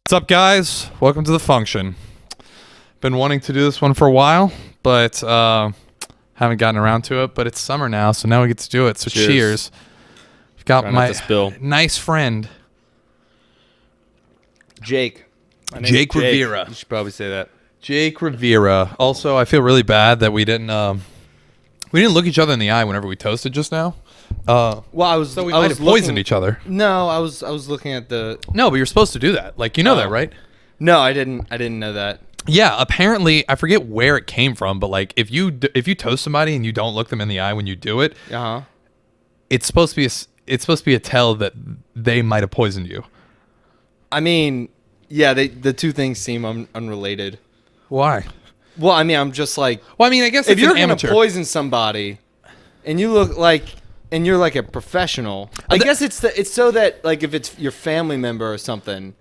What's up, guys? Welcome to the function. Been wanting to do this one for a while, but haven't gotten around to it. But it's summer now, so now we get to do it. So cheers. I've got my nice friend, Jake. Jake Rovira. You should probably say that. Jake Rovira. Also, I feel really bad that we didn't look each other in the eye whenever we toasted just now. Well, I was so we might have poisoned each other. No, I was looking at the. No, but you're supposed to do that. Like, you know that, right? No, I didn't know that. Yeah, apparently, I forget where it came from, but like if you toast somebody and you don't look them in the eye when you do it, it's supposed to be a tell that they might have poisoned you. I mean, yeah, the two things seem unrelated. Why? Well, I mean, I'm just like. Well, I mean, I guess if it's you're gonna poison somebody, and you look like, and you're like a professional, I guess it's so that like if it's your family member or something.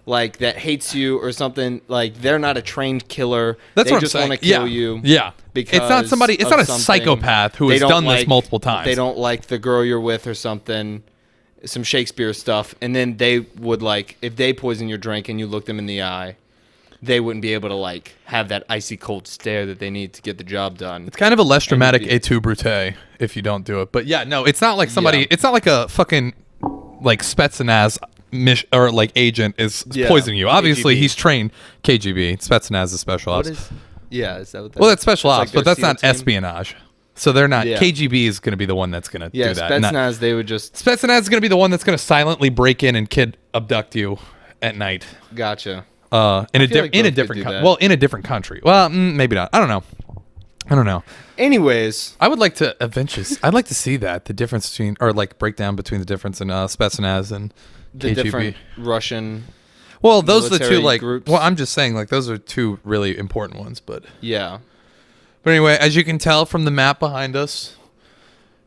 Like that hates you or something. Like they're not a trained killer. That's they what just I'm saying. want to kill you. Yeah, because it's not somebody. It's not a psychopath who has done this multiple times. They don't like the girl you're with or something. Some Shakespeare stuff, and then they would like if they poison your drink and you look them in the eye, they wouldn't be able to like have that icy cold stare that they need to get the job done. It's kind of a less dramatic et tu brute if you don't do it. But yeah, no, it's not like somebody. Yeah. It's not like a fucking like Spetsnaz. Or like agent is poisoning you. Obviously, KGB. He's trained KGB. Spetsnaz is special ops. Is that what that well, that's special ops, like but that's not team? Espionage. So they're not. Yeah. KGB is going to be the one that's going to do that. Spetsnaz, they would just. Spetsnaz is going to be the one that's going to silently break in and abduct you at night. Gotcha. In a different country. Well, maybe not. I don't know. Anyways, I would like to eventually. I'd like to see the difference between, or like breakdown between the difference in Spetsnaz and the KGB. Different Russian. Well, those are the two like. Groups. Well, I'm just saying like those are two really important ones, but yeah. But anyway, as you can tell from the map behind us,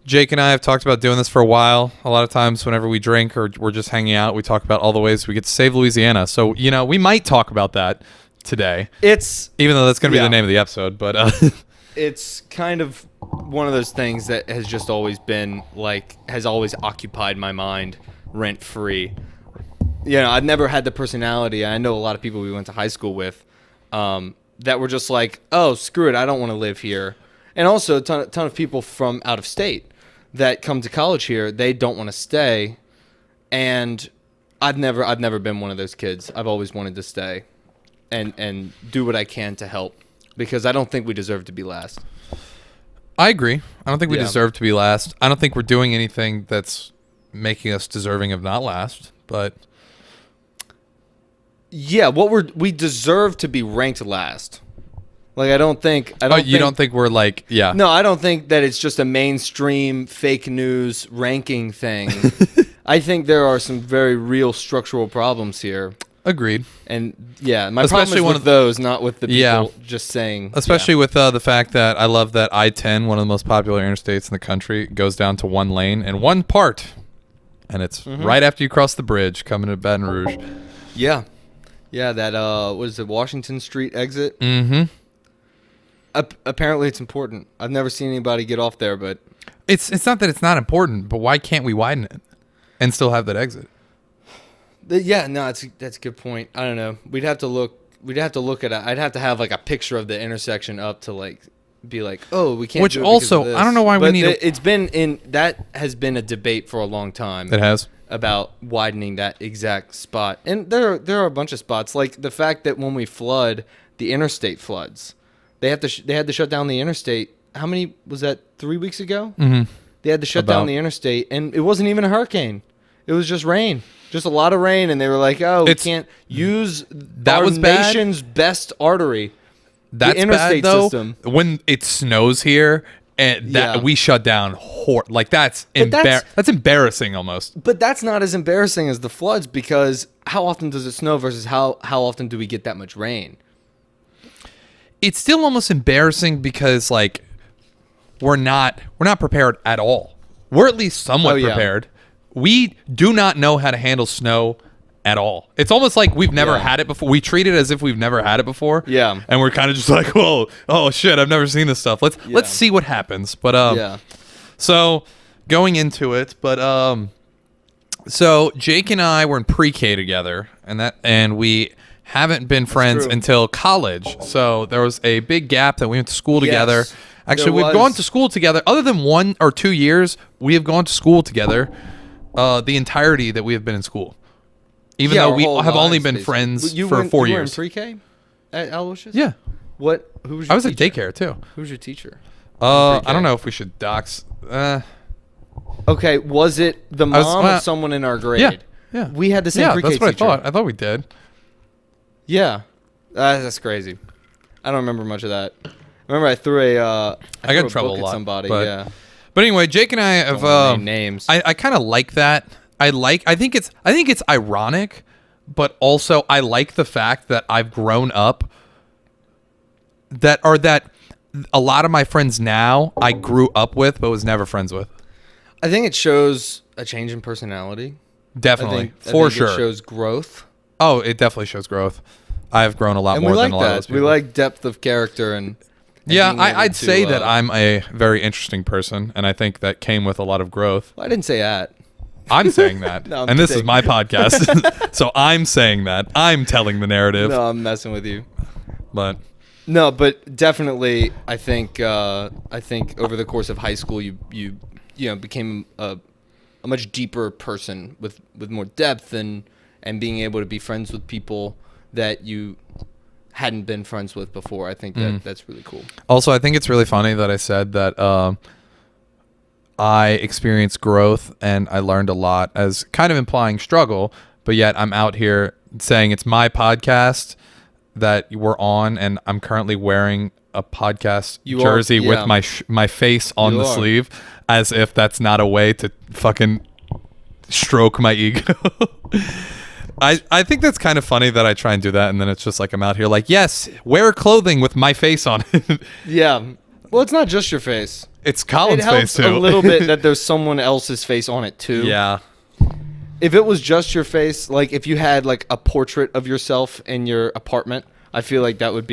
Jake and I have talked about doing this for a while. A lot of times, whenever we drink or we're just hanging out, we talk about all the ways we get to save Louisiana. So we might talk about that today. Even though that's going to be the name of the episode, but it's kind of one of those things that has just always been like has always occupied my mind rent free. I've never had the personality. I know a lot of people we went to high school with that were just like, oh, screw it, I don't want to live here. And also a ton of people from out of state that come to college here, they don't want to stay. And I've never been one of those kids. I've always wanted to stay and do what I can to help because I don't think we deserve to be last. I agree. I don't think we deserve to be last. I don't think we're doing anything that's making us deserving of not last, but yeah, we deserve to be ranked last. Like I don't think we're like No, I don't think that it's just a mainstream fake news ranking thing. I think there are some very real structural problems here. Agreed. And my problem is with those, not with the people just saying. Especially with the fact that I love that I-10, one of the most popular interstates in the country, goes down to one lane and one part. And it's right after you cross the bridge coming to Baton Rouge. Yeah. Yeah, that, what is it, Washington Street exit? Mm-hmm. Apparently it's important. I've never seen anybody get off there, but... It's not that it's not important, but why can't we widen it and still have that exit? Yeah, no, that's a good point. I don't know. We'd have to look at it. I'd have to have like a picture of the intersection up to like be like, oh, we can't. Which do it also, because of this. I don't know why we need. That has been a debate for a long time. It has about widening that exact spot, and there are a bunch of spots like the fact that when we flood, the interstate floods. They had to shut down the interstate. How many was that? 3 weeks ago. Mm-hmm. They had to shut down the interstate, and it wasn't even a hurricane. It was just rain. Just a lot of rain, and they were like, "Oh, we can't use our nation's best artery." That's the interstate bad, though, system. When it snows here, and we shut down. That's embarrassing almost. But that's not as embarrassing as the floods because how often does it snow versus how often do we get that much rain? It's still almost embarrassing because like we're not prepared at all. We're at least somewhat prepared. We do not know how to handle snow at all. It's almost like we've never had it before. We treat it as if we've never had it before. Yeah. And we're kind of just like, whoa, oh shit, I've never seen this stuff. Let's see what happens. But so going into it, but So Jake and I were in pre-K together, and we haven't been friends until college. So there was a big gap that we went to school together. Yes, Actually, we've gone to school together. Other than 1 or 2 years, we have gone to school together the entirety that we have been in school. Even though we have only been friends for 4 years. You were in pre-K at Aloysius? Yeah. Who was your teacher? I was at daycare, too. Who was your teacher? I don't know if we should dox. Okay, was it the mom of someone in our grade? Yeah. We had the same pre-K that's what teacher. I thought. I thought we did. Yeah. That's crazy. I don't remember much of that. I remember I threw I got in trouble a lot. Somebody, but anyway, Jake and I have name names. I kind of like that. I think it's ironic, but also I like the fact that I've grown up that a lot of my friends now I grew up with but was never friends with. I think it shows a change in personality. Definitely. I think it shows growth. Oh, it definitely shows growth. I've grown a lot more than a lot of those people. We like depth of character and yeah, I'd say that I'm a very interesting person, and I think that came with a lot of growth. Well, I didn't say that. I'm saying that. No, and this is my podcast. So I'm saying that. I'm telling the narrative. No, I'm messing with you. But definitely I think over the course of high school you became a much deeper person with more depth and being able to be friends with people that you hadn't been friends with before. I think that's really cool. Also, I think it's really funny that I said that I experienced growth and I learned a lot, as kind of implying struggle, but yet I'm out here saying it's my podcast that we're on, and I'm currently wearing a podcast jersey with my face on the sleeve, as if that's not a way to fucking stroke my ego. I think that's kind of funny that I try and do that, and then it's just like I'm out here like, yes, wear clothing with my face on it. Yeah. Well, it's not just your face. It's Colin's face too. It helps a little bit that there's someone else's face on it too. Yeah. If it was just your face, like if you had like a portrait of yourself in your apartment, I feel like that would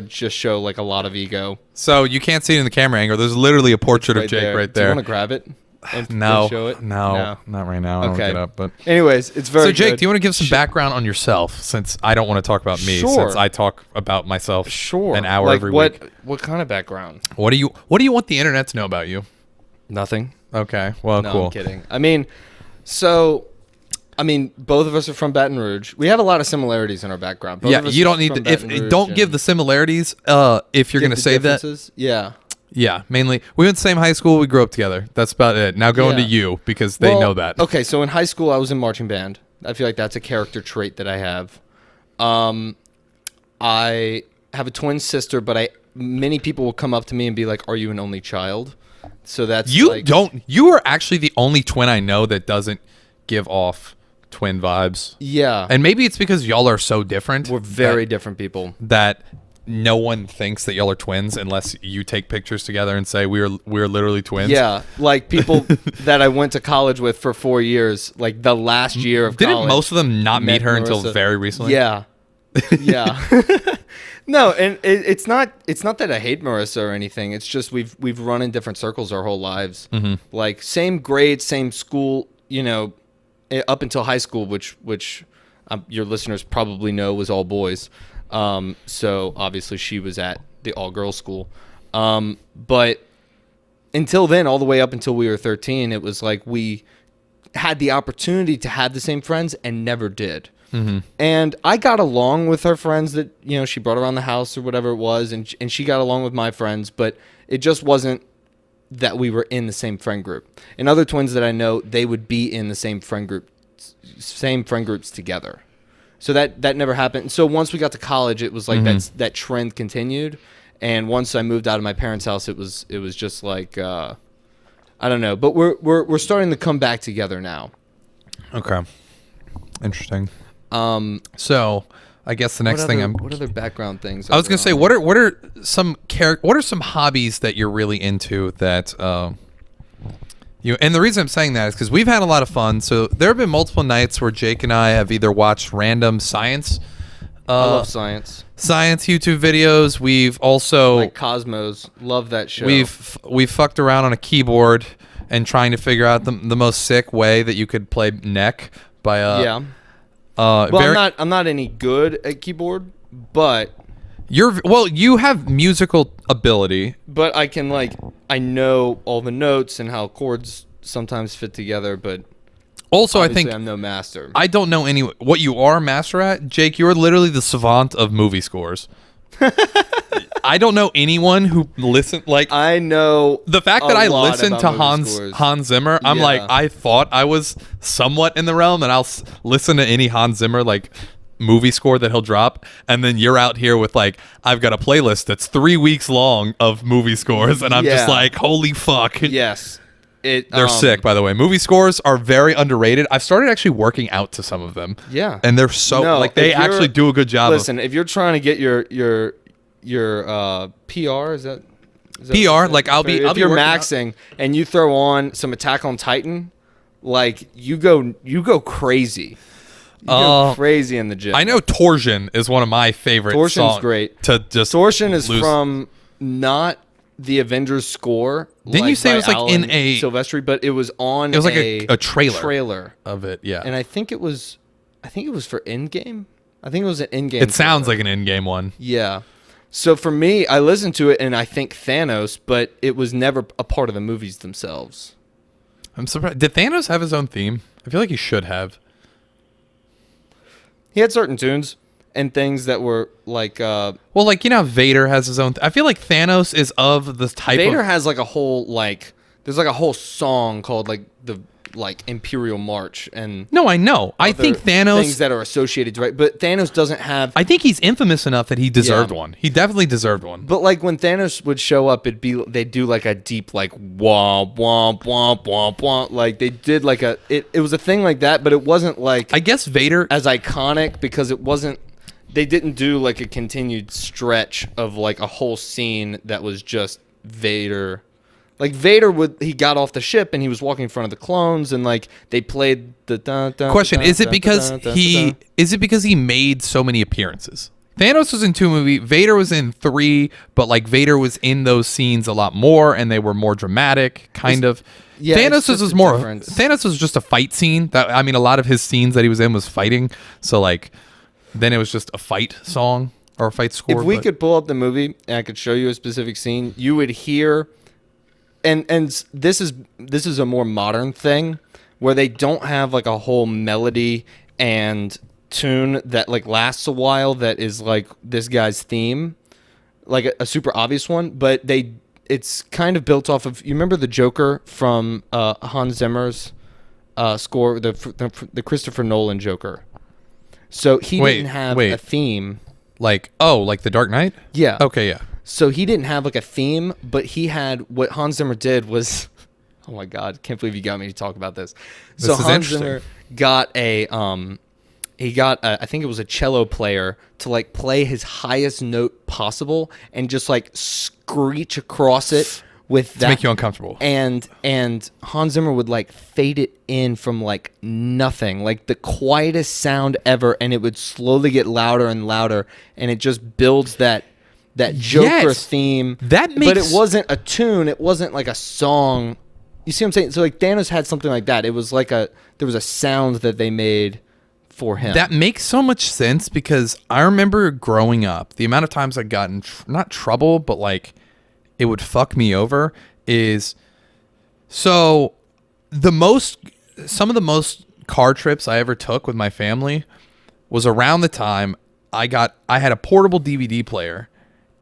just show like a lot of ego. So you can't see it in the camera angle. There's literally a portrait of Jake right there. Do you want to grab it? No, show it? No, not right now. I don't get up. But anyways, it's very. So Jake, good. do you want to give some background on yourself, since I don't want to talk about me, since I talk about myself an hour every week? What kind of background? What do you want the internet to know about you? Nothing. Okay, well, no, cool. I'm kidding. Both of us are from Baton Rouge. We have a lot of similarities in our background. Both you don't need to. Don't give the similarities. If you're going to say that. Yeah. Yeah, mainly. We went to the same high school. We grew up together. That's about it. Now go into you, because they know that. Okay, so in high school, I was in marching band. I feel like that's a character trait that I have. I have a twin sister, but many people will come up to me and be like, "Are you an only child?" So that's you are actually the only twin I know that doesn't give off twin vibes. Yeah. And maybe it's because y'all are so different. We're very different people. That no one thinks that y'all are twins unless you take pictures together and say we're literally twins. Yeah, like people that I went to college with for 4 years, like the last year of college. Didn't most of them not meet her until very recently? Yeah. Yeah. No, and it's not that I hate Marissa or anything. It's just we've run in different circles our whole lives. Mm-hmm. Like same grade, same school, up until high school, which your listeners probably know was all boys. So obviously she was at the all-girls school. But until then, all the way up until we were 13, it was like we had the opportunity to have the same friends and never did. Mm-hmm. And I got along with her friends that, she brought around the house or whatever it was. And she got along with my friends, but it just wasn't that we were in the same friend group. And other twins that I know, they would be in the same friend groups together. So that never happened. So once we got to college, it was like that trend continued. And once I moved out of my parents' house, it was just like I don't know. But we're starting to come back together now. Okay, interesting. So I guess the next thing what other background things? I was gonna say, what are some hobbies that you're really into that and the reason I'm saying that is because we've had a lot of fun. So there have been multiple nights where Jake and I have either watched random science. I love science YouTube videos. We've also like Cosmos. Love that show. We've fucked around on a keyboard and trying to figure out the most sick way that you could play neck by yeah. Well, I'm not any good at keyboard, but you have musical ability. But I can I know all the notes and how chords sometimes fit together, but also I think I'm no master. I don't know what you are a master at, Jake. You're literally the savant of movie scores. I don't know anyone who I know the fact that I listened to Hans Zimmer. I'm like, I thought I was somewhat in the realm, and I'll listen to any Hans Zimmer movie score that he'll drop, and then you're out here with I've got a playlist that's 3 weeks long of movie scores, and I'm just like, holy fuck. Yes. They're sick, by the way. Movie scores are very underrated. I've started actually working out to some of them. Yeah. And they're so they actually do a good job. Listen, if you're trying to get your PR, is that PR? I'll be if you're maxing and you throw on some Attack on Titan, you go crazy. You go crazy in the gym. I know Torsion is one of my favorite songs. Torsion's great. Torsion is from not the Avengers score. Didn't you say it was in a Silvestri, but it was on. It was a trailer of it. Yeah, and I think it was for Endgame. I think it was an Endgame. It sounds like an Endgame one. Yeah. So for me, I listened to it and I think Thanos, but it was never a part of the movies themselves. I'm surprised. Did Thanos have his own theme? I feel like he should have. He had certain tunes and things that were Vader has his own. I feel like Thanos is of the type. Vader has a whole there's a whole song called the Imperial March and. No, I know. I think Thanos things that are associated to but Thanos doesn't have. I think he's infamous enough that he deserved one. He definitely deserved one. But when Thanos would show up, they'd do a deep womp womp womp womp womp. They did it was a thing like that, but it wasn't I guess Vader as iconic because it wasn't. They didn't do a continued stretch of a whole scene that was just Vader. Vader he got off the ship and he was walking in front of the clones and they played the question. Is it because he made so many appearances? Thanos was in 2 movies. Vader was in 3, but Vader was in those scenes a lot more and they were more dramatic, kind of. Yeah, Thanos was more. Thanos was just a fight scene. A lot of his scenes that he was in was fighting. So then it was just a fight song or a fight score. If we could pull up the movie and I could show you a specific scene, you would hear. And this is a more modern thing where they don't have a whole melody and tune that lasts a while that is this guy's theme, a super obvious one, but it's kind of built off of, you remember the Joker from Hans Zimmer's score, the Christopher Nolan Joker. So he didn't have a theme. The Dark Knight? Yeah. Okay, yeah. So he didn't have a theme, but he had what Hans Zimmer did was, oh my God, can't believe you got me to talk about this. So Hans Zimmer got I think it was a cello player to play his highest note possible and just screech across it with that to make you uncomfortable. And Hans Zimmer would fade it in from nothing, the quietest sound ever, and it would slowly get louder and louder, and it just builds that Joker theme. But it wasn't a tune. It wasn't a song. You see what I'm saying? So Thanos had something like that. It was there was a sound that they made for him. That makes so much sense because I remember growing up, the amount of times I got in not trouble, but it would fuck me over is some of the most car trips I ever took with my family was around the time I had a portable DVD player.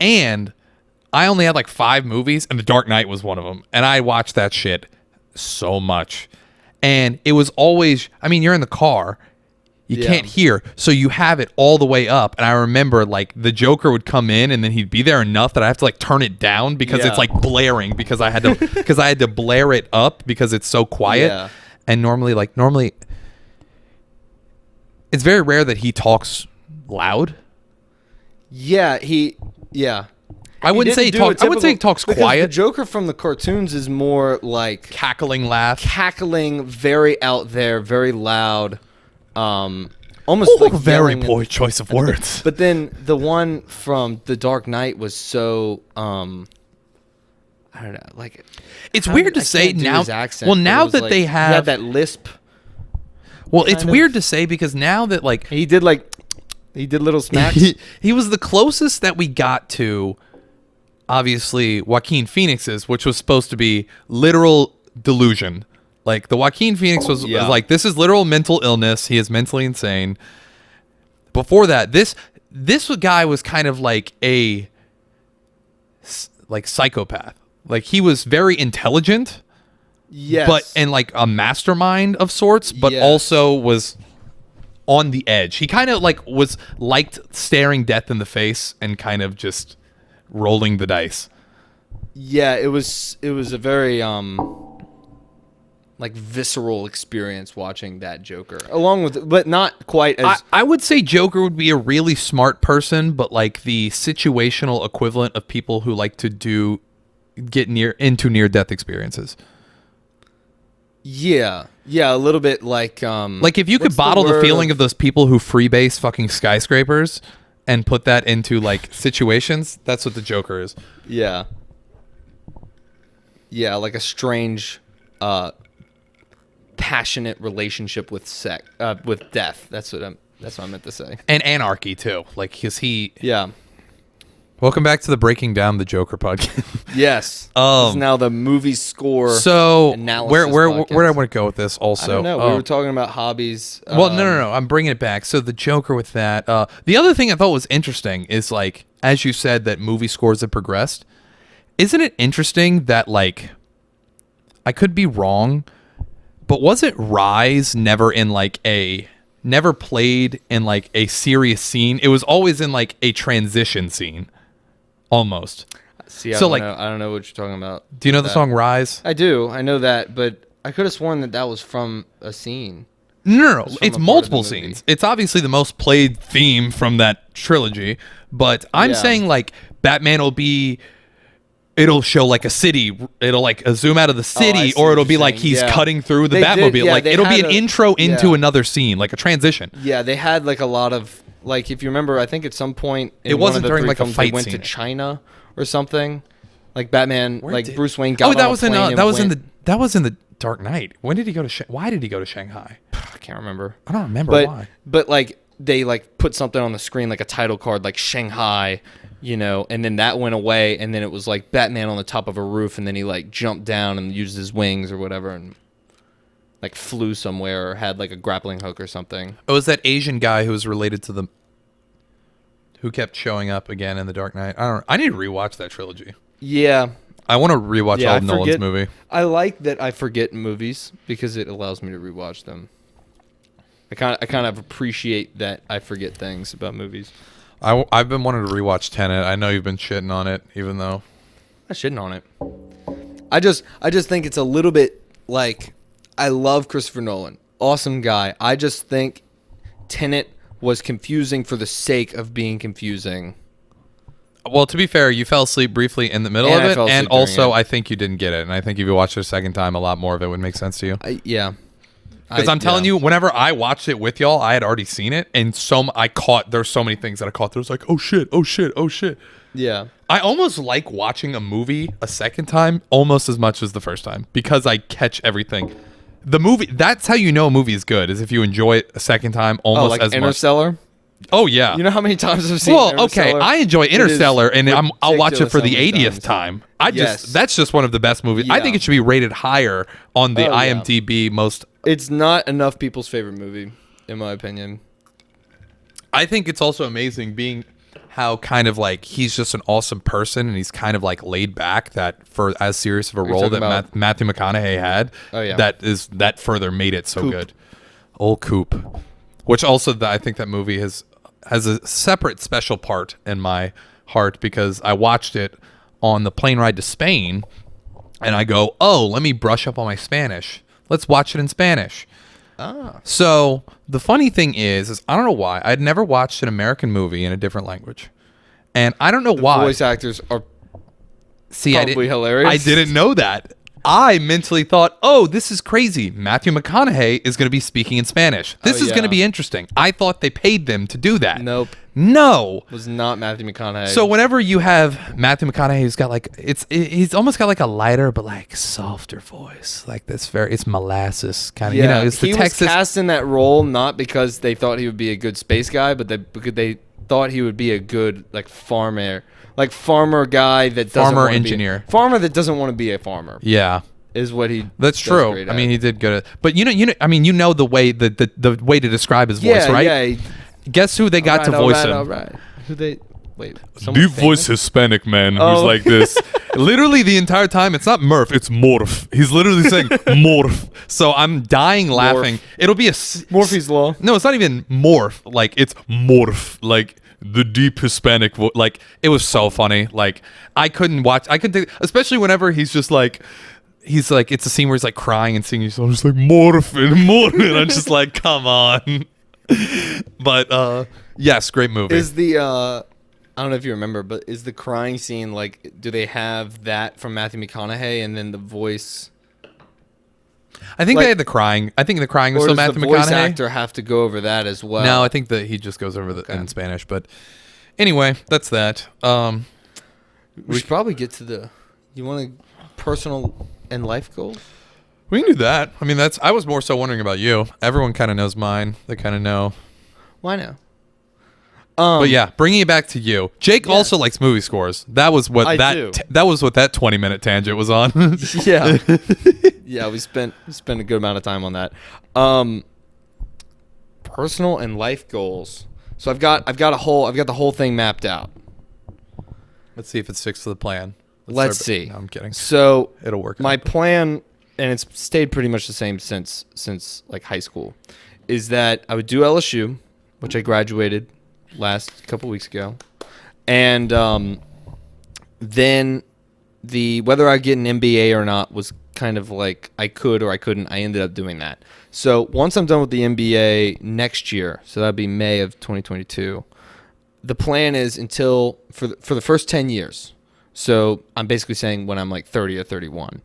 And I only had 5 movies, and The Dark Knight was one of them. And I watched that shit so much. And it was always, you're in the car. You can't hear. So you have it all the way up. And I remember, the Joker would come in, and then he'd be there enough that I have to, turn it down because it's, blaring. Because I had to blare it up because it's so quiet. Yeah. And normally, it's very rare that he talks loud. Yeah, I wouldn't say he talks quiet. The Joker from the cartoons is more cackling laugh. Cackling, very out there, very loud. Almost very poor choice of words. But then the one from The Dark Knight was so I don't know. Like, it's weird to say now. Well, now that like, they he had have that lisp. Well, it's weird to say because now that like he did little smacks. he was the closest that we got to, obviously, Joaquin Phoenix's, which was supposed to be literal delusion. Like the Joaquin Phoenix was like, this is literal mental illness. He is mentally insane. Before that, this guy was kind of like a psychopath. Like he was very intelligent. Yes. And like a mastermind of sorts, but also was on the edge. He kind of like liked staring death in the face and kind of just rolling the dice. Yeah, it was a very like visceral experience watching that Joker. Along with, but not quite as I would say Joker would be a really smart person, but like the situational equivalent of people who like to get into near death experiences. Yeah, a little bit like if you could bottle the feeling of those people who freebase fucking skyscrapers and put that into like situations, that's what the Joker is. Yeah, like a strange passionate relationship with death. That's what I meant to say. And anarchy too. Like Yeah. Welcome back to the Breaking Down the Joker podcast. Yes. This is now the movie score. So analysis where podcast. do I want to go with this? Also, I don't know. We were talking about hobbies. Well, no. I'm bringing it back. So the Joker with that. The other thing I thought was interesting is like, as you said, that movie scores have progressed. Isn't it interesting that like, I could be wrong, but wasn't Rise never played in like a serious scene? It was always in like a transition scene. Almost. See, I don't know what you're talking about. Do you know the song Rise? I do. I know that, but I could have sworn that was from a scene. No. It's multiple scenes. It's obviously the most played theme from that trilogy, but I'm saying like Batman it'll show like a city. It'll like zoom out of the city, or it'll be like he's cutting through the Batmobile. Like it'll be an intro into another scene, like a transition. Yeah, they had like a lot of like, if you remember, I think at some point it wasn't during like a fight they went scene. to China or something. Like Batman, Bruce Wayne got that on was a plane that was in the Dark Knight. When did he go to? Why did he go to Shanghai? I can't remember. I don't remember why. But like they like put something on the screen, like a title card, like Shanghai, and then that went away, and then it was like Batman on the top of a roof, and then he like jumped down and used his wings or whatever, and like flew somewhere or had like a grappling hook or something. It was that Asian guy who was related to who kept showing up again in the Dark Knight. I need to rewatch that trilogy. Yeah. I want to rewatch all of Nolan's movie. I like that I forget movies because it allows me to rewatch them. I kind of appreciate that I forget things about movies. I've been wanting to rewatch Tenet. I know you've been shitting on it, even though I'm shitting on it. I just think it's a little bit like, I love Christopher Nolan, awesome guy. I just think Tenet was confusing for the sake of being confusing. Well, to be fair, you fell asleep briefly in the middle of it, and also I think you didn't get it. And I think if you watched it a second time, a lot more of it would make sense to you. Yeah. Because I'm telling you, whenever I watched it with y'all, I had already seen it, and there's so many things that I caught. There was like, oh shit. Yeah. I almost like watching a movie a second time almost as much as the first time because I catch everything. The movie, that's how you know a movie is good, is if you enjoy it a second time almost like as much. Interstellar? Oh, yeah. You know how many times I've seen Interstellar? Okay, I enjoy Interstellar, and I'll watch it for the 80th time. That's just one of the best movies. Yeah. I think it should be rated higher on the IMDb most. It's not enough people's favorite movie, in my opinion. I think it's also amazing being how kind of like he's just an awesome person, and he's kind of like laid back, that for as serious of a role that Matthew McConaughey had. Oh, yeah. That further made it so good. Old Coop. Which also, I think that movie has a separate special part in my heart because I watched it on the plane ride to Spain, and I go, oh, let me brush up on my Spanish. Let's watch it in Spanish. So the funny thing is I don't know why I'd never watched an American movie in a different language, and I don't know why. Voice actors are probably hilarious. I didn't know that. I mentally thought, oh, this is crazy. Matthew McConaughey is going to be speaking in Spanish. This is going to be interesting. I thought they paid them to do that. Nope. No. It was not Matthew McConaughey. So whenever you have Matthew McConaughey, who's got like, he's almost got like a lighter but like softer voice. Like this it's molasses kind of, you know, it's the Texas. He was cast in that role not because they thought he would be a good space guy, but because they thought he would be a good like farmer guy that doesn't farmer wanna engineer. Farmer that doesn't want to be a farmer. Yeah. Is what he That's does true. great I at. mean, he did good at, but you know I mean, you know the way the way to describe his voice, right? Yeah. Guess who they got to voice him? All right. Who they wait? Deep voice Hispanic man who's like this. Literally the entire time, it's not Murph, it's Morph. He's literally saying Morph. So I'm dying laughing. Morph. It'll be Morphe's Law. No, it's not even Morph. Like it's Morph. Like the deep Hispanic voice. Like it was so funny. Like I couldn't take, especially whenever he's like, it's a scene where he's like crying and singing. So I'm just like Morph and I'm just like, come on. But yes, great movie. Is the I don't know if you remember, but is the crying scene like? Do they have that from Matthew McConaughey and then the voice? I think they had the crying. I think the crying was Or still does Matthew the voice McConaughey. actor have to go over that as well? No, I think that he just goes over in Spanish. But anyway, that's that. We should probably get to the. You want personal and life goals? We can do that. I mean, I was more so wondering about you. Everyone kind of knows mine. They kind of know. Why now? But yeah, bringing it back to you. Jake also likes movie scores. That was what that was what that 20-minute tangent was on. Yeah. Yeah, we spent a good amount of time on that. Personal and life goals. So I've got the whole thing mapped out. Let's see if it sticks to the plan. Let's see. No, I'm kidding. So it'll work. My plan, and it's stayed pretty much the same since like high school, is that I would do LSU, which I graduated last couple weeks ago, and then whether I get an MBA or not was kind of like I could or I couldn't. I ended up doing that. So once I'm done with the MBA next year, so that'd be May of 2022. The plan is until for the first 10 years. So I'm basically saying when I'm like 30 or 31,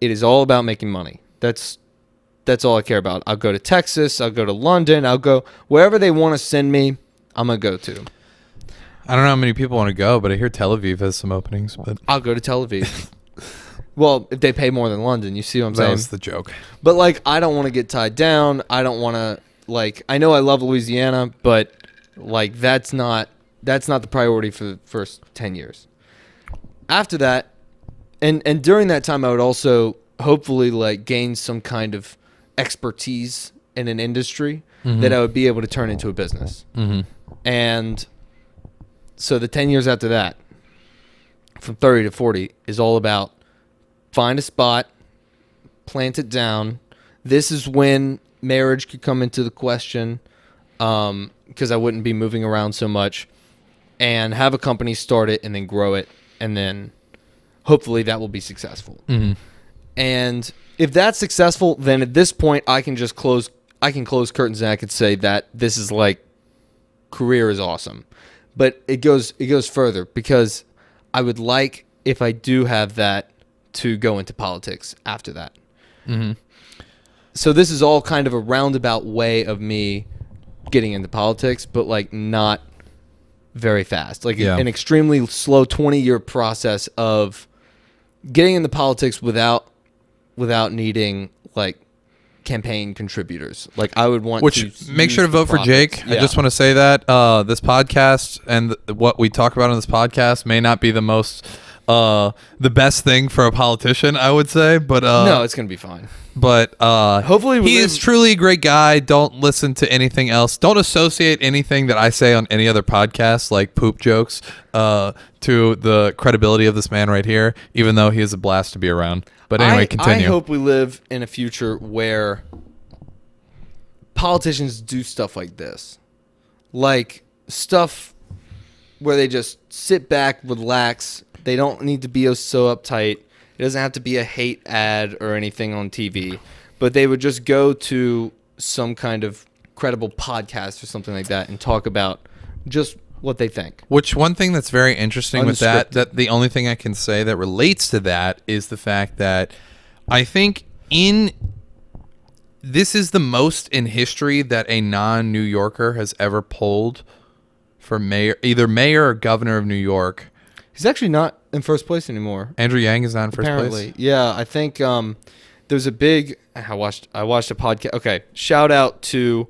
it is all about making money. That's all I care about. I'll go to Texas. I'll go to London. I'll go wherever they want to send me. I'm gonna go to. I don't know how many people want to go, but I hear Tel Aviv has some openings. But I'll go to Tel Aviv. Well, if they pay more than London, you see what I'm saying? That's the joke. But like, I don't want to get tied down. I don't want to like. I know I love Louisiana, but like that's not the priority for the first 10 years. After that, and during that time, I would also hopefully like gain some kind of expertise in an industry that I would be able to turn into a business. Mm-hmm. And so the 10 years after that, from 30 to 40, is all about find a spot, plant it down. This is when marriage could come into the question, because I wouldn't be moving around so much, and have a company, start it, and then grow it, and then hopefully that will be successful. Mm-hmm. And if that's successful, then at this point I can just close curtains and I could say that this is like career is awesome. But it goes further, because I would like, if I do have that, to go into politics after that. Mm-hmm. So this is all kind of a roundabout way of me getting into politics, but like not very fast. Like an extremely slow 20-year process of getting into politics without needing like campaign contributors. Like I would want to make sure to vote for Jake. Yeah. I just want to say that this podcast and what we talk about on this podcast may not be the most the best thing for a politician, I would say, but no, it's gonna be fine. But hopefully he is truly a great guy. Don't listen to anything else. Don't associate anything that I say on any other podcast, like poop jokes, to the credibility of this man right here, even though he is a blast to be around. But anyway, continue. I hope we live in a future where politicians do stuff like this. Like stuff where they just sit back, relax. They don't need to be so uptight. It doesn't have to be a hate ad or anything on TV. But they would just go to some kind of credible podcast or something like that and talk about just what they think. Which one thing that's very interesting with that the only thing I can say that relates to that is the fact that I think this is the most in history that a non-New Yorker has ever polled for mayor, either mayor or governor of New York. He's actually not in first place anymore. Andrew Yang is not in first Apparently. place. Yeah, I think there's a big. I watched a podcast. Okay, shout out to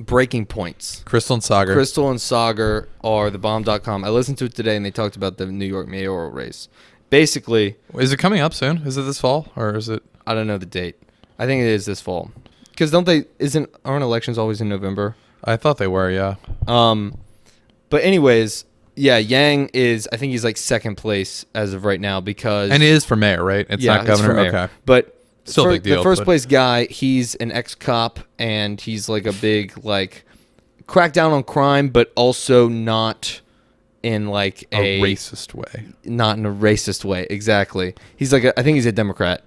Breaking Points. Crystal and Sagar. Crystal and Sagar are thebomb.com. I listened to it today, and they talked about the New York mayoral race. Basically, Is it coming up soon? Is it this fall or is it? I don't know the date. I think it is this fall. Because aren't elections always in November? I thought they were, yeah. But anyways, yeah, Yang is, I think he's like second place as of right now because. And it is for mayor, right? It's not governor. It's for mayor. Okay. But Still a big deal. The first place guy, he's an ex-cop and he's like a big like crackdown on crime, but also not in like a racist way. Not in a racist way, exactly. He's like I think he's a Democrat.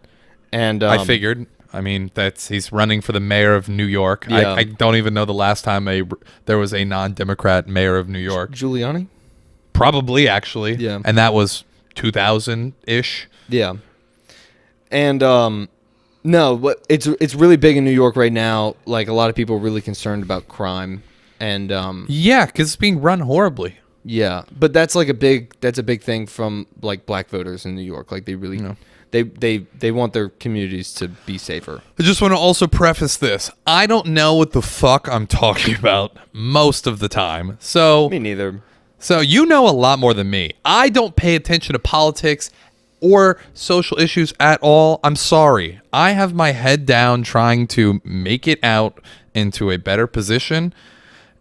And I figured. I mean, he's running for the mayor of New York. Yeah. I don't even know the last time there was a non-Democrat mayor of New York. Giuliani? Probably, actually. Yeah. And that was 2000-ish. Yeah. And no, it's really big in New York right now. Like a lot of people are really concerned about crime, and yeah, because it's being run horribly. Yeah, but that's a big thing from like black voters in New York. Like they really. They want their communities to be safer. I just want to also preface this. I don't know what the fuck I'm talking about most of the time. So me neither. So you know a lot more than me. I don't pay attention to politics or social issues at all. I'm sorry. I have my head down trying to make it out into a better position.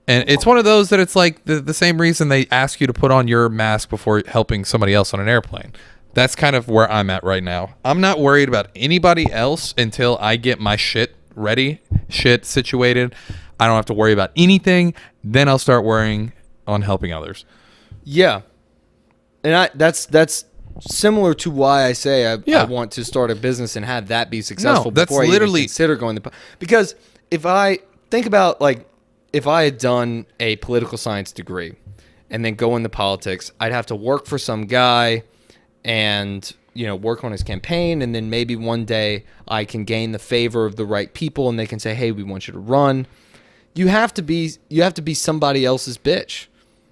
And it's one of those that it's like the same reason they ask you to put on your mask before helping somebody else on an airplane. That's kind of where I'm at right now. I'm not worried about anybody else until I get my shit ready, shit situated. I don't have to worry about anything. Then I'll start worrying on helping others. Yeah. And that's similar to why I say I want to start a business and have that be successful before I even consider going because if I think about like if I had done a political science degree and then go into politics, I'd have to work for some guy and work on his campaign, and then maybe one day I can gain the favor of the right people and they can say, hey, we want you to run. You have to be somebody else's bitch,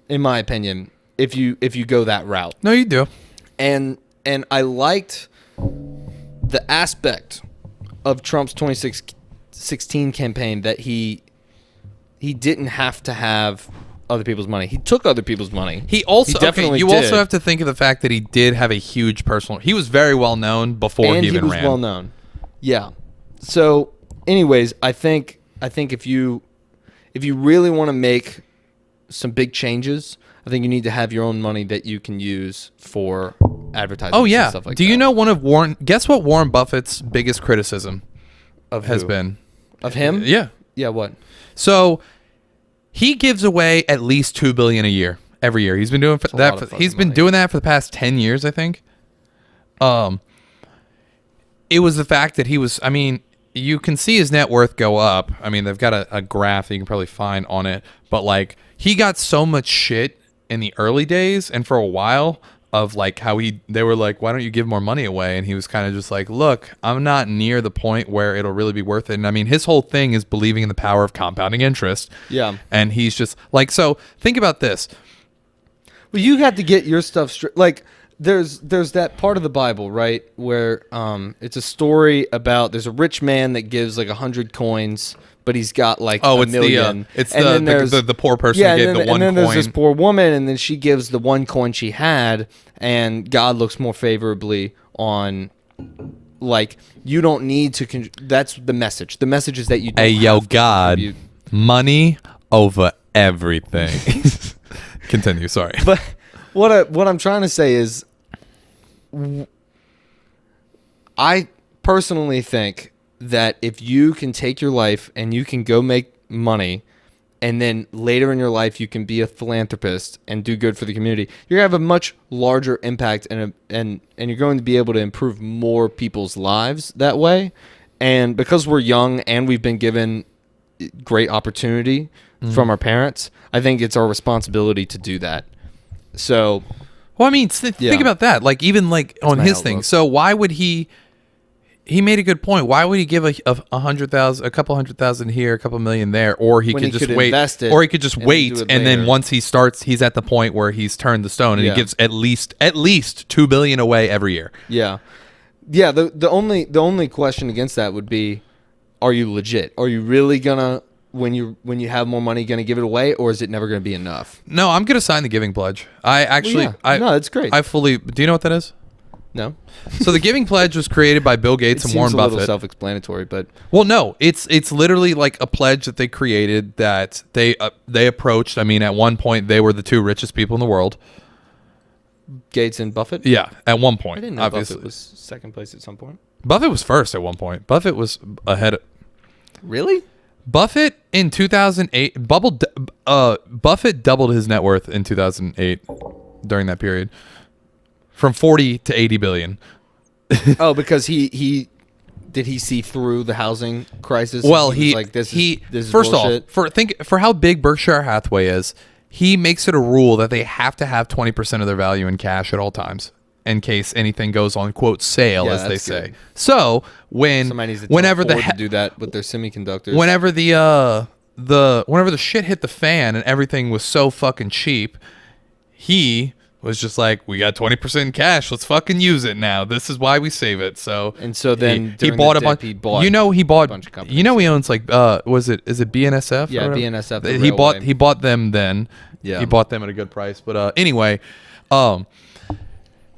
in my opinion, if you go that route. No, you do. And I liked the aspect of Trump's 2016 campaign that he didn't have to have other people's money. He took other people's money. You also have to think of the fact that he did have a huge personal. He was very well known before he even ran. And he was well known. Yeah. So, anyways, I think if you really want to make some big changes, I think you need to have your own money that you can use for advertising. Oh yeah. And stuff like Do that. you know guess what Warren Buffett's biggest criticism has been? Of him? Yeah. Yeah, what? So he gives away at least $2 billion a year every year. He's been doing that. He's been doing that for the past 10 years, I think. It was the fact that he was. I mean, you can see his net worth go up. I mean, they've got a graph that you can probably find on it. But like, he got so much shit in the early days and for a while of like how they were like, why don't you give more money away? And he was kind of just like, look, I'm not near the point where it'll really be worth it. And I mean, his whole thing is believing in the power of compounding interest. Yeah. And he's just like, so think about this. Well, you have to get your stuff straight. Like there's that part of the Bible, right? Where it's a story about there's a rich man that gives like 100 coins, but he's got like a million. It's the poor person who gave the one coin. And then there's this poor woman, and then she gives the one coin she had, and God looks more favorably on, like, you don't need to. That's the message. The message is that you don't have to God, contribute. Money over everything. Continue, sorry. But what I'm trying to say is, I personally think that if you can take your life and you can go make money, and then later in your life you can be a philanthropist and do good for the community, you're gonna have a much larger impact and you're going to be able to improve more people's lives that way. And because we're young and we've been given great opportunity from our parents, I think it's our responsibility to do that. So Well, I mean, think about that. Like, even like on his thing. So why would he made a good point. Why would he give a 100,000, a couple 100,000 here, a couple million there, or he could just wait, or he could just wait, and then once he starts, he's at the point where he's turned the stone, and he gives at least $2 billion away every year. Yeah, yeah. The only question against that would be, are you legit? Are you really gonna when you have more money gonna give it away, or is it never gonna be enough? No, I'm gonna sign the giving pledge. I actually, no, that's great. I fully. Do you know what that is? No. So the Giving Pledge was created by Bill Gates and Warren Buffett. It's a little self-explanatory, but no, it's literally like a pledge that they created that they approached. I mean, at one point they were the two richest people in the world. Gates and Buffett. Yeah, at one point. I didn't know obviously. Buffett was second place at some point. Buffett was first at one point. Buffett was ahead. Really? Buffett in 2008. Buffett doubled his net worth in 2008 during that period. From 40 to 80 billion. Oh, because he did he see through the housing crisis? Well, he was like this is first bullshit? off, for how big Berkshire Hathaway is, he makes it a rule that they have to have 20% of their value in cash at all times in case anything goes on quote sale, as they say. Good. So whenever to do that with their semiconductors, whenever the shit hit the fan and everything was so fucking cheap, he was just like, we got 20% in cash. Let's fucking use it now. This is why we save it. So then he bought a bunch. He bought a bunch of companies. He owns like is it BNSF? Yeah, BNSF. He bought them then. Yeah, he bought them at a good price. But anyway,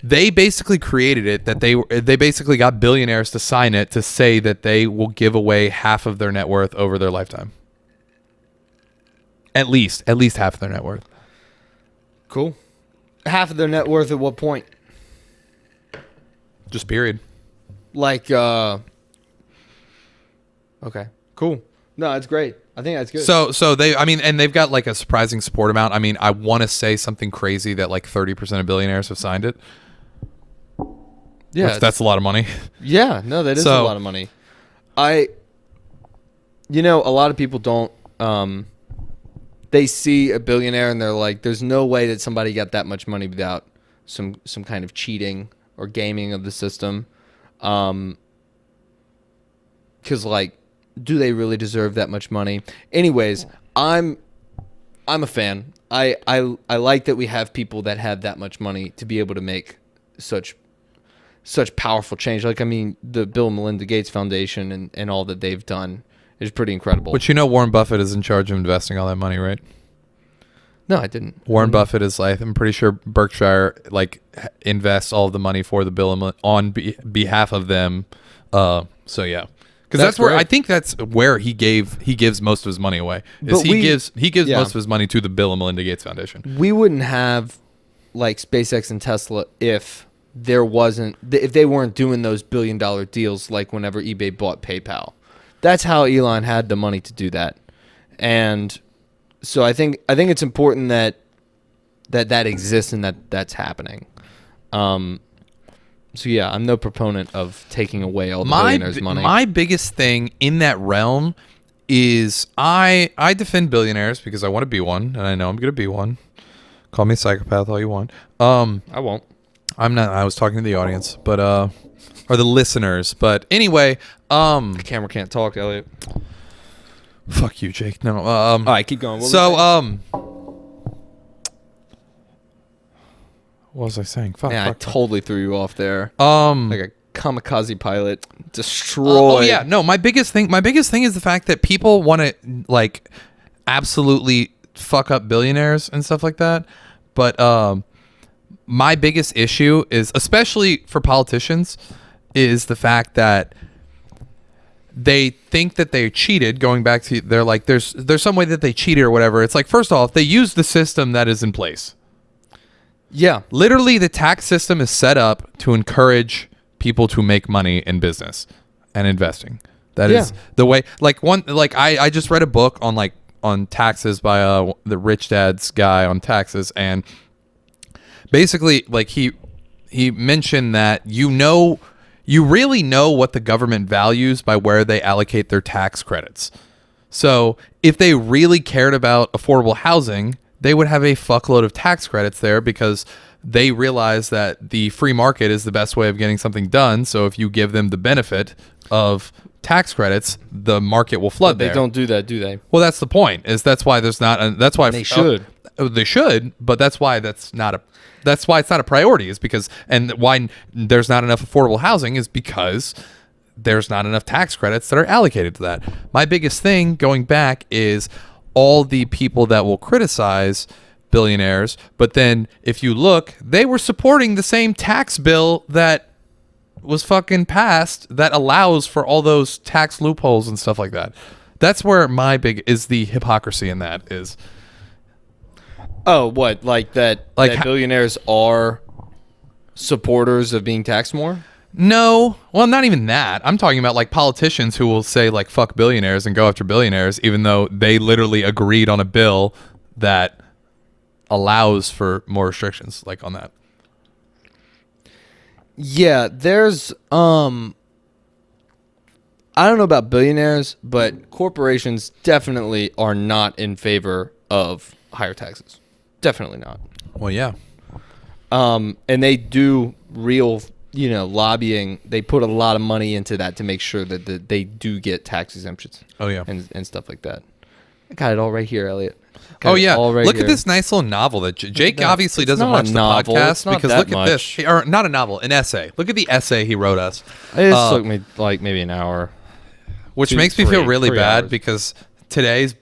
they basically created it that they basically got billionaires to sign it to say that they will give away half of their net worth over their lifetime. At least half of their net worth. Cool. Half of their net worth at what point? Just period. Like, okay, cool. No, that's great. I think that's good. So they've got like a surprising support amount. I mean, I want to say something crazy that like 30% of billionaires have signed it. Yeah, that's a lot of money. Yeah, no, that is a lot of money. A lot of people don't. They see a billionaire and they're like, there's no way that somebody got that much money without some kind of cheating or gaming of the system. Because, like, do they really deserve that much money? Anyways, I'm a fan. I like that we have people that have that much money to be able to make such powerful change. Like, I mean, the Bill and Melinda Gates Foundation and all that they've done is pretty incredible. But Warren Buffett is in charge of investing all that money, right? No, I didn't. Warren Buffett is like, I'm pretty sure Berkshire like invests all of the money for the Bill on behalf of them. So yeah, because that's where I think that's where he gives most of his money away. He gives most of his money to the Bill and Melinda Gates Foundation. We wouldn't have like SpaceX and Tesla if they weren't doing those $1 billion deals like whenever eBay bought PayPal. That's how Elon had the money to do that. And so I think it's important that exists and that's happening. So yeah, I'm no proponent of taking away all the billionaires' money. My biggest thing in that realm is I defend billionaires because I want to be one, and I know I'm going to be one. Call me a psychopath all you want. I won't. I'm not. I was talking to the audience, but or the listeners. But anyway, the camera can't talk, Elliott. Fuck you, Jake. No. All right, keep going. What was I saying? I totally threw you off there. Like a kamikaze pilot, destroy. Oh yeah, no. My biggest thing is the fact that people want to like absolutely fuck up billionaires and stuff like that. But my biggest issue is, especially for politicians, is the fact that they think that they cheated. Going back to, they're like, there's some way that they cheated or whatever. It's like, first off, they use the system that is in place. Yeah. Literally, the tax system is set up to encourage people to make money in business and investing. That is the way. I just read a book on taxes by the Rich Dad's guy on taxes, and basically, like he mentioned that you really know what the government values by where they allocate their tax credits. So if they really cared about affordable housing, they would have a fuckload of tax credits there because they realize that the free market is the best way of getting something done. So if you give them the benefit of tax credits, the market will flood. But they don't do that, do they? Well, that's the point. That's why there's not. That's why they should. They should, but that's why it's not a priority. Is because, and why there's not enough affordable housing is because there's not enough tax credits that are allocated to that. My biggest thing going back is all the people that will criticize billionaires, but then if you look, they were supporting the same tax bill that was fucking passed that allows for all those tax loopholes and stuff like that. That's where my big is the hypocrisy in that is. Oh, what? Like that billionaires are supporters of being taxed more? No. Well, not even that. I'm talking about like politicians who will say like fuck billionaires and go after billionaires even though they literally agreed on a bill that allows for more restrictions like on that. Yeah, there's I don't know about billionaires, but corporations definitely are not in favor of higher taxes. Definitely not. Well, yeah. And they do real, lobbying. They put a lot of money into that to make sure that they do get tax exemptions. Oh, yeah. And stuff like that. I got it all right here, Elliot. Oh, yeah. Look at this nice little novel that Jake obviously doesn't watch the podcast because look at this. Or not a novel, an essay. Look at the essay he wrote us. It took me like maybe an hour. Which makes me feel really bad because today's...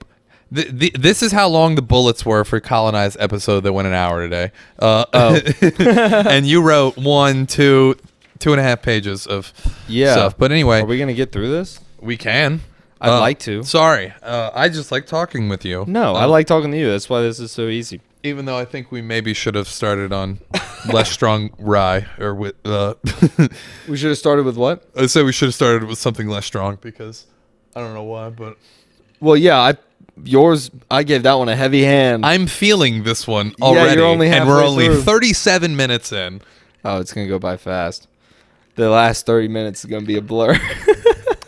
this is how long the bullets were for Colonized episode that went an hour today. And you wrote 2.5 pages of stuff. But anyway. Are we going to get through this? We can. I'd like to. Sorry. I just like talking with you. No, I like talking to you. That's why this is so easy. Even though I think we maybe should have started on less strong rye or with... We should have started with what? I say we should have started with something less strong because I don't know why, but... Well, yeah, I gave that one a heavy hand. I'm feeling this one already. Yeah, you're only halfway and we're only through. 37 minutes in. Oh, it's going to go by fast. The last 30 minutes is going to be a blur.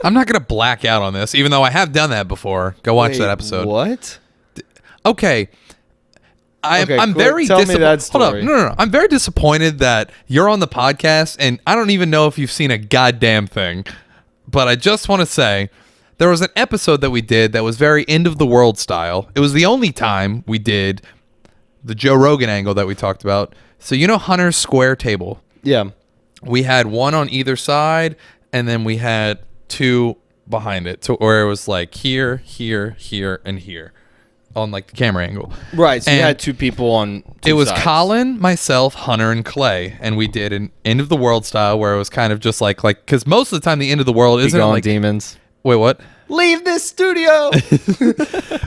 I'm not going to black out on this, even though I have done that before. Go watch that episode. What? Okay. I'm quick, very tell me that story. Hold up. No. I'm very disappointed that you're on the podcast, and I don't even know if you've seen a goddamn thing. But I just want to say... There was an episode that we did that was very end of the world style. It was the only time we did the Joe Rogan angle that we talked about. So Hunter's square table? Yeah. We had one on either side, and then we had two behind it. So where it was like here, here, here, and here on like the camera angle. Right. So you had two people on two It was sides. Colin, myself, Hunter, and Clay. And we did an end of the world style where it was kind of just like because most of the time the end of the world isn't like demons. Wait, what? Leave this studio.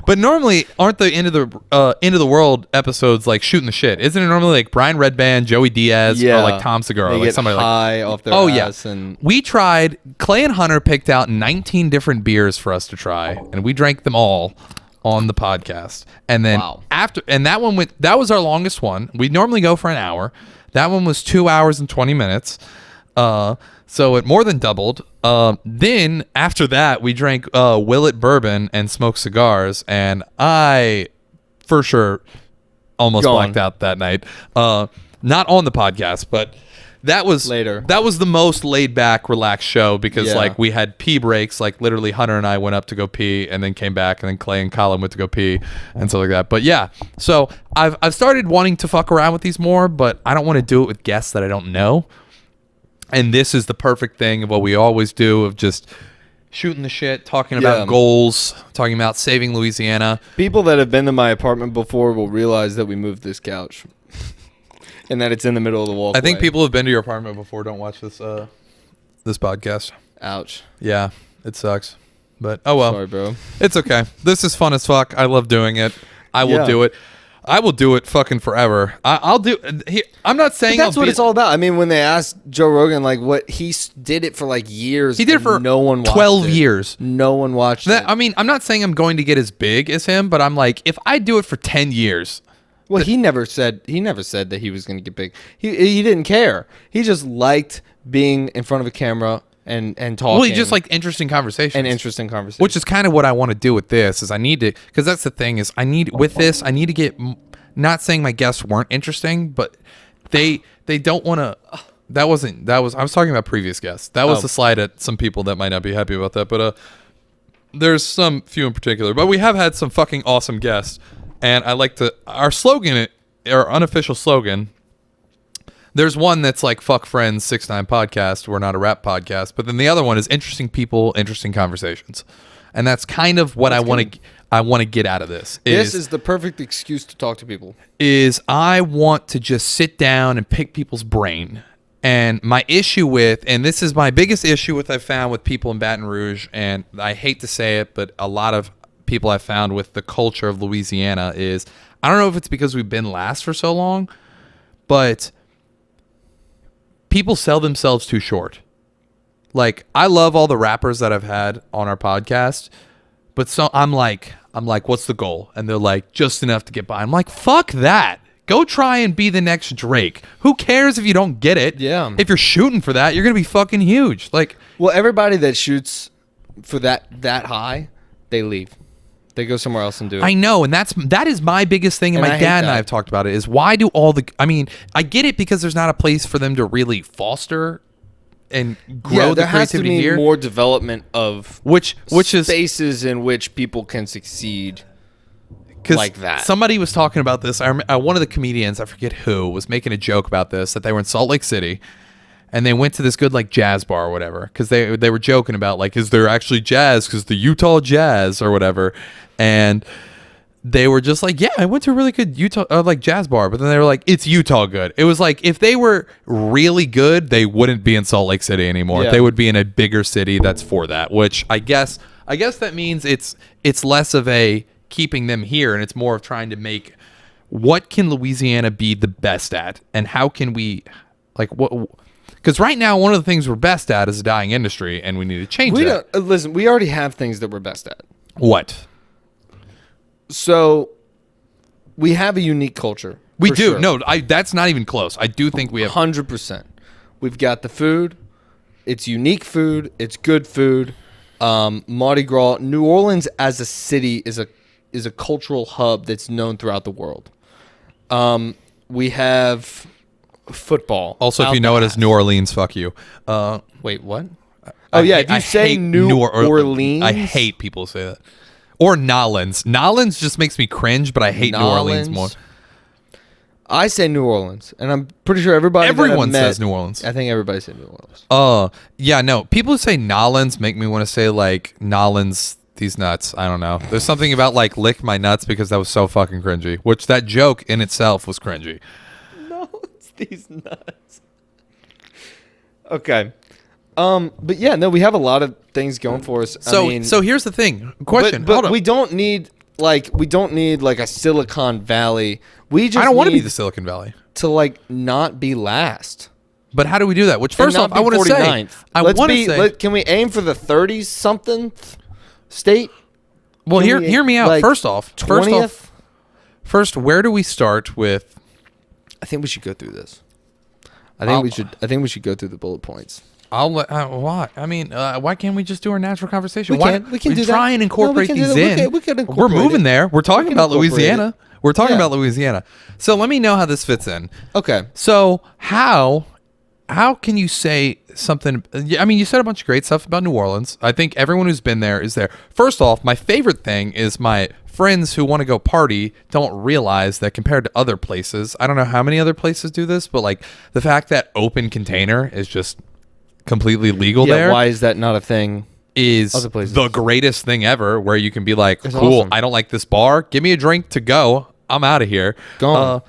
But normally, aren't the end of the world episodes like shooting the shit? Isn't it normally like Brian Redband, Joey Diaz, or like Tom Segura, they like get somebody high like off their ass and we tried. Clay and Hunter picked out 19 different beers for us to try, and we drank them all on the podcast. And then that was our longest one. We normally go for an hour. That one was 2 hours and 20 minutes. So it more than doubled. Then after that, we drank Willet bourbon and smoked cigars, and I, for sure, almost blacked out that night. Not on the podcast, but that was later. That was the most laid back, relaxed show because like we had pee breaks. Like literally, Hunter and I went up to go pee, and then came back, and then Clay and Colin went to go pee, and stuff like that. But yeah, so I've started wanting to fuck around with these more, but I don't want to do it with guests that I don't know. And this is the perfect thing of what we always do of just shooting the shit, talking about goals, talking about saving Louisiana. People that have been to my apartment before will realize that we moved this couch and that it's in the middle of the walkway. I think people who've been to your apartment before don't watch this this podcast. Ouch. Yeah, it sucks. But oh well. Sorry, bro. It's okay. This is fun as fuck. I love doing it. I will do it. I will do it fucking forever. I'll do. I'm not saying that's what it's all about. I mean, when they asked Joe Rogan, like, what he did it for like years. He did it for no one watched 12 it. years. No one watched it. I mean, I'm not saying I'm going to get as big as him, but I'm like, if I do it for 10 years. Well, he never said that he was going to get big. He didn't care. He just liked being in front of a camera and talking. Well, he just liked interesting conversations. Which is kind of what I want to do with this. Is I need to, because that's the thing is I need to get. Not saying my guests weren't interesting, but they don't want to. That was I was talking about previous guests. That was a slide at some people that might not be happy about that, but there's some few in particular. But we have had some fucking awesome guests, and I like our slogan, our unofficial slogan. There's one that's like "Fuck Friends, 6ix9ine Podcast." We're not a rap podcast, but then the other one is interesting people, interesting conversations, and that's kind of what I want to get out of this. This is the perfect excuse to talk to people. I want to just sit down and pick people's brain. And my issue with, and this is my biggest issue with I've found with people in Baton Rouge, and I hate to say it, but a lot of people I've found with the culture of Louisiana is, I don't know if it's because we've been last for so long, but people sell themselves too short. Like, I love all the rappers that I've had on our podcast, but so I'm like, what's the goal? And they're like, just enough to get by. I'm like, fuck that. Go try and be the next Drake. Who cares if you don't get it? Yeah. If you're shooting for that, you're going to be fucking huge. Like, well, everybody that shoots for that high, they leave. They go somewhere else and do it. I know, and that is my biggest thing, and my dad and I have talked about it, is why do I mean, I get it because there's not a place for them to really foster and grow the creativity here. There has to be more development of which is spaces in which people can succeed. Like that. Somebody was talking about this. One of the comedians, I forget who, was making a joke about this, that they were in Salt Lake City and they went to this good like jazz bar or whatever, because they were joking about like, is there actually jazz? Because the Utah Jazz or whatever. And they were just like, yeah, I went to a really good Utah like jazz bar, but then they were like, it's Utah good. It was like, if they were really good, they wouldn't be in Salt Lake City anymore. Yeah. They would be in a bigger city that's for that, which I guess that means it's less of a keeping them here, and it's more of trying to make, what can Louisiana be the best at, and how can we, like, what? Because right now, one of the things we're best at is a dying industry, and we need to change that. Listen, we already have things that we're best at. What? So we have a unique culture. We do. Sure. No, that's not even close. I do think we have 100%. We've got the food. It's unique food. It's good food. Mardi Gras. New Orleans as a city is a cultural hub that's known throughout the world. We have football. Also, if you know it as New Orleans, fuck you. Wait, what? If you say New Orleans. I hate people who say that. Or Nolens. Nolens just makes me cringe, but I hate New Orleans more. I say New Orleans, and I'm pretty sure everyone says New Orleans. I think everybody said New Orleans. Yeah, no. People who say Nolens make me want to say like Nolens these nuts. I don't know. There's something about like lick my nuts, because that was so fucking cringy. Which that joke in itself was cringy. No, it's these nuts. Okay. But yeah, no, we have a lot of things going for us. So here's the thing. Question. But we don't need like a Silicon Valley. I don't want to be the Silicon Valley. To like not be last. But how do we do that? Which first off, I want to say, can we aim for the 30 something state? Well, hear me out. Like first off, 20th? Where do we start with? I think we should go through this. I think we should go through the bullet points. Why? I mean, why can't we just do our natural conversation? We can do that. Try and incorporate these in. We're moving there. We're talking about Louisiana. We're talking about Louisiana. So let me know how this fits in. Okay. So how can you say something? I mean, you said a bunch of great stuff about New Orleans. I think everyone who's been there is there. First off, my favorite thing is my friends who want to go party don't realize that compared to other places, I don't know how many other places do this, but like the fact that open container is just completely legal there. Why is that not a thing? Is the greatest thing ever, where you can be like, it's cool, awesome. I don't like this bar. Give me a drink to go. I'm out of here. Gone.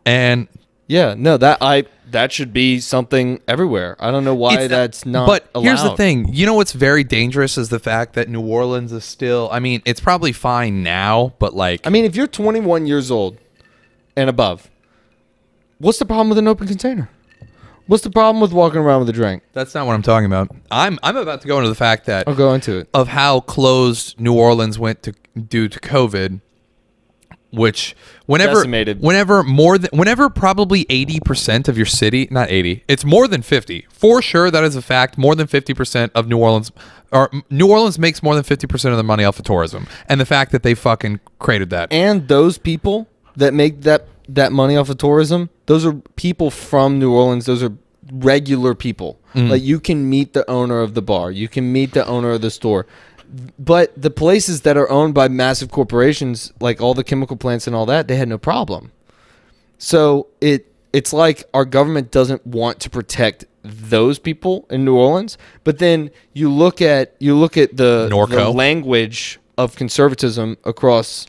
And yeah, no, that should be something everywhere. I don't know why that's not allowed. Here's the thing. You know what's very dangerous is the fact that New Orleans is still, I mean, it's probably fine now, but like, I mean, if you're 21 years old and above, what's the problem with an open container? What's the problem with walking around with a drink? That's not what I'm talking about. I'm about to go into the fact that I'll go into it. Of how closed New Orleans went due to COVID, which whenever probably 80% of your city, not 80, it's more than 50. For sure, that is a fact. More than 50% of New Orleans makes more than 50% of their money off of tourism. And the fact that they fucking created that. And those people that make that money off of tourism, those are people from New Orleans. Those are regular people. Like, you can meet the owner of the bar. You can meet the owner of the store. But the places that are owned by massive corporations, like all the chemical plants and all that, they had no problem. So it's like our government doesn't want to protect those people in New Orleans. But then you look at the language of conservatism across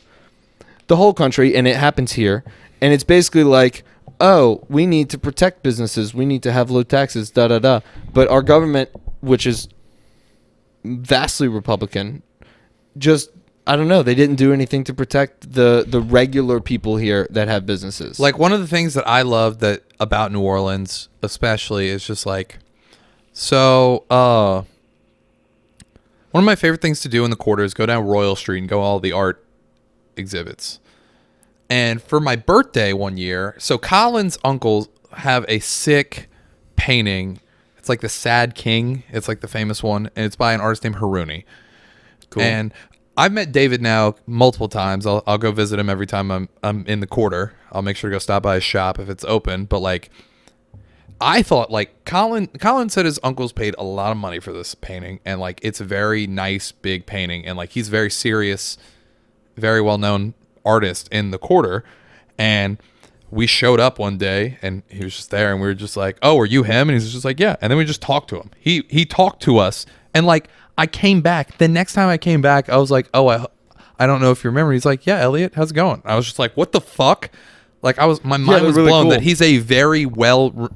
the whole country, and it happens here. And it's basically like, oh, we need to protect businesses. We need to have low taxes, da-da-da. But our government, which is vastly Republican, just, I don't know, they didn't do anything to protect the regular people here that have businesses. Like, one of the things that I love about New Orleans especially is just like, so one of my favorite things to do in the quarter is go down Royal Street and go all the art exhibits. And for my birthday one year, so Colin's uncles have a sick painting. It's like the Sad King. It's like the famous one. And it's by an artist named Haruni. Cool. And I've met David now multiple times. I'll go visit him every time I'm in the quarter. I'll make sure to go stop by his shop if it's open. But like, I thought, like, Colin said his uncles paid a lot of money for this painting. And like, it's a very nice, big painting. And like, he's very serious, very well-known artist in the quarter. And we showed up one day and he was just there and we were just like, oh, are you him? And he's just like, yeah. And then we just talked to him. He talked to us. And like, I came back. The next time I came back, I was like, oh, I don't know if you remember. He's like, yeah, Elliott, how's it going? I was just like, what the fuck? Like, my mind was really blown that he's a very well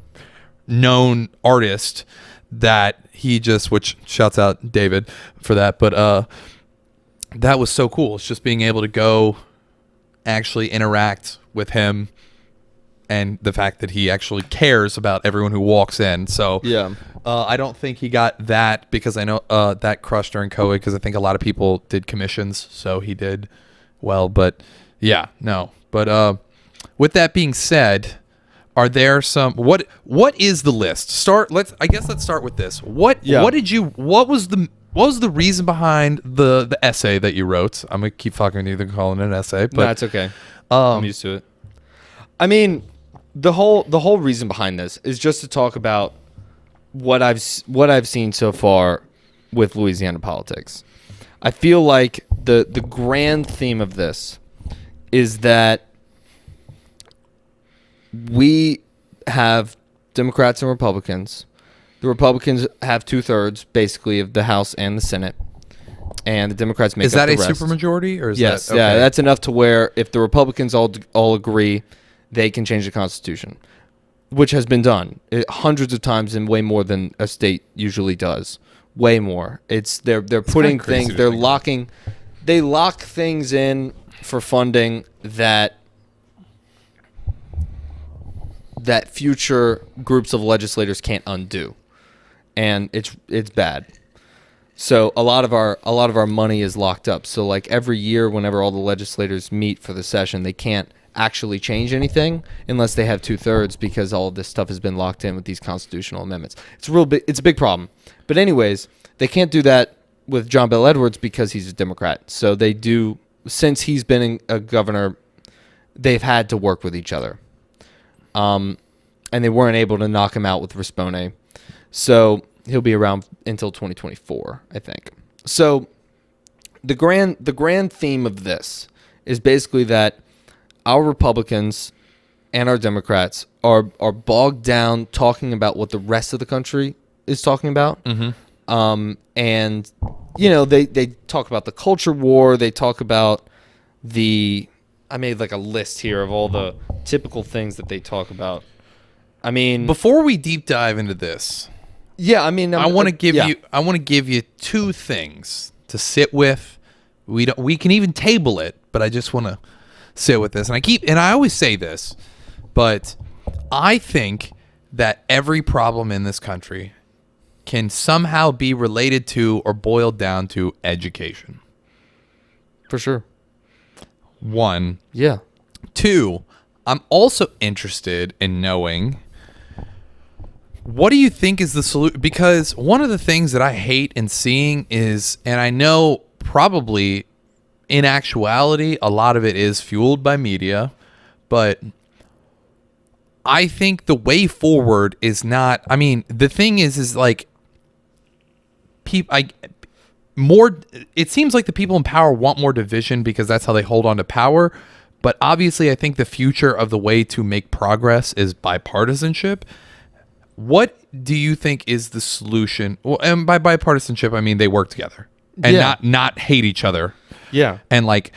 known artist that he just, which shouts out David for that. But that was so cool. It's just being able to go actually interact with him and the fact that he actually cares about everyone who walks in. So yeah, I don't think he got that because I know that crushed during COVID because I think a lot of people did commissions, so he did well. But yeah, no. But with that being said, are there some what is the list? Let's start with this. What was the reason behind the essay that you wrote? I'm gonna keep fucking either calling it an essay, but no, it's okay. I'm used to it. I mean, the whole reason behind this is just to talk about what I've seen so far with Louisiana politics. I feel like the grand theme of this is that we have Democrats and Republicans. The Republicans have 2/3 basically of the House and the Senate, and the Democrats make up the rest. Is that a supermajority, or is yes, that okay? Yeah, that's enough to where if the Republicans all agree, they can change the Constitution, which has been done hundreds of times and way more than a state usually does. Way more. They're putting things, they lock things in for funding that future groups of legislators can't undo, and it's bad. So a lot of our money is locked up. So like every year, whenever all the legislators meet for the session, they can't actually change anything unless they have 2/3 because all of this stuff has been locked in with these constitutional amendments. It's a big problem. But anyways, they can't do that with John Bel Edwards because he's a Democrat. So they do, since he's been a governor, they've had to work with each other. And they weren't able to knock him out with Rispone. So he'll be around until 2024, I think. So the grand theme of this is basically that our Republicans and our Democrats are bogged down talking about what the rest of the country is talking about. Mm-hmm. And, you know, they talk about the culture war. They talk about I made like a list here of all the typical things that they talk about. I mean, before we deep dive into this, yeah, I mean, I want to give you two things to sit with. We can even table it, but I just want to sit with this. And I always say this, but I think that every problem in this country can somehow be related to or boiled down to education. For sure. One. Yeah. Two, I'm also interested in knowing, what do you think is the solution? Because one of the things that I hate in seeing is, and I know probably in actuality, a lot of it is fueled by media, but I think the way forward is not. I mean, the thing is like more. It seems like the people in power want more division because that's how they hold on to power. But obviously, I think the future of the way to make progress is bipartisanship. What do you think is the solution? Well, and by bipartisanship, I mean they work together and not hate each other. Yeah. And like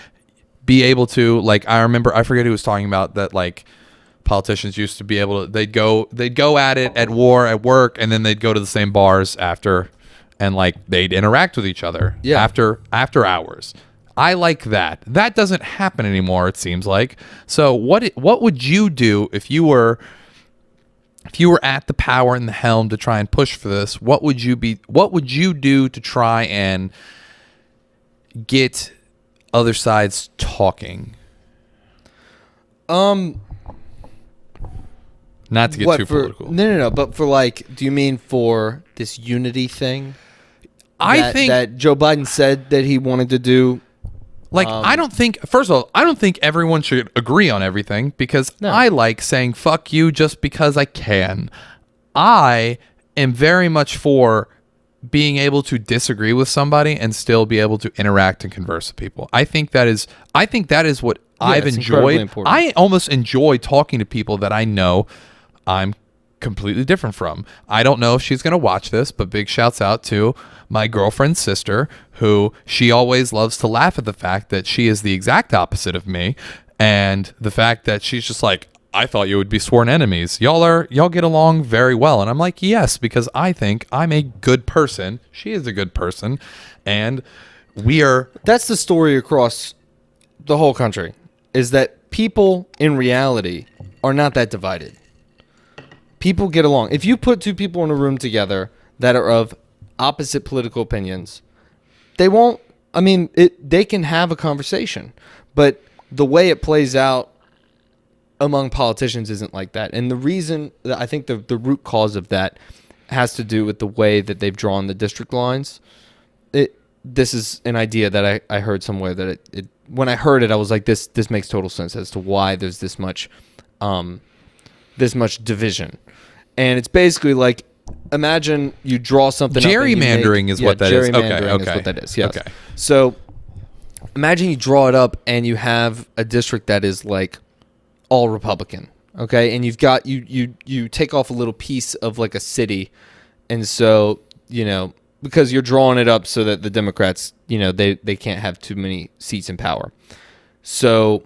be able to, like, I forget who was talking about that, like politicians used to be able to, they'd go at it at war at work, and then they'd go to the same bars after, and like they'd interact with each other after hours. I like that. That doesn't happen anymore, it seems like. So what would you do if you were at the power and the helm to try and push for this? What would you do to try and get other sides talking? Not to get too political. No. But for like, do you mean for this unity thing? I think that Joe Biden said that he wanted to do. Like, I don't think, first of all, I don't think everyone should agree on everything, because I like saying fuck you just because I can. I am very much for being able to disagree with somebody and still be able to interact and converse with people. I think that is what I've enjoyed. I almost enjoy talking to people that I know I'm completely different from. I don't know if she's going to watch this, but big shouts out to my girlfriend's sister, who she always loves to laugh at the fact that she is the exact opposite of me, and the fact that she's just like, I thought you would be sworn enemies. Y'all get along very well. And I'm like, yes, because I think I'm a good person. She is a good person, and we are. That's the story across the whole country, is that people in reality are not that divided. People get along. If you put two people in a room together that are of opposite political opinions, they won't. I mean, they can have a conversation, but the way it plays out among politicians isn't like that. And the reason that I think the root cause of that has to do with the way that they've drawn the district lines. This is an idea that I heard somewhere that it when I heard it, I was like, this makes total sense as to why there's this much division. And it's basically like, imagine you draw something gerrymandering up is what that is. Gerrymandering is what that is. Yes. Okay. So imagine you draw it up and you have a district that is like all Republican. Okay. And you've got, you take off a little piece of like a city. And so, because you're drawing it up so that the Democrats, they can't have too many seats in power. So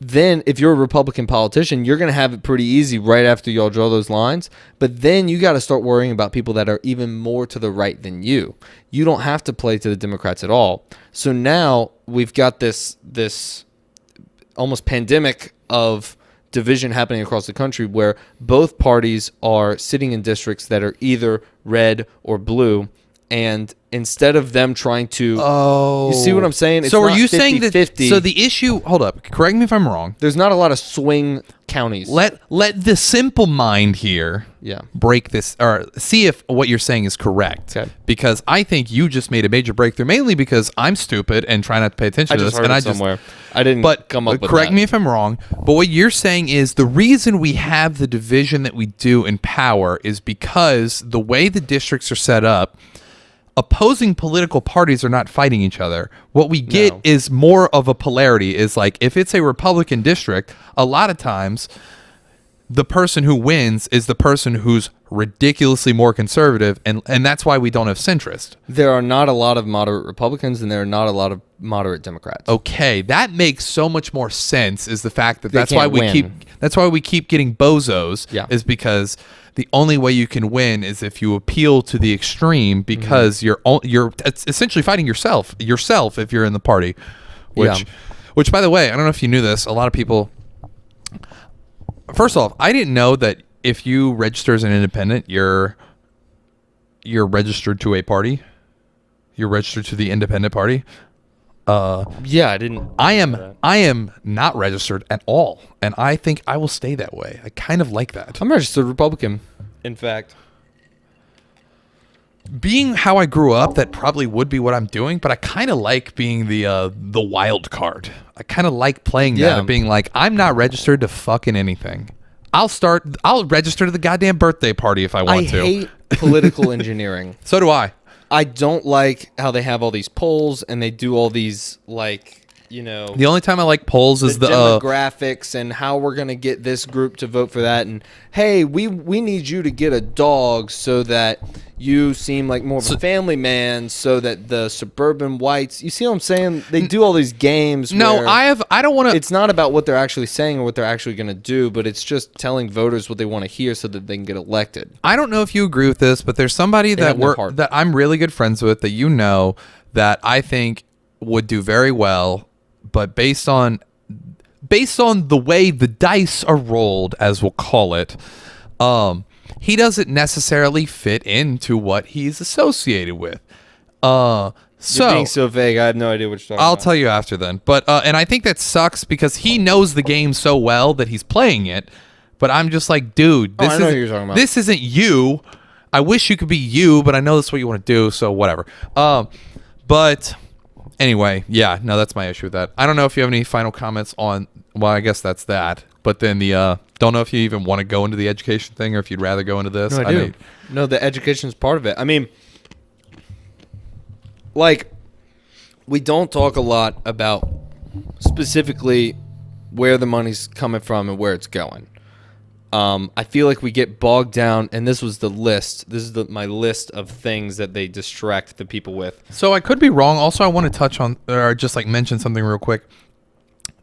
then if you're a Republican politician, you're going to have it pretty easy right after y'all draw those lines. But then you got to start worrying about people that are even more to the right than you. You don't have to play to the Democrats at all. So now we've got this almost pandemic of division happening across the country, where both parties are sitting in districts that are either red or blue. And instead of them trying to, you see what I'm saying? It's so are not you 50, saying that? 50. So the issue. Hold up. Correct me if I'm wrong. There's not a lot of swing counties. Let the simple mind here break this, or see if what you're saying is correct. Okay. Because I think you just made a major breakthrough, mainly because I'm stupid and try not to pay attention to this. And I just somewhere. I didn't come up with that. Correct me if I'm wrong. But what you're saying is the reason we have the division that we do in power is because the way the districts are set up, opposing political parties are not fighting each other. What we get is more of a polarity. Is like, if it's a Republican district, a lot of times the person who wins is the person who's ridiculously more conservative, and that's why we don't have centrist. There are not a lot of moderate Republicans, and there are not a lot of moderate Democrats. Okay, that makes so much more sense. Is the fact that that's why we keep getting bozos. Yeah. Is because the only way you can win is if you appeal to the extreme, because you're essentially fighting yourself if you're in the party. Which, by the way, I don't know if you knew this. A lot of people. First off, I didn't know that if you register as an independent, you're registered to a party. You're registered to the independent party. I didn't. I am not registered at all, and I think I will stay that way. I kind of like that. I'm registered Republican, in fact. being how I grew up, that probably would be what I'm doing, but I kind of like being the wild card. I kind of like playing that, of being like, I'm not registered to fucking anything. I'll register to the goddamn birthday party if I want to. I hate political engineering. So do I. I don't like how they have all these polls and they do all these, like, you know, the only time I like polls is the demographics and how we're going to get this group to vote for that. And, hey, we need you to get a dog so that you seem like more of a family man, so that the suburban whites, you see what I'm saying? They do all these games. No, I don't want to. It's not about what they're actually saying or what they're actually going to do, but it's just telling voters what they want to hear so that they can get elected. I don't know if you agree with this, but there's somebody that I'm really good friends with that that I think would do very well. But based on the way the dice are rolled, as we'll call it, he doesn't necessarily fit into what he's associated with. You're being so vague, I have no idea what you're talking about. I'll tell you after then. But and I think that sucks because he knows the game so well that he's playing it. But I'm just like, dude, this isn't you. I wish you could be you, but I know that's what you want to do, so whatever. But anyway, yeah, no, that's my issue with that. I don't know if you have any final comments on, well, I guess that's that. But then don't know if you even want to go into the education thing or if you'd rather go into this. No, I do. No, the education is part of it. I mean, like, we don't talk a lot about specifically where the money's coming from and where it's going. I feel like we get bogged down, and this was the list. This is my list of things that they distract the people with. So I could be wrong. Also, I want to touch on, or just like mention something real quick.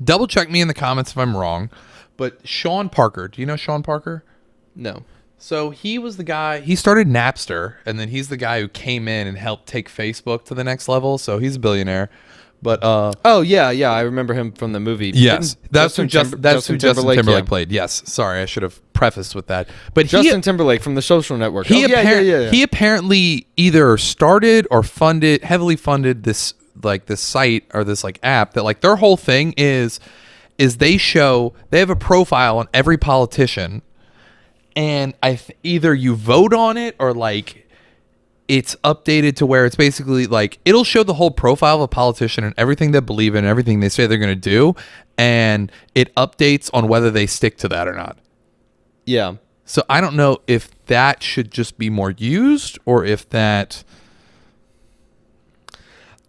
Double check me in the comments if I'm wrong. But Sean Parker, do you know Sean Parker? No. So he was the guy, he started Napster, and then he's the guy who came in and helped take Facebook to the next level. So he's a billionaire. But oh yeah, I remember him from the movie. Yes, that's who Justin Timberlake played. Yes, sorry, I should have prefaced with that. But Justin Timberlake from The Social Network. He apparently either started or heavily funded this site or this like app that like their whole thing is they have a profile on every politician, and either you vote on it or like it's updated to where it's basically like it'll show the whole profile of a politician and everything they believe in and everything they say they're going to do, and it updates on whether they stick to that or not. Yeah. So I don't know if that should just be more used or if that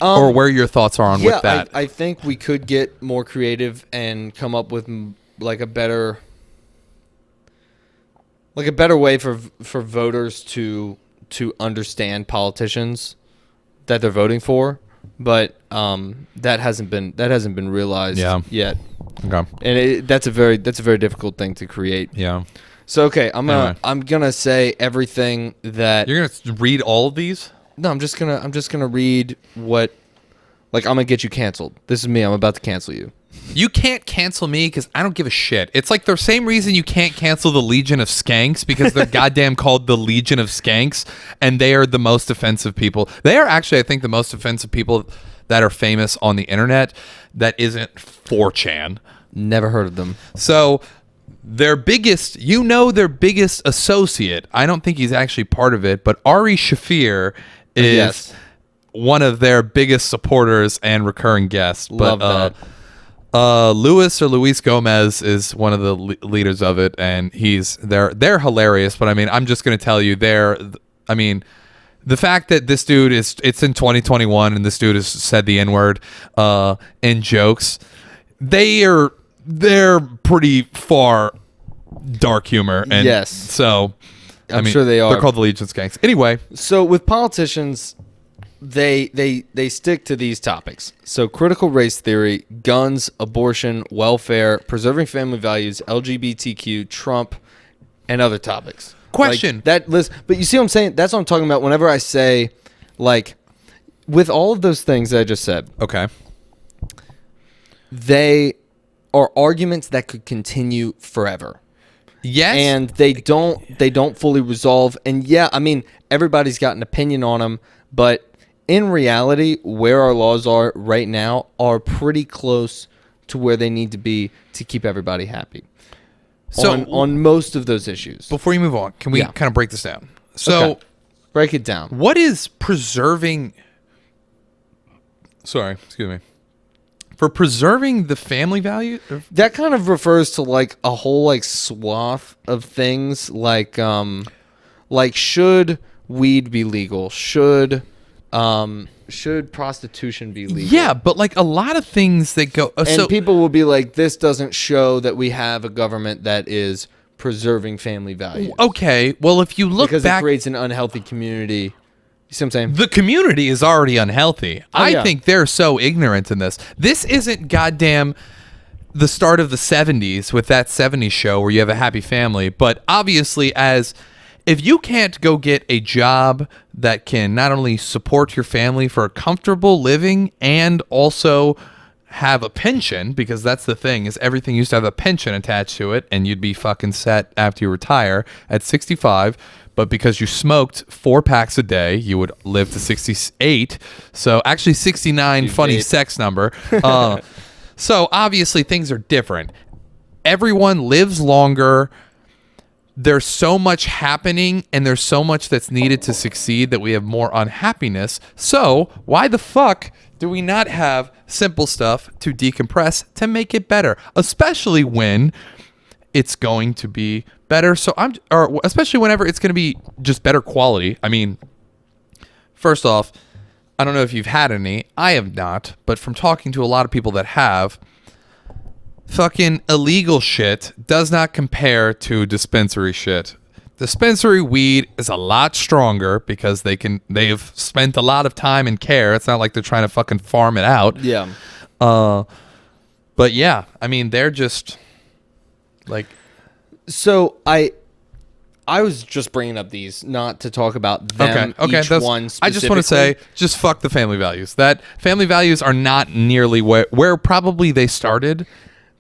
or where your thoughts are on with that. I think we could get more creative and come up with like a better way for voters to understand politicians that they're voting for, but that hasn't been realized yet. Okay. And that's a very difficult thing to create. Yeah. So okay, I'm gonna say everything that you're gonna read all of these. No, I'm just gonna read what, like, I'm gonna get you canceled. This is me. I'm about to cancel you. You can't cancel me because I don't give a shit. It's like the same reason you can't cancel the Legion of Skanks because they're goddamn called the Legion of Skanks, and they are the most offensive people. They are actually, I think, the most offensive people that are famous on the internet that isn't 4chan. Never heard of them. So their biggest associate, I don't think he's actually part of it, but Ari Shafir is one of their biggest supporters and recurring guests. Love that. Luis Gomez is one of the leaders of it, and they're hilarious. But I mean, I'm just gonna tell you, the fact that this dude it's in 2021 and this dude has said the N-word in jokes, they're pretty far dark humor. And yes. So I'm sure they are. They're called the Legion Skanks. Anyway, so with politicians, they stick to these topics. So critical race theory, guns, abortion, welfare, preserving family values, LGBTQ, Trump, and other topics. Question. Like that list, but you see what I'm saying? That's what I'm talking about whenever I say, like, with all of those things that I just said. Okay. They are arguments that could continue forever. Yes. And they don't fully resolve. And yeah, I mean, everybody's got an opinion on them, but in reality, where our laws are right now are pretty close to where they need to be to keep everybody happy. So on most of those issues. Before you move on, can we kind of break this down? So Break it down. What is preserving? Sorry, excuse me. For preserving the family value? That kind of refers to like a whole like swath of things like should weed be legal? Should prostitution be legal? Yeah, but like a lot of things that go and people will be like, this doesn't show that we have a government that is preserving family values. Okay, well if you look because back, it creates an unhealthy community. You see what I'm saying? the community is already unhealthy. I yeah. think they're so ignorant in this. This isn't goddamn the start of the 70s with that 70s show where you have a happy family, but obviously if you can't go get a job that can not only support your family for a comfortable living and also have a pension, because that's the thing, is everything used to have a pension attached to it and you'd be fucking set after you retire at 65, but because you smoked 4 packs a day, you would live to 68. So actually 69, funny sex number. So obviously things are different. Everyone lives longer. There's so much happening and there's so much that's needed to succeed that we have more unhappiness. So why the fuck do we not have simple stuff to decompress to make it better? Especially when it's going to be better. Or especially whenever it's going to be just better quality. I mean, first off, I don't know if you've had any. I have not. But from talking to a lot of people that have, fucking illegal shit does not compare to dispensary shit. Dispensary weed is a lot stronger because they've spent a lot of time and care. It's not like they're trying to fucking farm it out. Yeah. But yeah, I mean, they're just like. So I was just bringing up these not to talk about them. Okay. Each one I just want to say, just fuck the family values. That family values are not nearly where probably they started.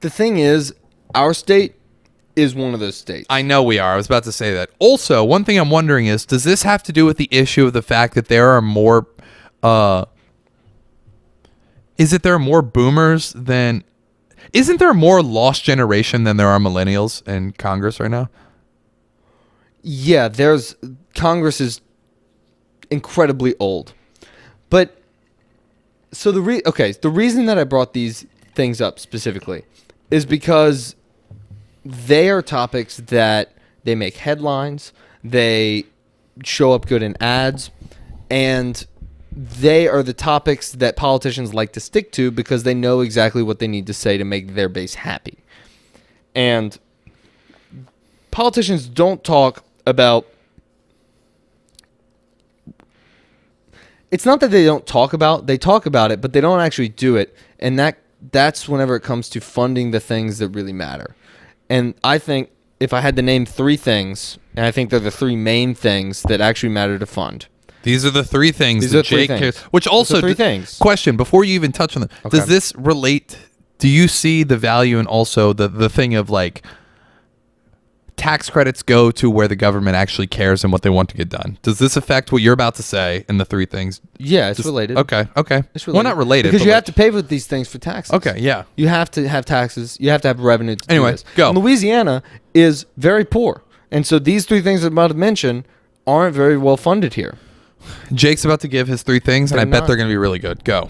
The thing is, our state is one of those states. I know we are. I was about to say that. Also, one thing I'm wondering is, does this have to do with the issue of the fact that there are more isn't there more boomers than isn't there more lost generation than there are millennials in Congress right now? Yeah, Congress is incredibly old. But so the reason that I brought these things up specifically is because they are topics that they make headlines, they show up good in ads, and they are the topics that politicians like to stick to because they know exactly what they need to say to make their base happy. And politicians don't talk about... It's not that they don't talk about, they talk about it, but they don't actually do it. And that's whenever it comes to funding the things that really matter. And I think if I had to name 3 things, and I think they're the 3 main things that actually matter to fund. These are the 3 things that Jake cares. Which also, 3 things. Question, before you even touch on them, Okay. does this relate, do you see the value in also the thing of like tax credits go to where the government actually cares and what they want to get done? Does this affect what you're about to say in the 3 things? Yeah, it's related. Okay. It's related. Well, not related. Because but you have to pay for these things for taxes. Okay, yeah. You have to have taxes. You have to have revenue to Anyway, do this. go. And Louisiana is very poor. And so these 3 things I'm about to mention aren't very well funded here. Jake's about to give his 3 things, and I bet not. they're going to be really good. Go.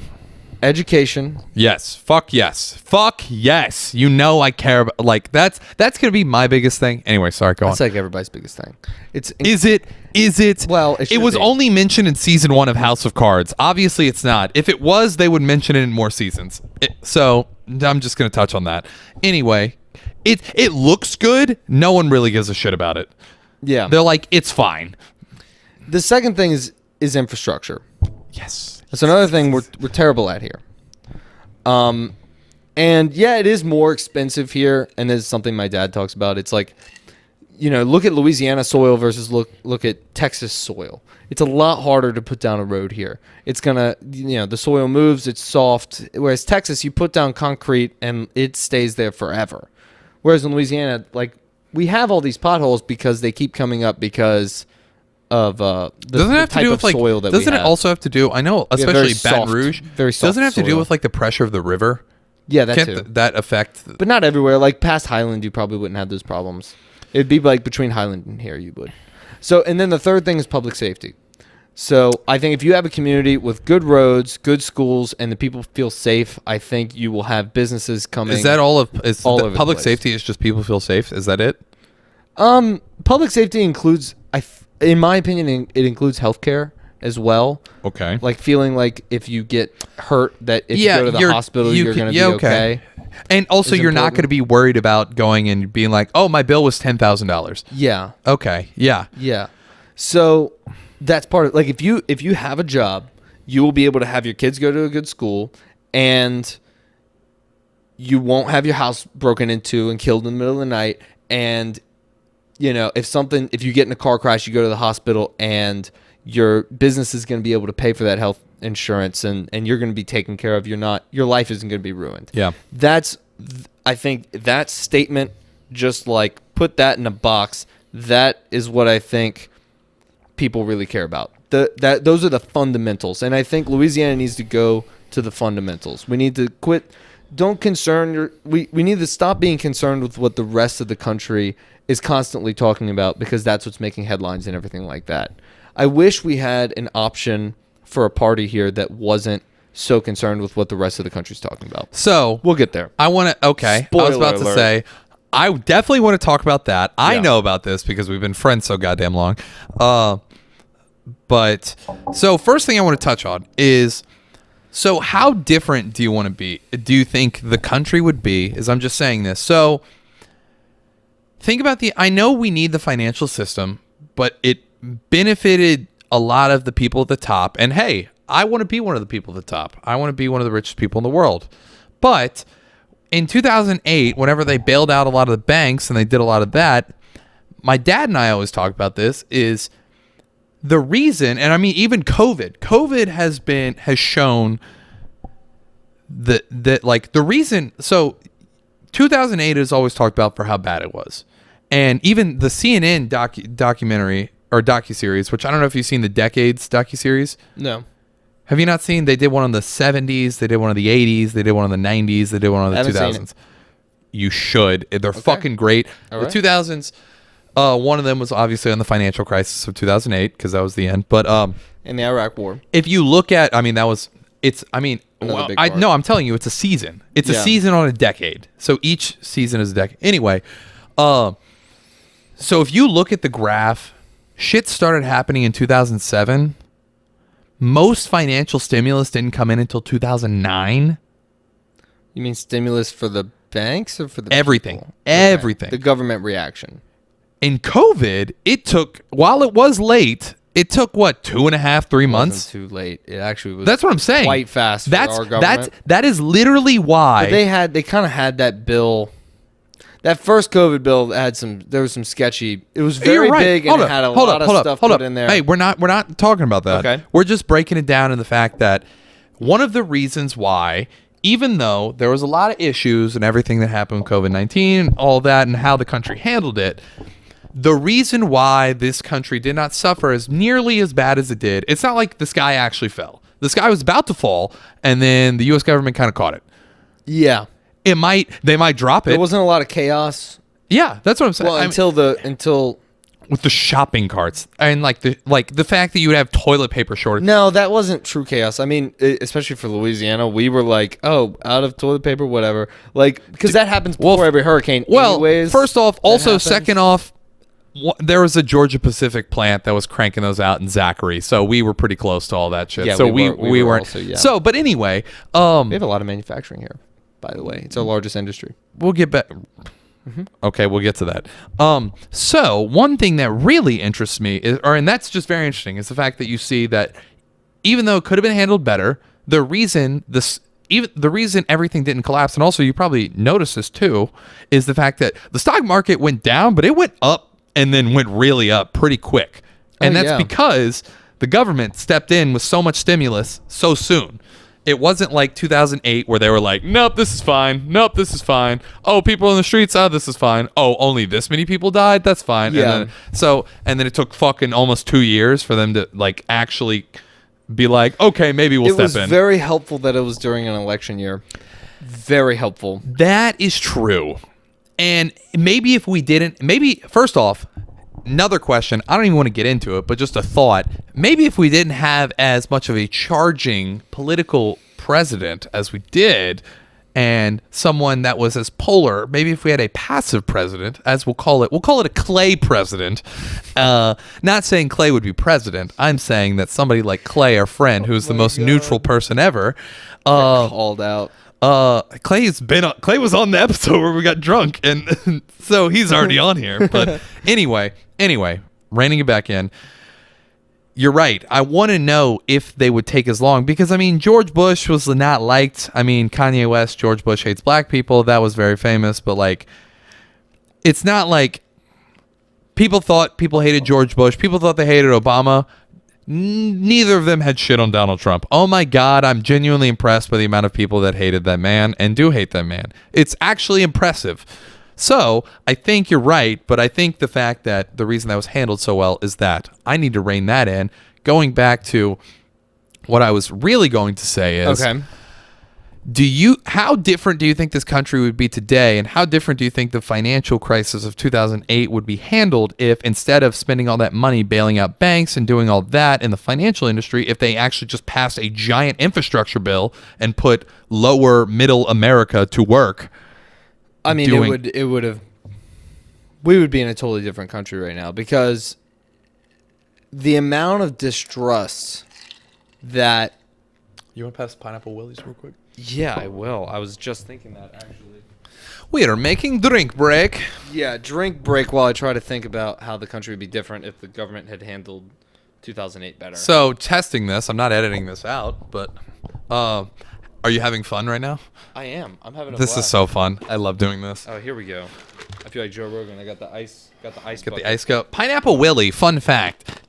Education. Yes. Fuck yes. Fuck yes. You know I care about, like, that's going to be my biggest thing. Anyway, sorry, go on. That's like everybody's biggest thing. Is it? Well, it it was should be. only mentioned in season 1 of House of Cards. Obviously, it's not. If it was, they would mention it in more seasons. So I'm just going to touch on that. Anyway, it looks good. No one really gives a shit about it. Yeah. They're like, it's fine. The second thing is infrastructure. Yes. That's another thing we're terrible at here. And yeah, it is more expensive here, and this is something my dad talks about. It's like, look at Louisiana soil versus look at Texas soil. It's a lot harder to put down a road here. It's gonna, the soil moves, it's soft. Whereas Texas, you put down concrete and it stays there forever. Whereas in Louisiana, like, we have all these potholes because they keep coming up because of the type of soil that we have. Doesn't it also have to do, I know, especially Baton Rouge, very soft doesn't it have to do soil. with like the pressure of the river? Yeah, that Can't too. that affect? But not everywhere. Like past Highland, you probably wouldn't have those problems. It'd be like between Highland and here you would. So, and then the third thing is public safety. So I think if you have a community with good roads, good schools, and the people feel safe, I think you will have businesses coming. Is that all of all over the public place. safety? Is just people feel safe? Is that it? Public safety includes, in my opinion, it includes healthcare as well. Okay. Like feeling like if you get hurt, that if you go to the hospital, you're going to be okay. And also, you're not going to be worried about going and being like, oh, my bill was $10,000. Yeah. Okay. Yeah. Yeah. So that's part of, like, if you have a job, you will be able to have your kids go to a good school, and you won't have your house broken into and killed in the middle of the night. And, you know, if you get in a car crash, you go to the hospital, and your business is going to be able to pay for that health insurance, and you're going to be taken care of. Your life isn't going to be ruined. Yeah. I think that statement, just like put that in a box, that is what I think people really care about. Those are the fundamentals. And I think Louisiana needs to go to the fundamentals. We need to quit. We need to stop being concerned with what the rest of the country is constantly talking about, because that's what's making headlines and everything like that. I wish we had an option for a party here that wasn't so concerned with what the rest of the country's talking about. So we'll get there. I want to. Okay. Spoiler I was about alert. to say, I definitely want to talk about that. I Yeah. know about this because we've been friends so goddamn long. But so first thing I want to touch on is, so how different do you want to be? Do you think the country would be? As I'm just saying this. So think about I know we need the financial system, but it benefited a lot of the people at the top. And hey, I want to be one of the people at the top. I want to be one of the richest people in the world. But in 2008, whenever they bailed out a lot of the banks and they did a lot of that, my dad and I always talk about this, is the reason, and I mean, even COVID has shown that like the reason. So 2008 is always talked about for how bad it was. And even the CNN documentary or docuseries, which I don't know if you've seen the Decades docuseries. No. Have you not seen? They did one on the 70s. They did one on the 80s. They did one on the 90s. They did one on the 2000s. You should. They're fucking great. All the right. 2000s, one of them was obviously on the financial crisis of 2008 because that was the end. But In the Iraq War. if you look at, I mean, Another big part. no, I'm telling you, it's a season. It's a season on a decade. So each season is a decade. Anyway, so if you look at the graph, shit started happening in 2007. Most financial stimulus didn't come in until 2009. You mean stimulus for the banks or for the Everything. people? Everything. The government reaction. In COVID, it took, while it was late, it took what, 2.5, 3 months? Wasn't too late. It actually was. That's what I'm saying. Quite fast for our government. That is literally why. But they kind of had that bill. That first COVID bill there was some sketchy. It was very big and it had a lot of stuff put in there. Hey, we're not talking about that. Okay. We're just breaking it down in the fact that one of the reasons why, even though there was a lot of issues and everything that happened with COVID-19 and all that and how the country handled it, the reason why this country did not suffer as nearly as bad as it did, it's not like the sky actually fell. The sky was about to fall, and then the U.S. government kind of caught it. Yeah. They might drop it. There wasn't a lot of chaos. Yeah, that's what I'm saying. Well, until with the shopping carts and like the fact that you would have toilet paper shortage. No, that wasn't true chaos. I mean, especially for Louisiana, we were like, oh, out of toilet paper, whatever. Like, because that happens before every hurricane. Well, anyways, first off, also happens. second off, there was a Georgia Pacific plant that was cranking those out in Zachary, so we were pretty close to all that shit. Yeah, so we weren't. also, yeah. So, but anyway, we have a lot of manufacturing here. By the way, it's our largest industry. we'll get back. Okay, we'll get to that. So one thing that really interests me and that's just very interesting, is the fact that you see that even though it could have been handled better, the reason everything didn't collapse, and also you probably noticed this too, is the fact that the stock market went down, but it went up and then went really up pretty quick, and that's because the government stepped in with so much stimulus so soon. It wasn't like 2008 where they were like, nope, this is fine. Nope, this is fine. Oh, people in the streets, oh, this is fine. Oh, only this many people died? That's fine. Yeah. And then it took fucking almost 2 years for them to like actually be like, okay, maybe we'll step in. It was very helpful that it was during an election year. Very helpful. That is true. And maybe if we didn't, first off, another question. I don't even want to get into it, but just a thought. Maybe if we didn't have as much of a charging political president as we did, and someone that was as polar, maybe if we had a passive president, as we'll call it a Clay president. Not saying Clay would be president. I'm saying that somebody like Clay, our friend, who's the most neutral person ever. Called out. Clay was on the episode where we got drunk, and so he's already on here. But anyway, reining it back in. You're right. I want to know if they would take as long because, I mean, George Bush was not liked. I mean, Kanye West, George Bush hates black people. That was very famous. But, like, it's not like people thought people hated George Bush. People thought they hated Obama. Neither of them had shit on Donald Trump. Oh, my God. I'm genuinely impressed by the amount of people that hated that man and do hate that man. It's actually impressive. So I think you're right, but I think the fact that the reason that was handled so well is that I need to rein that in. Going back to what I was really going to say is, okay, how different do you think this country would be today, and how different do you think the financial crisis of 2008 would be handled if instead of spending all that money bailing out banks and doing all that in the financial industry, if they actually just passed a giant infrastructure bill and put lower middle America to work? I mean, it would have. We would be in a totally different country right now because the amount of distrust that. You want to pass Pineapple Willies real quick? Yeah, I will. I was just thinking that actually. We are making drink break. Yeah, drink break while I try to think about how the country would be different if the government had handled 2008 better. So testing this, I'm not editing this out, but are you having fun right now? I am. I'm having a This blast. is so fun. I love doing this. Oh, here we go. I feel like Joe Rogan. I got the ice. Got the ice. Get bucket. the ice go. Pineapple Willie, fun fact,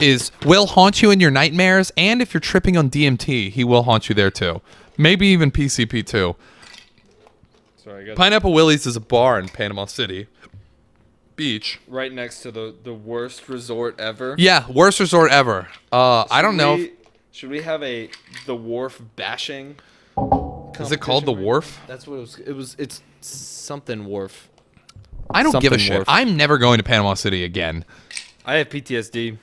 will haunt you in your nightmares, and if you're tripping on DMT, he will haunt you there too. Maybe even PCP too. Sorry, I got Pineapple Willie's is a bar in Panama City Beach. right next to the worst resort ever. Yeah, worst resort ever. I don't know. Should we have the wharf bashing? Is it called the Wharf? That's what it was. It's something wharf. I don't give a Something shit. Wharf. I'm never going to Panama City again. I have PTSD.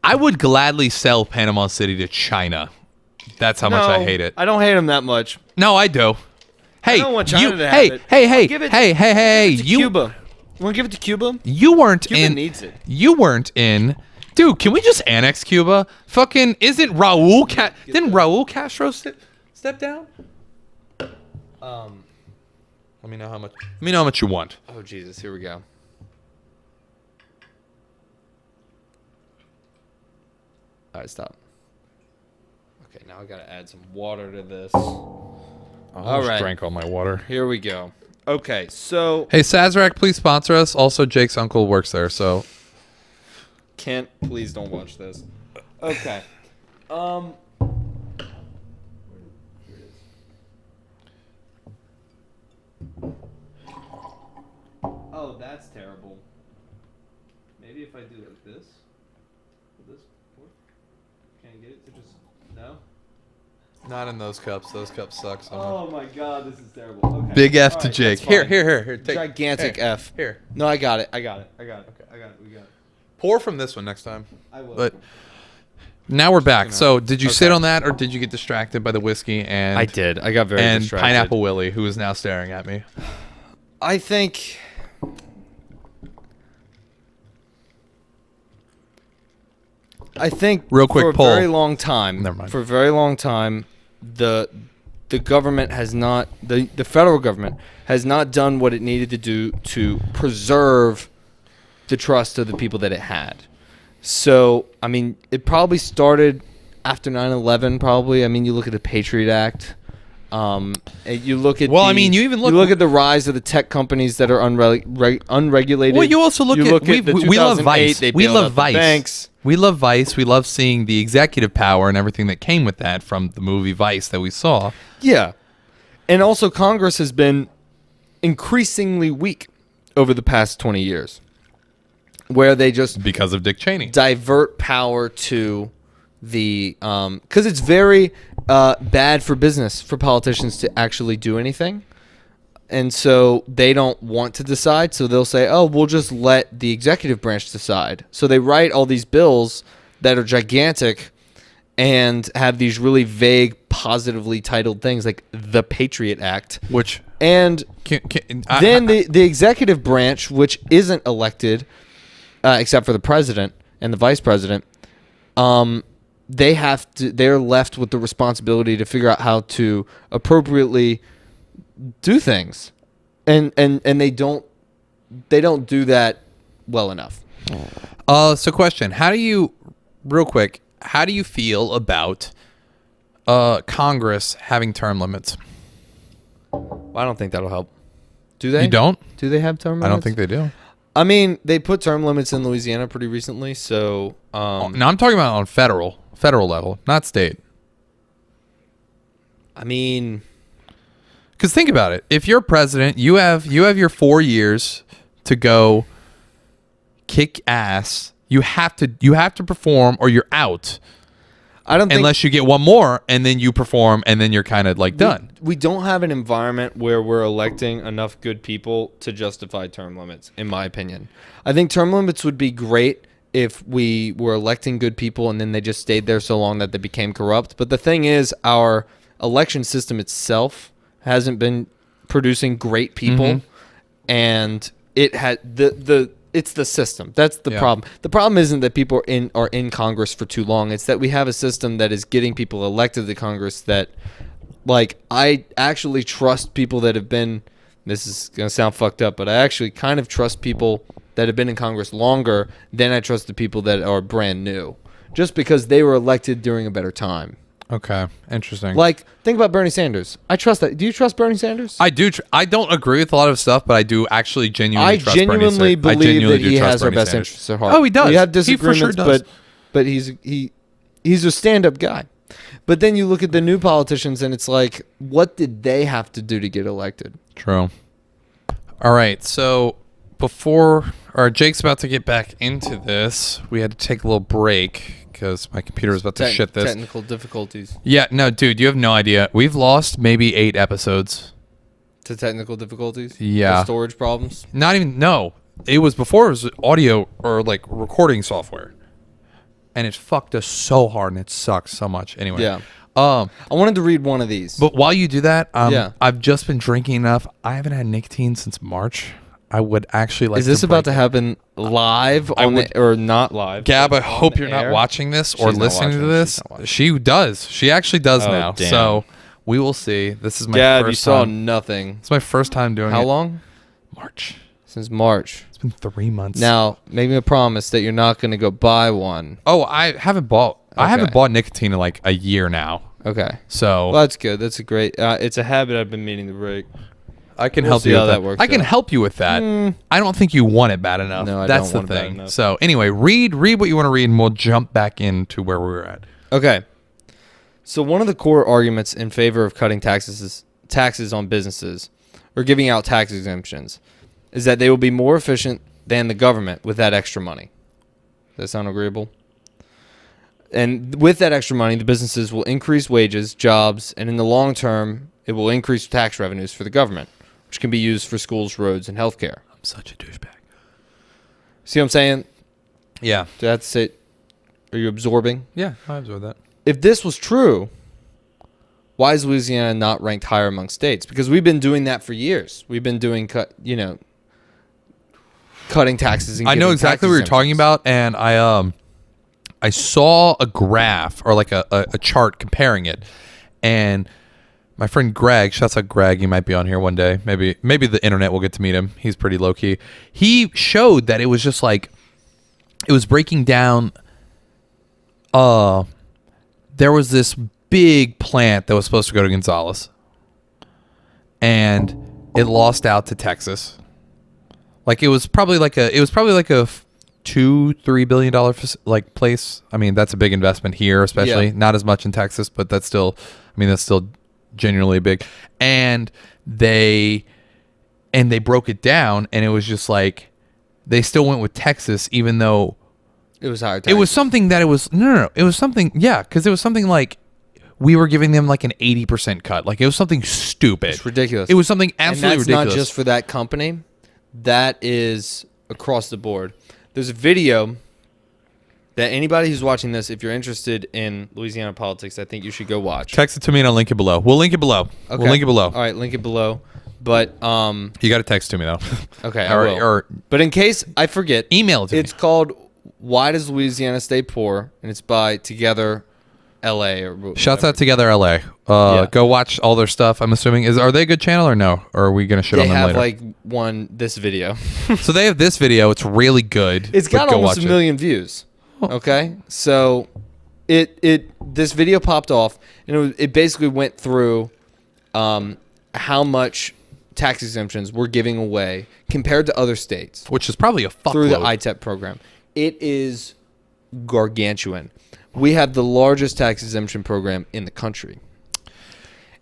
I would gladly sell Panama City to China. That's how much I hate it. I don't hate them that much. No, I do. Hey, don't want China to have hey, it. hey, Give it- hey, To Cuba. You want to give it to Cuba? You weren't Cuba in. needs it. You weren't in. Dude, can we just annex Cuba? Fucking isn't Raul? Didn't Raul Castro step down? Let me know how much. Let me know how much you want. Oh Jesus! Here we go. All right, stop. Okay, now I gotta add some water to this. All right. Drank all my water. Here we go. Okay, so Hey, Sazerac, please sponsor us. Also, Jake's uncle works there, so. Kent, please don't watch this. Okay. Oh, that's terrible. Maybe if I do like this. Will this work? Can I get it to just no? Not in those cups. Those cups suck. Oh my god, this is terrible. Okay. Big F All to right, Jake. that's Here. fine. Take, Gigantic here, F. Here. No, I got it. I got it. We got it. Pour from this one next time. I will. But now we're back. So, did you sit Okay. on that, or did you get distracted by the whiskey and I did. I got very and distracted. Pineapple Willie, who is now staring at me? I think Real quick for poll. a very long time. Never mind. For a very long time, the government has not the federal government has not done what it needed to do to preserve the trust of the people that it had. So, I mean, it probably started after 9/11 probably. I mean, you look at the Patriot Act. And you look at you look at the rise of the tech companies that are unregulated. Well, you also look at the we love 2008, Vice. they We bailed love out the Vice. banks. We love Vice. We love seeing the executive power and everything that came with that from the movie Vice that we saw. Yeah. And also Congress has been increasingly weak over the past 20 years where they just Because of Dick Cheney. divert power to the because it's very bad for business for politicians to actually do anything. And so they don't want to decide. So they'll say, oh, we'll just let the executive branch decide. So they write all these bills that are gigantic and have these really vague, positively titled things like the Patriot Act. And then the executive branch, which isn't elected, except for the president and the vice president, they're left with the responsibility to figure out how to appropriately do things, and they don't do that well enough. So question: real quick, how do you feel about Congress having term limits? Well, I don't think that'll help. Do they? You don't? Do they have term limits? I don't think they do. I mean, they put term limits in Louisiana pretty recently, so No, I'm talking about on federal level, not state. I mean, because think about it. If you're president, you have your 4 years to go kick ass. You have to perform, or you're out. I don't think, unless you get one more and then you perform and then you're kind of like done. We don't have an environment where we're electing enough good people to justify term limits, in my opinion. I think term limits would be great if we were electing good people and then they just stayed there so long that they became corrupt. But the thing is, our election system itself hasn't been producing great people, and it had it's the system. That's the problem. The problem isn't that people are in Congress for too long. It's that we have a system that is getting people elected to Congress that, like, I actually trust people that have been, this is going to sound fucked up, but I actually kind of trust people that have been in Congress longer than I trust the people that are brand new, just because they were elected during a better time. Okay, interesting. Like, think about Bernie Sanders. I trust that. Do you trust Bernie Sanders? I do. I don't agree with a lot of stuff, but I do actually genuinely trust Bernie Sanders. Believe that he has our best interests at heart. Oh, he does. We have disagreements, he for sure does. but he's a stand-up guy. But then you look at the new politicians, and it's like, what did they have to do to get elected? True. All right, so Jake's about to get back into this. We had to take a little break because my computer was about to shit this. Technical difficulties. Yeah, no, dude, you have no idea. We've lost maybe 8 episodes. To technical difficulties? Yeah. Or storage problems? No. It was before it was audio or like recording software. And it fucked us so hard and it sucks so much. Anyway. Yeah. I wanted to read one of these. But while you do that, I've just been drinking enough. I haven't had nicotine since March. I would actually like. Is this about to happen live or not live? Gab, I hope you're not watching this or listening to this. She does. She actually does now. Damn. So we will see. This is my Gab, first you saw time. nothing. It's my first time doing it. How long? March. Since March. It's been 3 months. Now, make me a promise that you're not going to go buy one. Oh, I haven't bought nicotine in like a year now. Okay. So well, that's good. That's a great. It's a habit I've been meaning to break. I can help you with that. Works I can help you with that. I don't think you want it bad enough. No, I That's don't want the it bad thing. enough. So anyway, read what you want to read, and we'll jump back into where we were at. Okay. So one of the core arguments in favor of cutting taxes on businesses or giving out tax exemptions is that they will be more efficient than the government with that extra money. Does that sound agreeable? And with that extra money, the businesses will increase wages, jobs, and in the long term, it will increase tax revenues for the government, which can be used for schools, roads, and healthcare. I'm such a douchebag. See what I'm saying? Yeah. That's it. Are you absorbing? Yeah, I absorb that. If this was true, why is Louisiana not ranked higher among states? Because we've been doing that for years. We've been doing cutting taxes. And I know exactly what you're talking about, and I saw a graph or like a chart comparing it, and my friend Greg, shouts out Greg, he might be on here one day. Maybe the internet will get to meet him. He's pretty low key. He showed that it was just like it was breaking down. There was this big plant that was supposed to go to Gonzales, and it lost out to Texas. Like it was probably like a $2-3 billion like place. I mean, that's a big investment here, especially not as much in Texas, but that's still genuinely big. And they broke it down, and it was just like they still went with Texas, even though it was higher. It was something that it was no. It was something, because it was something like we were giving them like an 80% cut. Like it was something stupid. It's ridiculous. It was something absolutely and that's ridiculous. not just for that company. That is across the board. There's a video that anybody who's watching this, if you're interested in Louisiana politics, I think you should go watch. Text it to me and I'll link it below. We'll link it below. Okay. We'll link it below. All right, link it below. But you got to text to me though. Okay, I will. But in case I forget, email it to me. It's called "Why Does Louisiana Stay Poor?" and it's by Together LA or whatever. Shouts out Together LA. Go watch all their stuff. I'm assuming are they a good channel or no? Or are we gonna shit on them later? They have this video. So they have this video. It's really good. It's got almost 1 million views. Okay, so this video popped off and it basically went through how much tax exemptions we're giving away compared to other states, which is probably a fuckload. Through the ITEP program. It is gargantuan. We have the largest tax exemption program in the country.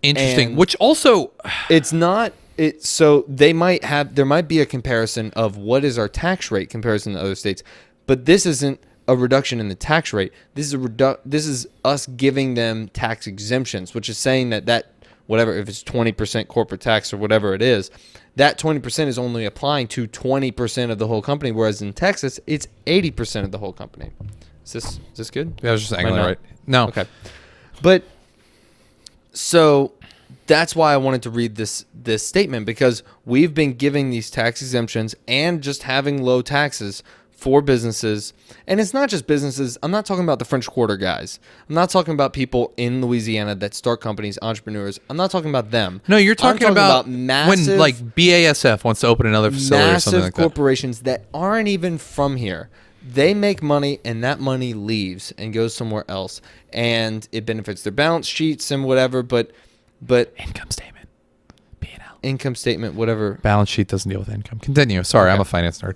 Interesting. Which also, it's not. So there might be a comparison of what is our tax rate comparison to other states, but this isn't a reduction in the tax rate. This is us giving them tax exemptions, which is saying that whatever, if it's 20% corporate tax or whatever it is, that 20% is only applying to 20% of the whole company, whereas in Texas, it's 80% of the whole company. Is this good? Yeah, I was just angling right. No. Okay. But so that's why I wanted to read this statement, because we've been giving these tax exemptions and just having low taxes for businesses. And it's not just businesses. I'm not talking about the French Quarter guys. I'm not talking about people in Louisiana that start companies, entrepreneurs. I'm not talking about them. No, you're talking about massive, when like BASF wants to open another facility or something like that. Massive corporations that aren't even from here. They make money and that money leaves and goes somewhere else. And it benefits their balance sheets and whatever, but income statement. P&L. Income statement, whatever. Balance sheet doesn't deal with income. Continue. Sorry, okay. I'm a finance nerd.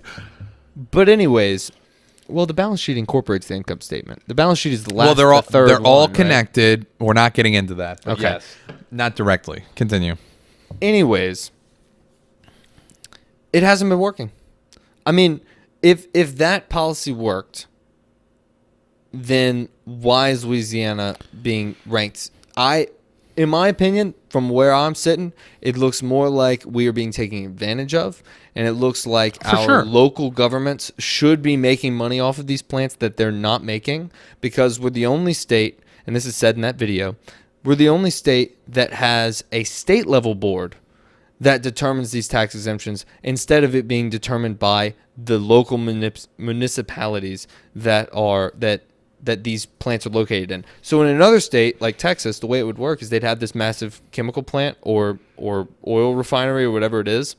But anyways, well, the balance sheet incorporates the income statement. The balance sheet is the last. Well, they're all one, connected. Right? We're not getting into that. Okay, yes, not directly. Continue. Anyways, it hasn't been working. I mean, if that policy worked, then why is Louisiana being ranked? In my opinion, from where I'm sitting, it looks more like we are being taken advantage of, and it looks like our local governments should be making money off of these plants that they're not making, because we're the only state, and this is said in that video, we're the only state that has a state-level board that determines these tax exemptions instead of it being determined by the local municipalities that these plants are located in. So in another state like Texas, the way it would work is they'd have this massive chemical plant or oil refinery or whatever it is,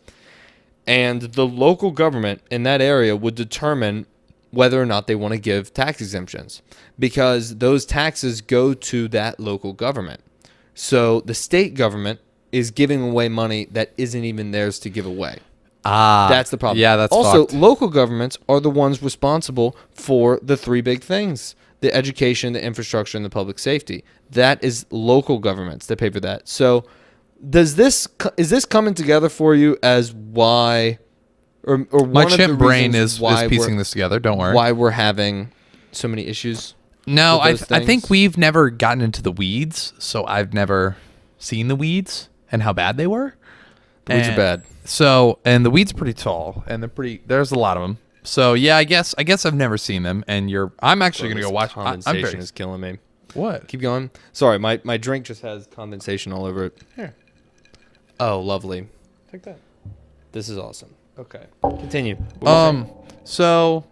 and the local government in that area would determine whether or not they want to give tax exemptions, because those taxes go to that local government. So the state government is giving away money that isn't even theirs to give away. That's the problem. Yeah, that's also fucked. Local governments are the ones responsible for the three big things: the education, the infrastructure, and the public safety. That is local governments that pay for that. So is this coming together for you as why, or my chimp brain is piecing this together? Don't worry. Why we're having so many issues? No, I think we've never gotten into the weeds, so I've never seen the weeds and how bad they were. The weeds are bad. So, and the weeds are pretty tall, and there's a lot of them. So yeah, I guess I've never seen them, and I'm actually gonna go watch. Condensation is killing me. What? Keep going. Sorry, my drink just has condensation all over it. Here. Oh, lovely. Take that. This is awesome. Okay. Continue. So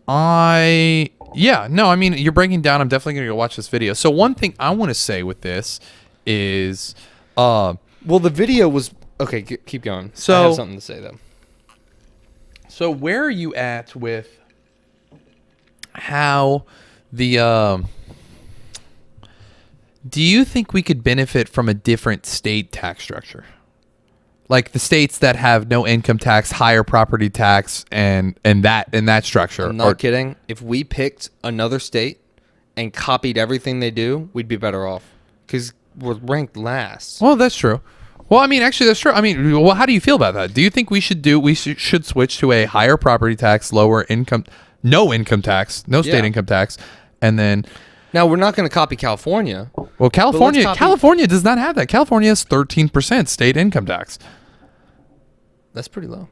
I mean, you're breaking down. I'm definitely gonna go watch this video. So one thing I want to say with this is, well, the video was okay. Keep going. So I have something to say though. So where are you at with how the do you think we could benefit from a different state tax structure? Like the states that have no income tax, higher property tax, and that structure. I'm not kidding. If we picked another state and copied everything they do, we'd be better off, because we're ranked last. Well, that's true. Well, I mean, actually, that's true. I mean, well, how do you feel about that? Do you think we should switch to a higher property tax, lower income, no income tax, no state income tax, and then? Now, we're not going to copy California, Well, California does not have that. California has 13% state income tax. That's pretty low.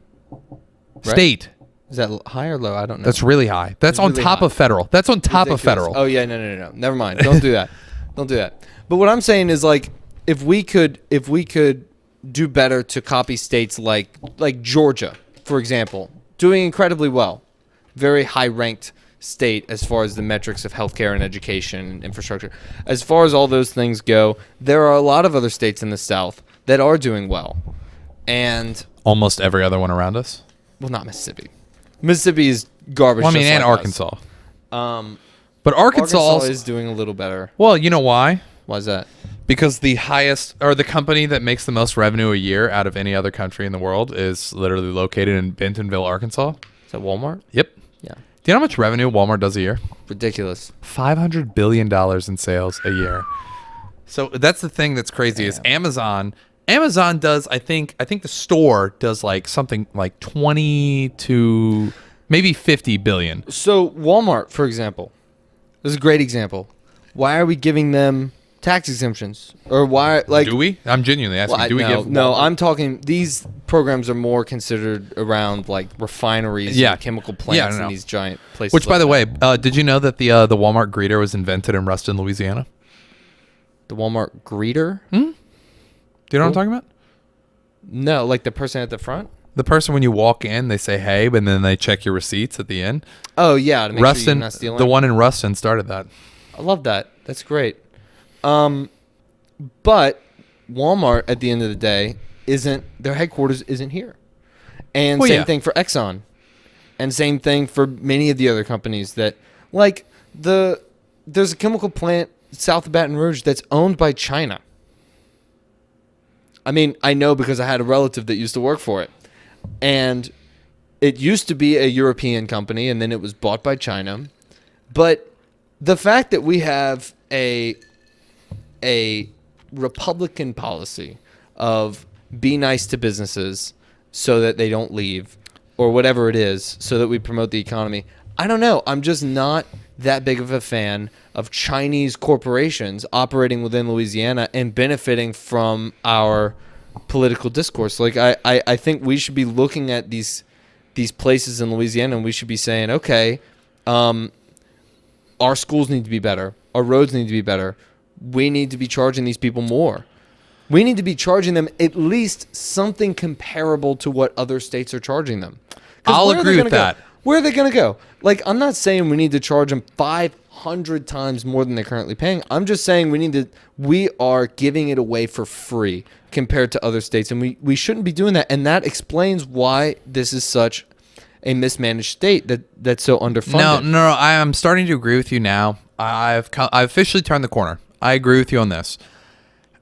Right? State. Is that high or low? I don't know. That's really high. That's on top of federal. That's on top of federal. Oh yeah, no. Never mind. Don't do that. Don't do that. But what I'm saying is like if we could do better to copy states like Georgia, for example, doing incredibly well, very high ranked state as far as the metrics of healthcare and education and infrastructure. As far as all those things go, there are a lot of other states in the South that are doing well, and almost every other one around us. Well, not Mississippi. Mississippi is garbage. Well, I mean, just and like Arkansas. Us. But Arkansas is doing a little better. Well, you know why? Why is that? Because the company that makes the most revenue a year out of any other country in the world is literally located in Bentonville, Arkansas. Is that Walmart? Yep. Yeah. Do you know how much revenue Walmart does a year? Ridiculous. $500 billion in sales a year. So that's the thing that's crazy is Amazon. Amazon does, I think the store does like something like 20 to maybe 50 billion. So Walmart, for example, this is a great example. Why are we giving them tax exemptions? Or why, like... Do we? I'm genuinely asking. Do we give... No, I'm talking... These programs are more considered around, like, refineries and chemical plants in these giant places. Which, by the way, did you know that the Walmart greeter was invented in Ruston, Louisiana? The Walmart greeter? Do you know what I'm talking about? No, like the person at the front? The person when you walk in, they say, hey, but then they check your receipts at the end. Oh, yeah. To make Ruston, sure you're not stealing. the one in Ruston started that. I love that. That's great. But Walmart, at the end of the day, their headquarters isn't here. And same thing for Exxon. And same thing for many of the other companies that, like, there's a chemical plant south of Baton Rouge that's owned by China. I mean, I know because I had a relative that used to work for it. And it used to be a European company, and then it was bought by China. But the fact that we have a Republican policy of be nice to businesses so that they don't leave, or whatever it is, so that we promote the economy, I don't know. I'm just not that big of a fan of Chinese corporations operating within Louisiana and benefiting from our political discourse. Like I think we should be looking at these places in Louisiana, and we should be saying, okay, our schools need to be better, our roads need to be better. We need to be charging these people more. We need to be charging them at least something comparable to what other states are charging them. I'll agree with that. Where are they going to go? Like, I'm not saying we need to charge them 500 times more than they're currently paying. I'm just saying we are giving it away for free compared to other states, and we shouldn't be doing that. And that explains why this is such a mismanaged state that's so underfunded. No, I'm starting to agree with you now. I've officially turned the corner. I agree with you on this.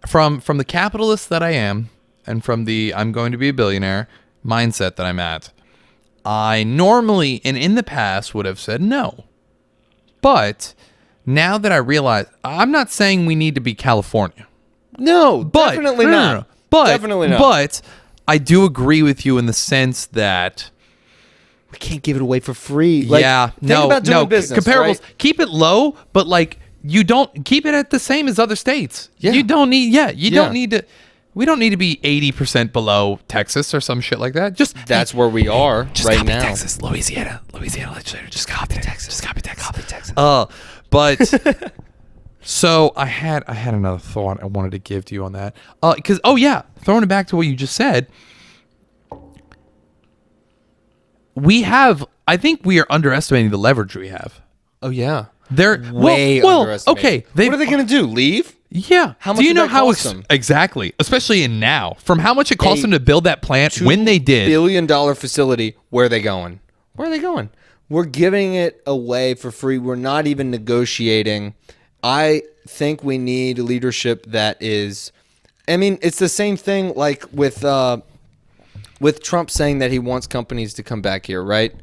From the capitalist that I am, and from the I'm going to be a billionaire mindset that I'm at, I normally and in the past would have said no. But now that I realize, I'm not saying we need to be California. No, definitely not. No. But, definitely not. But I do agree with you in the sense that we can't give it away for free. Like, think about doing business, comparables. Right? Keep it low, but like you don't keep it at the same as other states. Yeah. You don't need. Don't need to. We don't need to be 80% below Texas or some shit like that. That's where we are right now. Texas, Louisiana legislature. Just copy Texas. Just copy Texas. Copy Texas. But so I had another thought I wanted to give to you on that. Because throwing it back to what you just said, I think we are underestimating the leverage we have. Oh yeah, they're way underestimating. Okay, what are they going to do? Leave? Yeah. How much? Do you know how them? Exactly? Especially in now, from how much it cost them to build that plant when they did. $2 billion facility. Where are they going? We're giving it away for free. We're not even negotiating. I think we need leadership that is. I mean, it's the same thing like with Trump saying that he wants companies to come back here, right?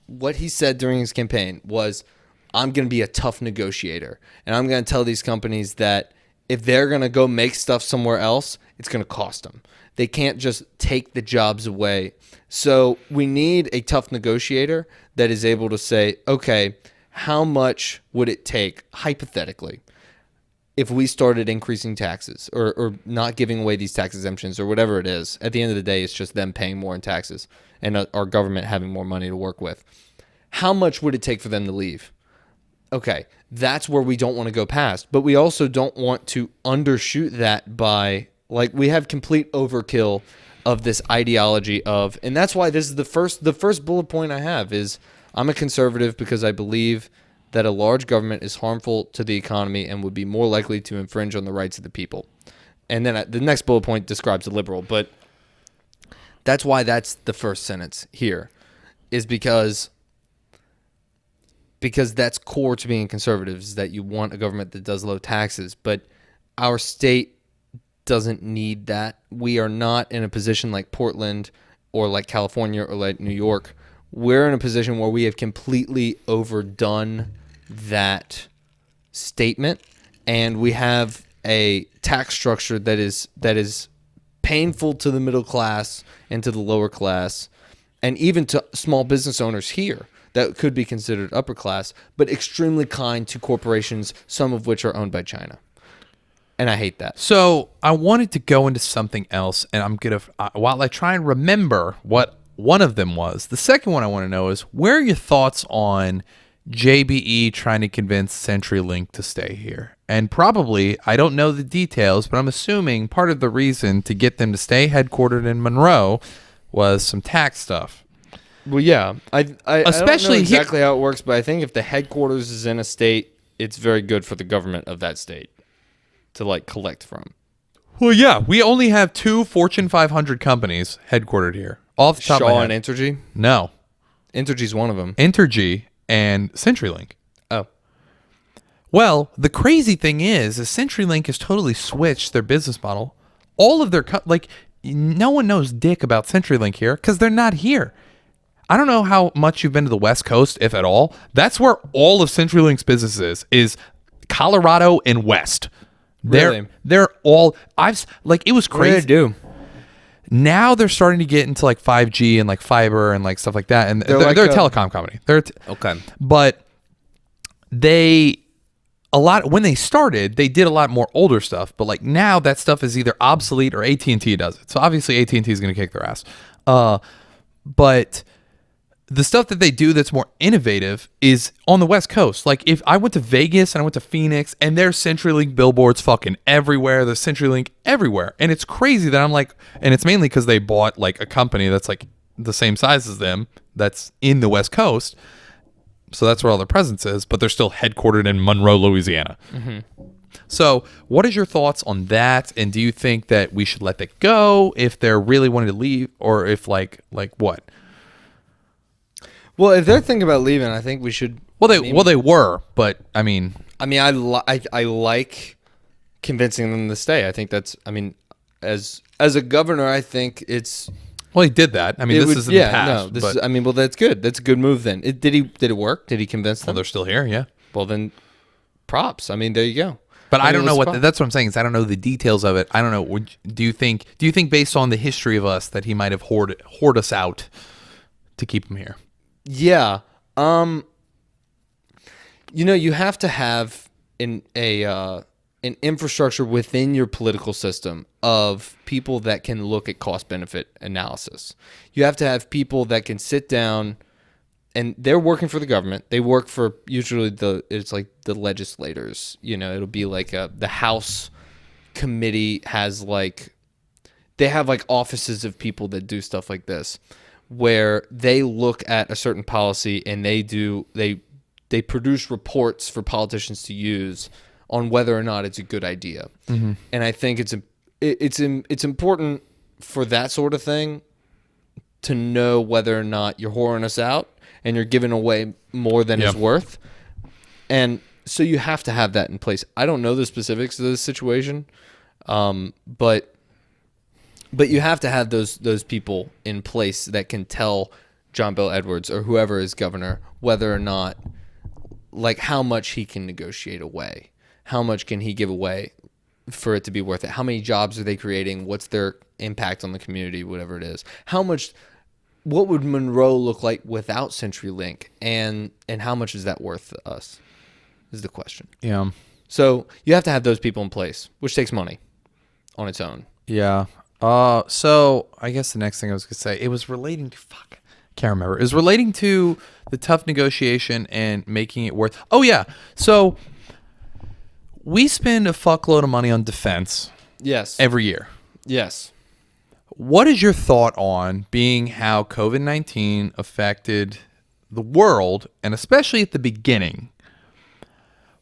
What he said during his campaign was, I'm going to be a tough negotiator, and I'm going to tell these companies that if they're going to go make stuff somewhere else, it's going to cost them. They can't just take the jobs away. So we need a tough negotiator that is able to say, okay, how much would it take, hypothetically, if we started increasing taxes or not giving away these tax exemptions or whatever it is? At the end of the day, it's just them paying more in taxes and our government having more money to work with. How much would it take for them to leave? Okay, that's where we don't want to go past. But we also don't want to undershoot that by, like, we have complete overkill of this ideology of, and that's why this is the first bullet point I have is I'm a conservative because I believe that a large government is harmful to the economy and would be more likely to infringe on the rights of the people. And then the next bullet point describes a liberal, but that's why that's the first sentence here, is because that's core to being conservative, is that you want a government that does low taxes, but our state doesn't need that. We are not in a position like Portland or like California or like New York. We're in a position where we have completely overdone that statement, and we have a tax structure that is painful to the middle class and to the lower class, and even to small business owners here that could be considered upper class, but extremely kind to corporations, some of which are owned by China. And I hate that. So I wanted to go into something else, and I'm going to, while I try and remember what one of them was, the second one I want to know is, where are your thoughts on JBE trying to convince CenturyLink to stay here? And probably, I don't know the details, but I'm assuming part of the reason to get them to stay headquartered in Monroe was some tax stuff. Well, yeah. I don't know exactly how it works, but I think if the headquarters is in a state, it's very good for the government of that state to, like, collect from. Well, yeah. We only have 2 Fortune 500 companies headquartered here. Off the top of my head. Shaw and Entergy? No. Entergy's one of them. Entergy and CenturyLink. Oh. Well, the crazy thing is CenturyLink has totally switched their business model. All of their no one knows dick about CenturyLink here because they're not here. I don't know how much you've been to the West Coast, if at all. That's where all of CenturyLink's business is Colorado and West. Really? They're all, it was crazy. What did they do? Now they're starting to get into like 5G and like fiber and like stuff like that. And they're a telecom company. Okay. But when they started, they did a lot more older stuff. But like now that stuff is either obsolete or AT&T does it. So obviously AT&T is going to kick their ass. But the stuff that they do that's more innovative is on the West Coast. Like if I went to Vegas and I went to Phoenix and there's CenturyLink billboards fucking everywhere. There's CenturyLink everywhere. And it's crazy that I'm like, and it's mainly because they bought like a company that's like the same size as them that's in the West Coast. So that's where all their presence is, but they're still headquartered in Monroe, Louisiana. Mm-hmm. So what is your thoughts on that? And do you think that we should let that go if they're really wanting to leave, or if like what? Well, if they're thinking about leaving, I think we should. Well, they were, but I mean, I like convincing them to stay. I think that's. I mean, as a governor, I think it's. Well, he did that. I mean, this is in the past. No, I mean, well, that's good. That's a good move. Then did it work? Did he convince them? Well, they're still here. Yeah. Well, then, props. I mean, there you go. But I don't know that's what I'm saying. Is I don't know the details of it. I don't know. Do you think based on the history of us that he might have hoard us out to keep him here? Yeah. You have to have an infrastructure within your political system of people that can look at cost-benefit analysis. You have to have people that can sit down, and they're working for the government. They work for usually the legislators. It'll be like the House committee has they have offices of people that do stuff like this, where they look at a certain policy and they produce reports for politicians to use on whether or not it's a good idea. Mm-hmm. And I think it's important for that sort of thing to know whether or not you're whoring us out and you're giving away more than is worth. And so you have to have that in place. I don't know the specifics of this situation, but you have to have those people in place that can tell John Bel Edwards or whoever is governor whether or not, how much he can negotiate away. How much can he give away for it to be worth it? How many jobs are they creating? What's their impact on the community, whatever it is? How much what would Monroe look like without CenturyLink, and how much is that worth to us? Is the question. Yeah. So you have to have those people in place, which takes money on its own. Yeah. So I guess the next thing I was gonna say, it was relating to can't remember. It was relating to the tough negotiation and making it worth. Oh yeah. So we spend a fuckload of money on defense. Yes. Every year. Yes. What is your thought on being how COVID-19 affected the world, and especially at the beginning?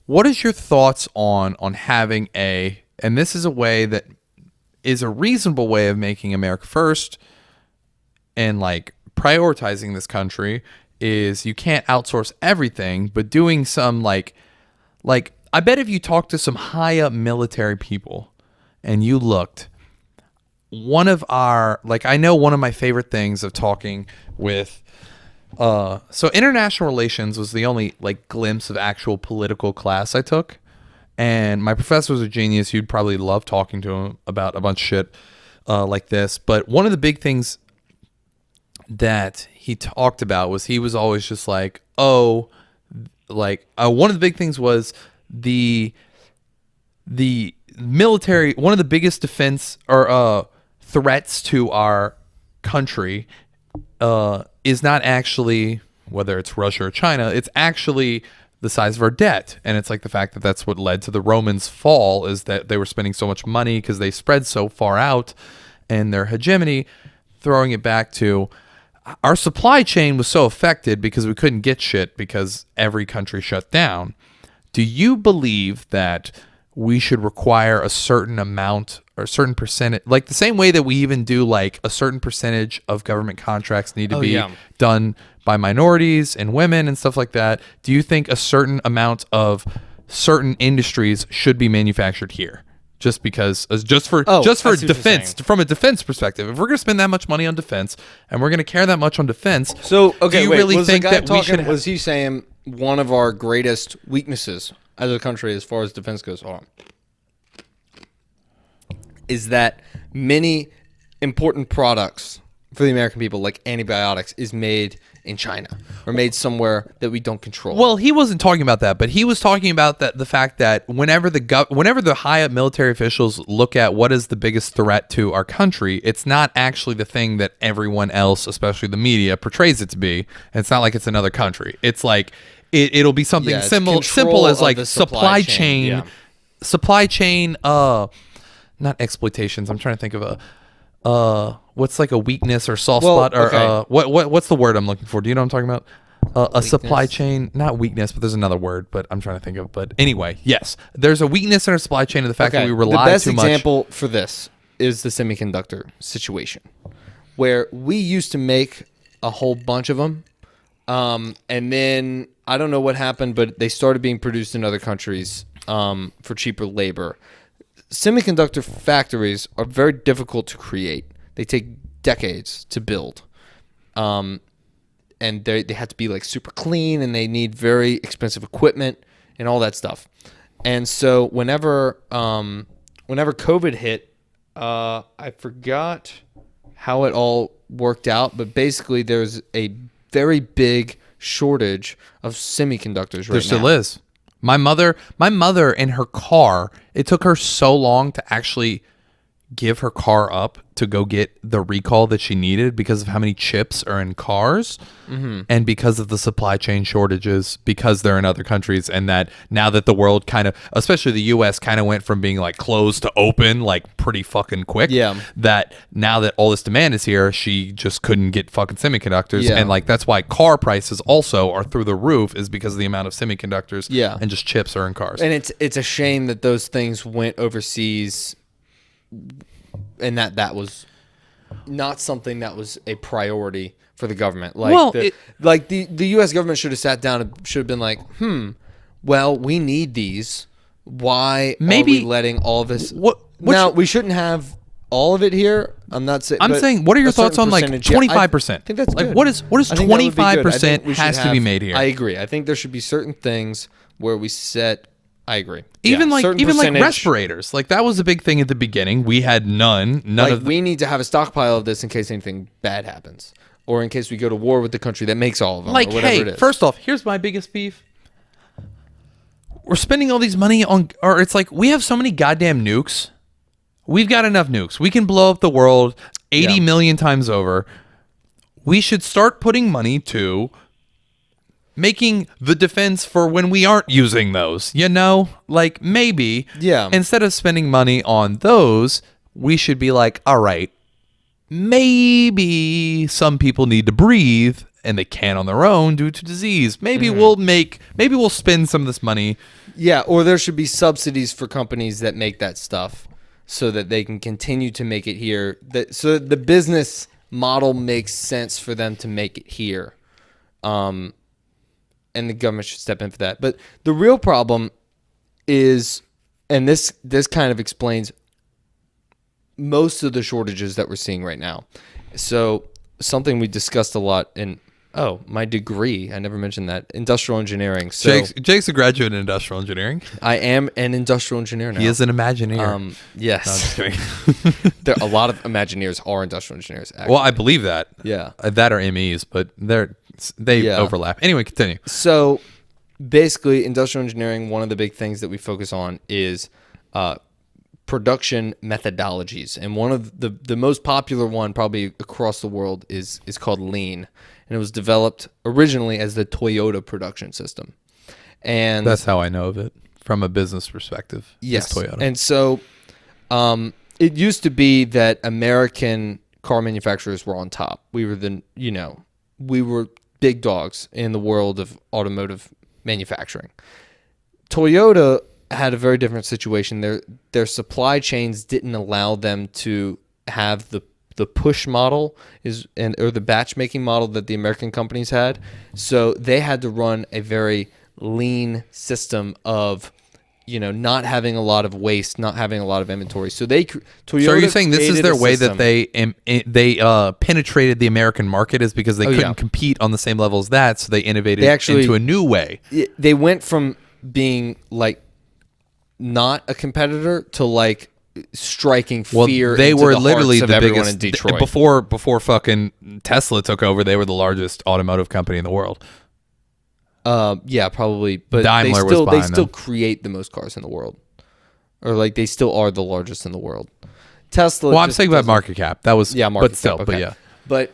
What is your thoughts on having and this is a way that is a reasonable way of making America first and like prioritizing this country, is you can't outsource everything, but doing some like I bet if you talk to some high up military people and you looked, I know one of my favorite things of talking with so international relations was the only like glimpse of actual political class I took, and my professor was a genius. You'd probably love talking to him about a bunch of shit like this. But one of the big things that he talked about was he was always just like, one of the big things was the military. One of the biggest defense or threats to our country is not actually whether it's Russia or China. It's actually the size of our debt. And it's like the fact that that's what led to the Romans' fall, is that they were spending so much money because they spread so far out and their hegemony, throwing it back to our supply chain was so affected because we couldn't get shit because every country shut down. Do you believe that we should require a certain amount or a certain percentage, like the same way that we even do like a certain percentage of government contracts need to be done by minorities and women and stuff like that? Do you think a certain amount of certain industries should be manufactured here? Just because, just for defense, from a defense perspective, if we're going to spend that much money on defense and we're going to care that much on defense, so okay, do you really think that we should? Was he saying one of our greatest weaknesses as a country, as far as defense goes, is that many important products for the American people, like antibiotics, is made in China or made somewhere that we don't control? Well, he wasn't talking about that, but he was talking about the fact that whenever the high up military officials look at what is the biggest threat to our country, it's not actually the thing that everyone else, especially the media, portrays it to be. And it's not like it's another country. It's like it'll be something simple as like supply chain, not exploitations. I'm trying to think of what's like a weakness or soft spot, or what's the word I'm looking for? Do you know what I'm talking about? A supply chain, not weakness, but there's another word, but I'm trying to think of. But anyway, yes, there's a weakness in our supply chain of the fact that we rely too much. The best example for this is the semiconductor situation, where we used to make a whole bunch of them, and then I don't know what happened, but they started being produced in other countries for cheaper labor. Semiconductor factories are very difficult to create. They take decades to build. And they have to be like super clean, and they need very expensive equipment and all that stuff. And so whenever COVID hit, I forgot how it all worked out, but basically there's a very big shortage of semiconductors right now. There still is. My mother in her car, it took her so long to actually give her car up to go get the recall that she needed because of how many chips are in cars, and because of the supply chain shortages, because they're in other countries, and that now that the world kind of, especially the US, kind of went from being like closed to open like pretty fucking quick, that now that all this demand is here, she just couldn't get fucking semiconductors, and like that's why car prices also are through the roof, is because of the amount of semiconductors and just chips are in cars. And it's a shame that those things went overseas, and that was not something that was a priority for the government. Like, the U.S. government should have sat down and should have been like, well, we need these. Why are we letting all of this? Now, we shouldn't have all of it here. I'm not saying. I'm saying, what are your thoughts on like 25%? I think that's good. Like, what is 25% has to be made here? I agree. I think there should be certain things where we set. I agree. Even like respirators, like that was a big thing at the beginning. We had none of. We need to have a stockpile of this in case anything bad happens. or in case we go to war with the country that makes all of them, like, or whatever hey, it is. First off, here's my biggest beef. We're spending all these money on, or it's like we have so many goddamn nukes. We've got enough nukes. We can blow up the world 80 million times over. We should start putting money to making the defense for when we aren't using those. You know, like maybe instead of spending money on those, we should be like, all right, maybe some people need to breathe and they can't on their own due to disease. Maybe we'll spend some of this money. Yeah, or there should be subsidies for companies that make that stuff so that they can continue to make it here. So that the business model makes sense for them to make it here. And the government should step in for that. But the real problem is, and this kind of explains most of the shortages that we're seeing right now. So something we discussed a lot in my degree, I never mentioned that, industrial engineering. So Jake's a graduate in industrial engineering. I am an industrial engineer now. He is an Imagineer. Yes. No, a lot of Imagineers are industrial engineers, actually. Well, I believe that. Yeah. That are MEs, but they overlap. Anyway, continue. So basically, industrial engineering, one of the big things that we focus on is production methodologies. And one of the most popular one probably across the world is called Lean. And it was developed originally as the Toyota production system. And that's how I know of it from a business perspective. Yes. Toyota. And so it used to be that American car manufacturers were on top. We were big dogs in the world of automotive manufacturing. Toyota had a very different situation. Their supply chains didn't allow them to have the push model or the batch making model that the American companies had. So they had to run a very lean system of not having a lot of waste, not having a lot of inventory. So Toyota. So are you saying this is their way that they penetrated the American market is because they couldn't compete on the same level as that, so they innovated into a new way. They went from being like not a competitor to like striking fear. They into were the literally hearts of the everyone biggest in Detroit. before fucking Tesla took over. They were the largest automotive company in the world. Yeah, probably. But Daimler they still them. create the most cars in the world, or like they still are the largest in the world. Tesla. Well, I'm saying about market cap. That was market but still, cap, okay. but yeah. But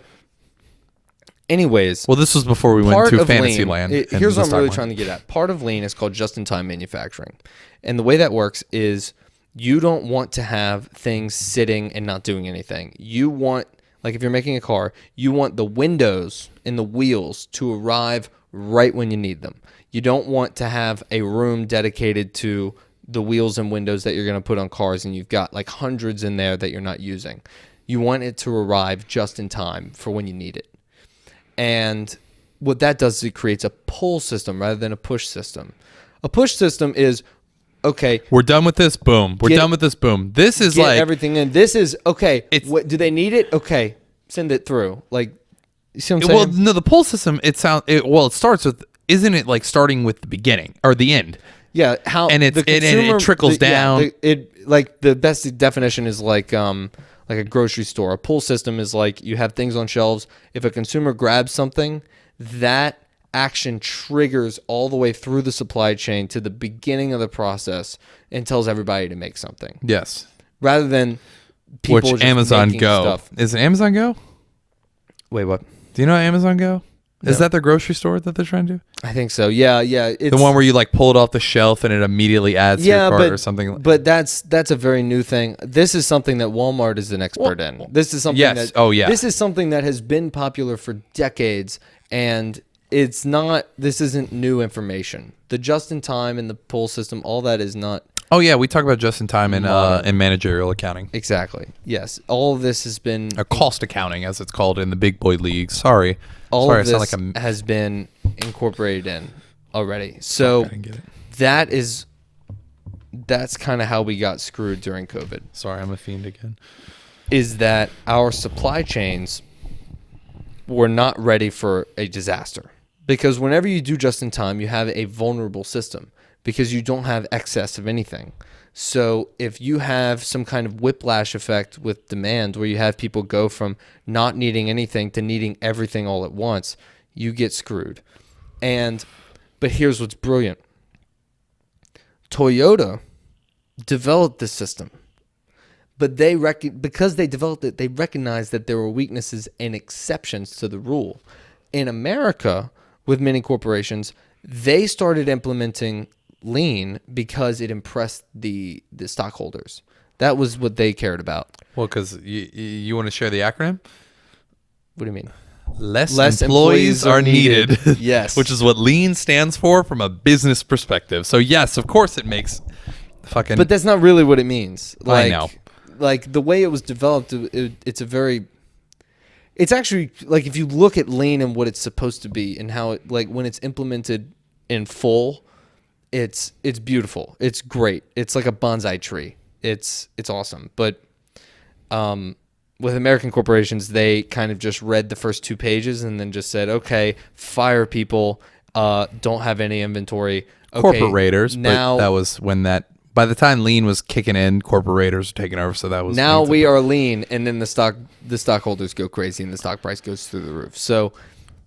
anyways, well, this was before we went to Fantasyland. Here's what I'm really trying to get at. Part of Lean is called just-in-time manufacturing, and the way that works is you don't want to have things sitting and not doing anything. You want, like if you're making a car, you want the windows and the wheels to arrive right when you need them. You don't want to have a room dedicated to the wheels and windows that you're going to put on cars and you've got like hundreds in there that you're not using. You want it to arrive just in time for when you need it. And what that does is it creates a pull system rather than a push system. A push system is, okay, we're done with this. Boom. We're done with this. Boom. This is like everything in. This is okay. Do they need it? Okay, send it through. Like, you see what I'm saying? Well, no, the pull system. It starts with. Isn't it like starting with the beginning or the end? Yeah. How and it trickles down. Like the best definition is like a grocery store. A pull system is like you have things on shelves. If a consumer grabs something, that action triggers all the way through the supply chain to the beginning of the process and tells everybody to make something. Yes. Rather than people which just Amazon making Go. Stuff. Is it Amazon Go? Wait, what? Do you know Amazon Go? No. Is that the grocery store that they're trying to do? I think so. Yeah. It's the one where you like pull it off the shelf and it immediately adds to your cart or something. But that's a very new thing. This is something that Walmart is an expert in. This is something This is something that has been popular for decades, and this isn't new information. The just-in-time and the pull system, all that is not. Oh yeah, we talk about just-in-time and managerial accounting. Exactly. Yes, all of this has been cost accounting, as it's called in the big boy leagues. Sorry, all of this I sound like has been incorporated in already. So that's kind of how we got screwed during COVID. Sorry, I'm a fiend again. Is that our supply chains were not ready for a disaster? Because whenever you do just in time, you have a vulnerable system because you don't have excess of anything. So if you have some kind of whiplash effect with demand where you have people go from not needing anything to needing everything all at once, you get screwed. But here's what's brilliant. Toyota developed this system, but because they developed it, they recognized that there were weaknesses and exceptions to the rule. In America, with many corporations, they started implementing lean because it impressed the stockholders. That was what they cared about. Well, because you want to share the acronym? What do you mean? Less employees are needed. Yes. Which is what lean stands for from a business perspective. So yes, of course it makes fucking... But that's not really what it means. I know. Like the way it was developed, it's actually, like, if you look at lean and what it's supposed to be and how it, like, when it's implemented in full, it's beautiful. It's great. It's like a bonsai tree. It's awesome. But with American corporations, they kind of just read the first 2 pages and then just said, okay, fire people, don't have any inventory. Okay, corporate raiders. Now, but that was when by the time lean was kicking in, corporate raiders were taking over. So that was... Now we are lean, and then the stockholders go crazy and the stock price goes through the roof. So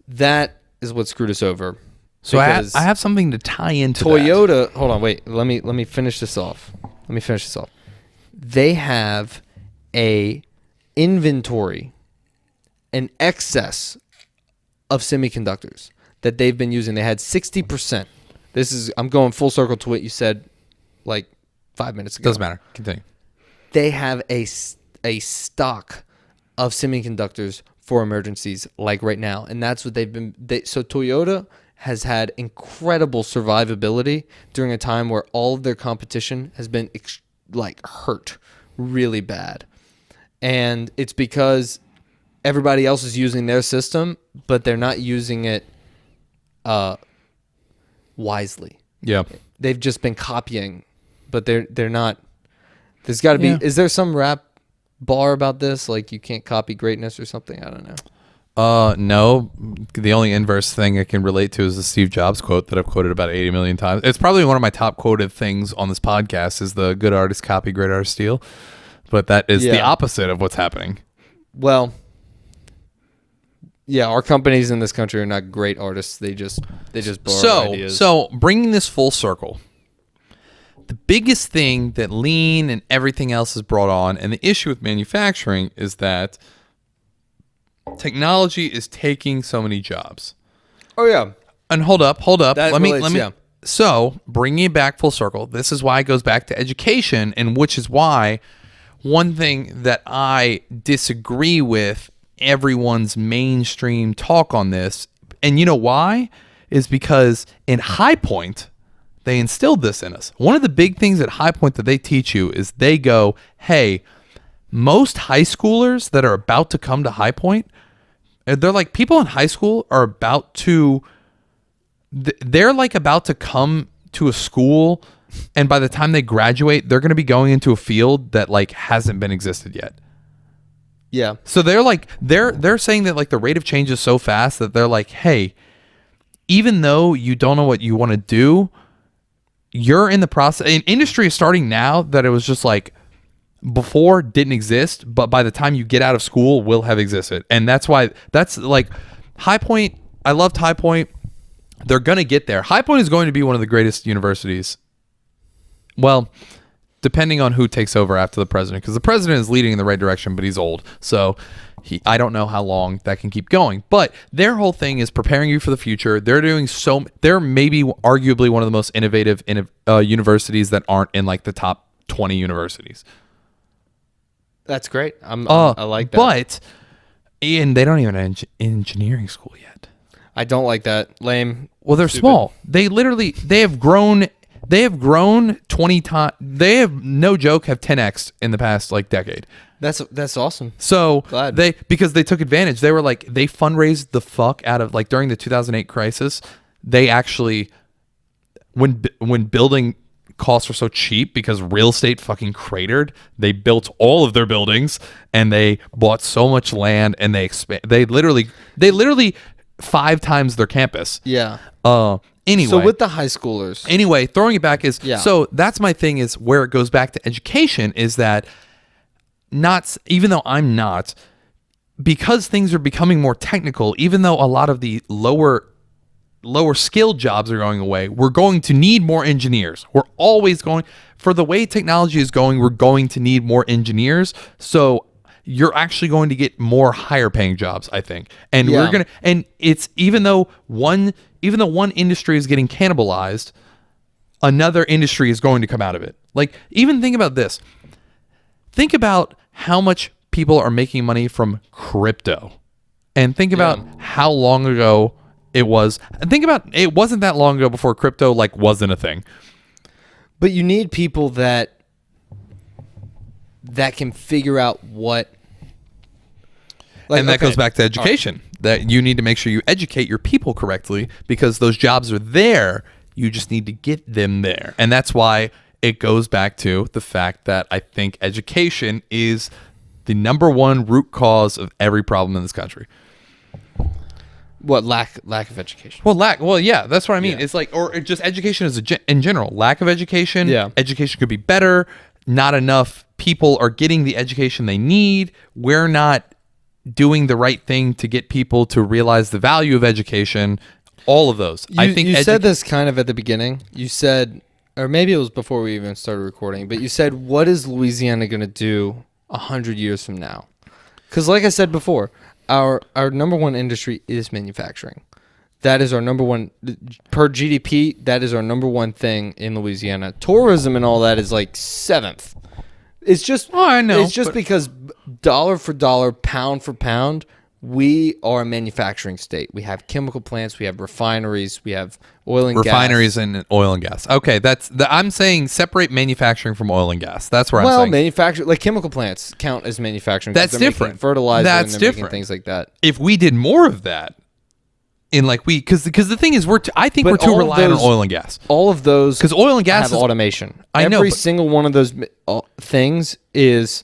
that is what screwed us over. So I have something to tie into Toyota. That. Hold on, wait. Let me finish this off. They have a inventory, an excess of semiconductors that they've been using. They had 60%. I'm going full circle to what you said like 5 minutes ago. Doesn't matter. Continue. They have a stock of semiconductors for emergencies like right now. And that's what so Toyota has had incredible survivability during a time where all of their competition has been hurt really bad. And it's because everybody else is using their system, but they're not using it wisely. Yeah. They've just been copying, but they're not. There's got to be. Is there some rap bar about this? Like, you can't copy greatness or something? I don't know. No. The only inverse thing I can relate to is the Steve Jobs quote that I've quoted about 80 million times. It's probably one of my top quoted things on this podcast is the good artist copy, great artist steal. But that is the opposite of what's happening. Well, yeah, our companies in this country are not great artists. They just borrow ideas. So bringing this full circle, the biggest thing that lean and everything else has brought on, and the issue with manufacturing, is that technology is taking so many jobs. Oh yeah. And hold up. Let me. So bringing it back full circle, this is why it goes back to education, and which is why one thing that I disagree with everyone's mainstream talk on this, and you know why, is because in High Point, they instilled this in us. One of the big things at High Point that they teach you is they go, hey, most high schoolers that are about to come to High Point, they're like, people in high school are about to come to a school, and by the time they graduate, they're going to be going into a field that like hasn't been existed yet. Yeah. So they're saying that like the rate of change is so fast that they're like, hey, even though you don't know what you want to do, you're in the process. An industry is starting now that it was just like before didn't exist, but by the time you get out of school will have existed. And that's why that's like High Point. I loved High Point. They're going to get there. High Point is going to be one of the greatest universities. Well, depending on who takes over after the president, because the president is leading in the right direction, but he's old. So I don't know how long that can keep going. But their whole thing is preparing you for the future. They're maybe arguably one of the most innovative universities that aren't in like the top 20 universities. That's great. I like that. But and they don't even have engineering school yet. I don't like that. Lame. Well, they're small. They have grown 20 times. They have, no joke, have 10x in the past like decade. That's awesome. So Glad. because they took advantage. They were like, they fundraised the fuck out of, like, during the 2008 crisis. They actually, when building costs were so cheap because real estate fucking cratered, they built all of their buildings and they bought so much land and they literally 5 times their campus. Yeah. Anyway. So with the high schoolers. Anyway, throwing it back is, so that's my thing, is where it goes back to education, is that even though I'm not, because things are becoming more technical, even though a lot of the lower skilled jobs are going away, we're going to need more engineers. We're always going, for the way technology is going, we're going to need more engineers. So you're actually going to get more higher paying jobs, I think. And we're going to, and it's, even though one industry is getting cannibalized, another industry is going to come out of it. Like, even think about this. Think about how much people are making money from crypto, and think about how long ago it was. And think about, it wasn't that long ago before crypto wasn't a thing. But you need people that can figure out what. And that goes back to education. That you need to make sure you educate your people correctly, because those jobs are there. You just need to get them there. And that's why it goes back to the fact that I think education is the number one root cause of every problem in this country. What, lack of education? Well, yeah, that's what I mean. Yeah. It's or just education in general. Lack of education. Yeah. Education could be better. Not enough people are getting the education they need. We're not doing the right thing to get people to realize the value of education. All of those. I think you said this kind of at the beginning. You said, or maybe it was before we even started recording, but you said, what is Louisiana going to do 100 years from now? Because like I said before, our number one industry is manufacturing. That is our number one, per GDP, that is our number one thing in Louisiana. Tourism and all that is 7th. It's just, I know, it's just because dollar for dollar, pound for pound, we are a manufacturing state. We have chemical plants, we have refineries, we have oil and gas. Refineries and oil and gas. Okay, I'm saying separate manufacturing from oil and gas. That's where I'm saying. Well, manufacturing, chemical plants count as manufacturing. That's different. Fertilizer. That's and different. Things like that. If we did more of that, because the thing is, I think we're too reliant on oil and gas. All of those, because oil and gas have automation. I know every single one of those things is.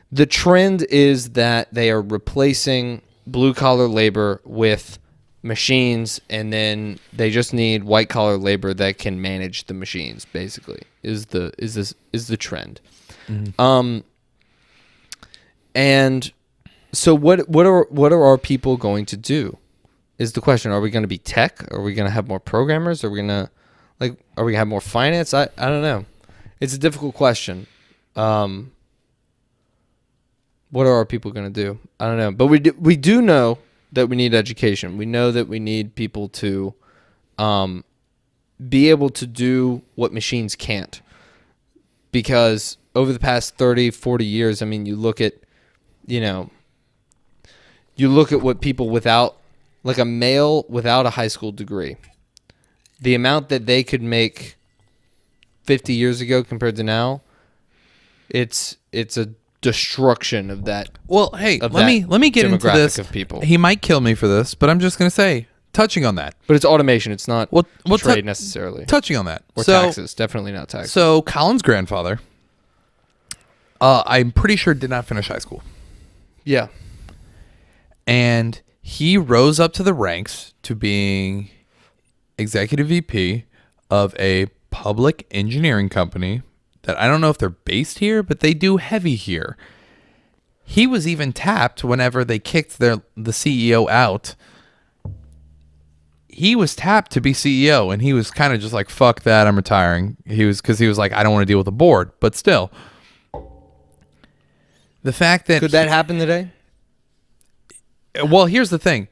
The trend is that they are replacing blue collar labor with machines, and then they just need white collar labor that can manage the machines. Basically, is the trend. Mm-hmm. And so what are our people going to do? Is the question. Are we going to be tech? Are we going to have more programmers? Are we going to are we going to have more finance? I don't know. It's a difficult question. What are our people going to do? I don't know. But we do know that we need education. We know that we need people to be able to do what machines can't. Because over the past 30, 40 years, I mean, you look at what people without, a male without a high school degree, the amount that they could make 50 years ago compared to now, it's a destruction of that. Well, hey, let me get into this. Of people. He might kill me for this, but I'm just going to say, touching on that. But it's automation. It's not trade necessarily. Touching on that. Or taxes. Definitely not taxes. So Colin's grandfather, I'm pretty sure did not finish high school. Yeah. And he rose up to the ranks to being executive VP of a public engineering company that I don't know if they're based here, but they do heavy here. He was even tapped whenever they kicked the CEO out. He was tapped to be CEO, and he was kind of just like, fuck that, I'm retiring. Because he was like, I don't want to deal with the board. But still, the fact that... Could that happen today? Well, here's the thing.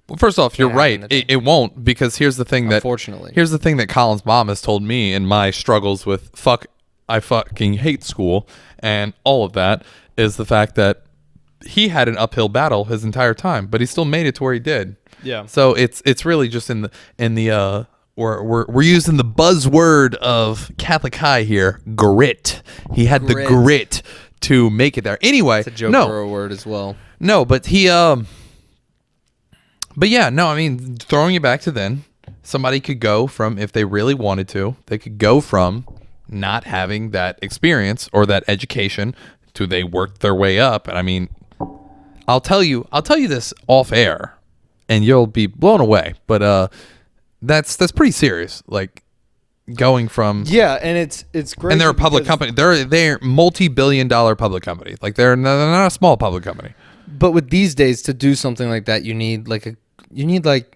Well, first off, you're right. It won't, because here's the thing Unfortunately. Here's the thing that Colin's mom has told me in my struggles with I fucking hate school and all of that, is the fact that he had an uphill battle his entire time, but he still made it to where he did. Yeah. So it's really just in the we're using the buzzword of Catholic High here, grit. He had the grit to make it there. Anyway, it's a Joe Burrow word as well. No, but but yeah, no, I mean, throwing it back to then, somebody could go from, if they really wanted to, they could go from not having that experience or that education to they worked their way up. And I mean, I'll tell you this off air, and you'll be blown away. But that's pretty serious. Like going from and it's great. And they're a public company. They're multi-billion-dollar public company. Like they're not a small public company. But with these days, to do something like that, you need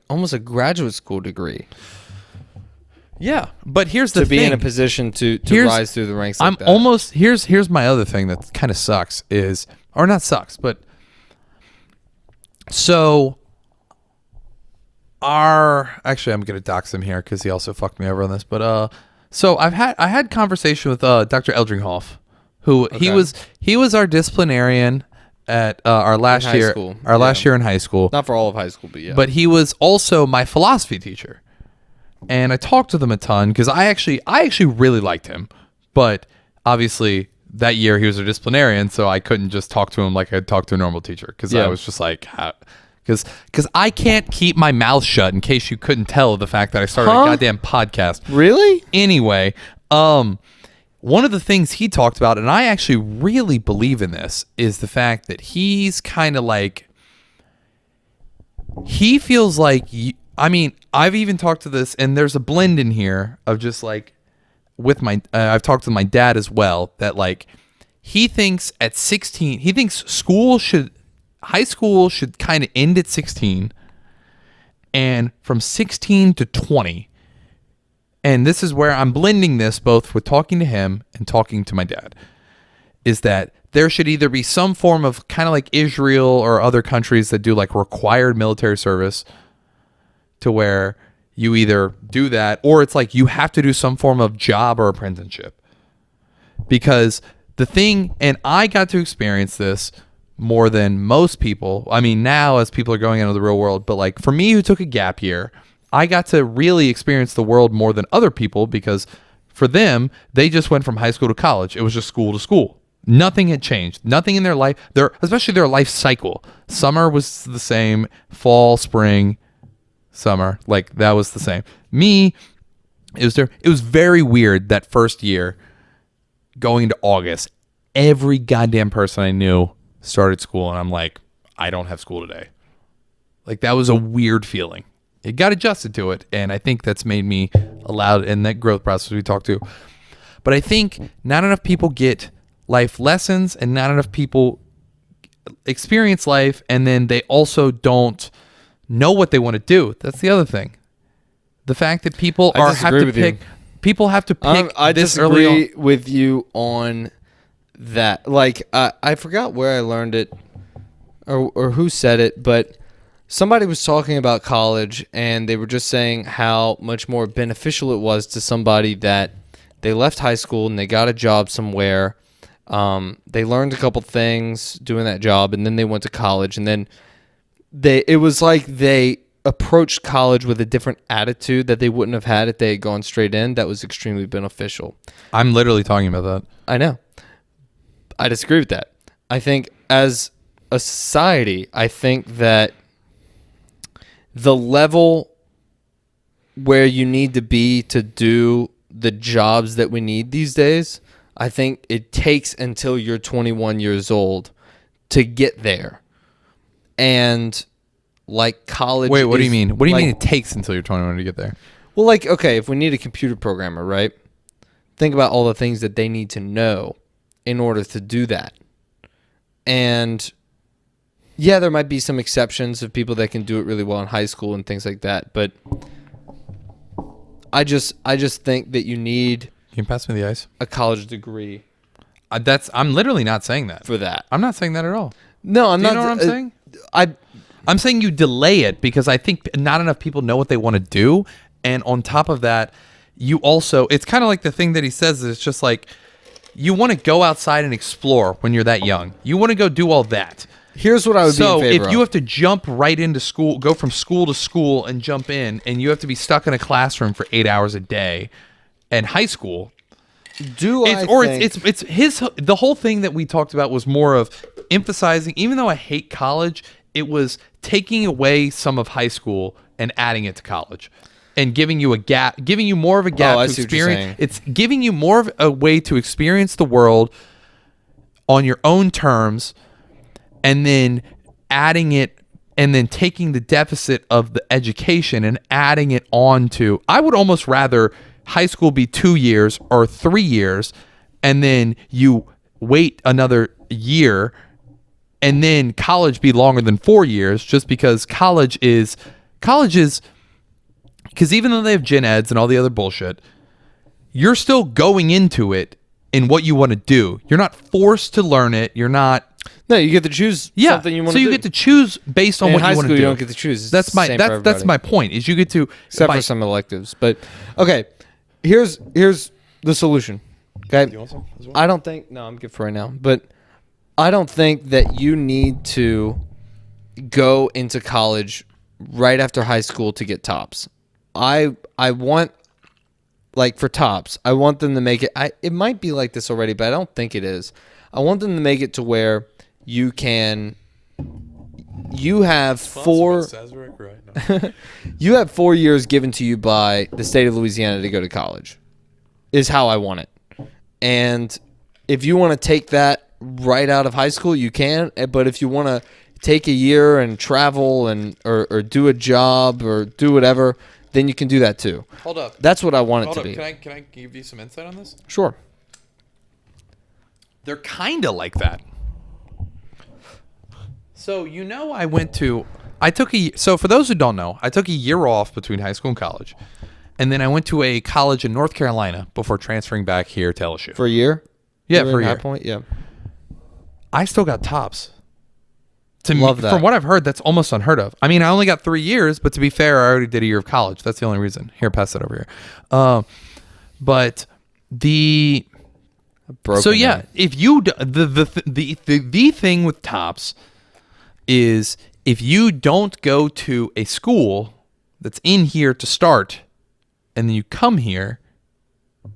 almost a graduate school degree. Yeah, but here's the thing. To be in a position to rise through the ranks like that. Here's my other thing that kind of sucks is, or not sucks, but so actually I'm going to dox him here because he also fucked me over on this, but so I had conversation with Dr. Eldringhoff, who he was our disciplinarian at our last year in high school. Not for all of high school, but yeah. But he was also my philosophy teacher. And I talked to them a ton because I actually really liked him, but obviously that year he was a disciplinarian, so I couldn't just talk to him like I'd talk to a normal teacher because I was just like, because I can't keep my mouth shut. In case you couldn't tell, the fact that I started a goddamn podcast. Really? Anyway, one of the things he talked about, and I actually really believe in this, is the fact that he's kind of like, he feels like I've even talked to this, and there's a blend in here of just like with my, I've talked to my dad as well, that like he thinks at 16, he thinks high school should kind of end at 16, and from 16 to 20, and this is where I'm blending this both with talking to him and talking to my dad, is that there should either be some form of kind of like Israel or other countries that do like required military service, to where you either do that or it's like you have to do some form of job or apprenticeship. Because the thing, and I got to experience this more than most people. I mean, now as people are going into the real world, but like for me who took a gap year, I got to really experience the world more than other people because for them, they just went from high school to college. It was just school to school. Nothing had changed. Nothing in their life, especially their life cycle. Summer was the same, fall, spring, summer, like that was the same. Me, it was very weird that first year going to August. Every goddamn person I knew started school, and I'm like, I don't have school today. Like that was a weird feeling. It got adjusted to it, and I think that's made me allowed in that growth process we talked to. But I think not enough people get life lessons, and not enough people experience life, and then they also don't know what they want to do. That's the other thing. The fact that people have to pick I this early on. disagree with you on that. Like I forgot where I learned it or who said it, but somebody was talking about college, and they were just saying how much more beneficial it was to somebody that they left high school and they got a job somewhere. They learned a couple things doing that job, and then they went to college, and then it was like they approached college with a different attitude that they wouldn't have had if they had gone straight in. That was extremely beneficial. I'm literally talking about that. I know. I disagree with that. I think as a society, I think that the level where you need to be to do the jobs that we need these days, I think it takes until you're 21 years old to get there. And like college. Wait, what do you mean? What do you mean it takes until you're 21 to get there? Well, like, okay, if we need a computer programmer, right? Think about all the things that they need to know in order to do that. And yeah, there might be some exceptions of people that can do it really well in high school and things like that. But I just think that you need. Can you pass me the ice? A college degree. I'm literally not saying that. For that. I'm not saying that at all. No, I'm not. You know what I'm saying? I'm saying you delay it because I think not enough people know what they want to do. And on top of that, you also, it's kind of like the thing that he says, it's just like, you want to go outside and explore when you're that young. You want to go do all that. Here's what I would be in favor if you have to jump right into school, go from school to school and jump in, and you have to be stuck in a classroom for 8 hours a day, and high school, the whole thing that we talked about was more of emphasizing, even though I hate college, it was taking away some of high school and adding it to college. And giving you more of a gap to experience. It's giving you more of a way to experience the world on your own terms, and then adding it and then taking the deficit of the education and adding it on to, I would almost rather high school be 2 years or 3 years, and then you wait another year, and then college be longer than 4 years, just because college is, because even though they have gen eds and all the other bullshit, you're still going into it in what you want to do. You're not forced to learn it. You're not. No, you get to choose something you want to do. So you get to choose based on what you want to do. In high school, you don't get to choose. That's my point. Is you get to, except for some electives. But okay, here's the solution. Okay, Do you want some as well? I don't think. No, I'm good for right now. But I don't think that you need to go into college right after high school to get tops. I want, like, for tops, I want them to make it. It might be like this already, but I don't think it is. I want them to make it to where you have you have 4 years given to you by the state of Louisiana to go to college, is how I want it. And if you want to take that right out of high school, you can. But if you want to take a year and travel and or do a job or do whatever, then you can do that too. Hold up. That's what I want it to be. Can I give you some insight on this? Sure. They're kind of like that. So, so for those who don't know, I took a year off between high school and college. And then I went to a college in North Carolina before transferring back here to LSU. For a year? Yeah, for a year. High Point? Yeah. I still got tops. Love that. From what I've heard, that's almost unheard of. I mean, I only got 3 years, but to be fair, I already did a year of college. That's the only reason. Here, pass that over here. But the... So yeah, if you the thing with tops is if you don't go to a school that's in here to start, and then you come here,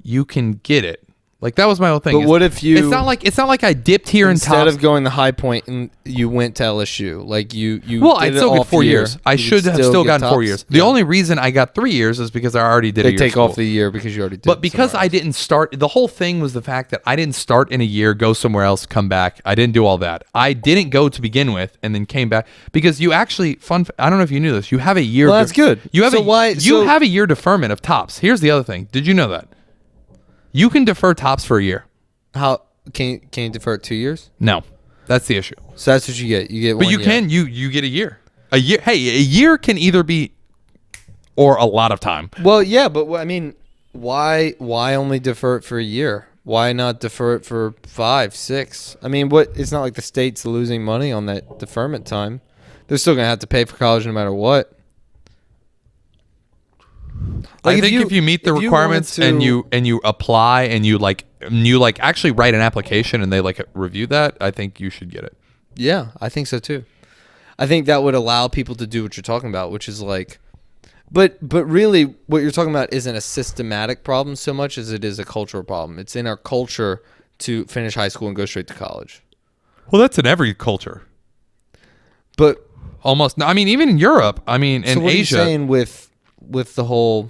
you can get it. Like, that was my whole thing. But what if you? It's not like I dipped here in tops. Instead of going to High Point and you went to LSU, like you. Well, I still get 4 years. I should have still gotten 4 years. The only reason I got 3 years is because I already did. They take off the year because you already did. But because I didn't start, the whole thing was the fact that I didn't start in a year, go somewhere else, come back. I didn't do all that. I didn't go to begin with, and then came back because you actually I don't know if you knew this. You have a year. Well, that's good. You have have a year deferment of tops. Here's the other thing. Did you know that? You can defer tops for a year. How can you defer it 2 years? No, that's the issue. So that's what you get. You get. But you can you get a year. A year. Hey, a year can either be or a lot of time. Well, yeah, but I mean, why only defer it for a year? Why not defer it for 5, 6? I mean, it's not like the state's losing money on that deferment time. They're still gonna have to pay for college no matter what. Like, I think if you meet the requirements and you apply and you actually write an application and they review that, I think you should get it. Yeah, I think so too. I think that would allow people to do what you're talking about, which is but really what you're talking about isn't a systematic problem so much as it is a cultural problem. It's in our culture to finish high school and go straight to college. Well, that's in every culture. But almost, I mean, even in Europe, I mean, in so what Asia. Are you saying with the whole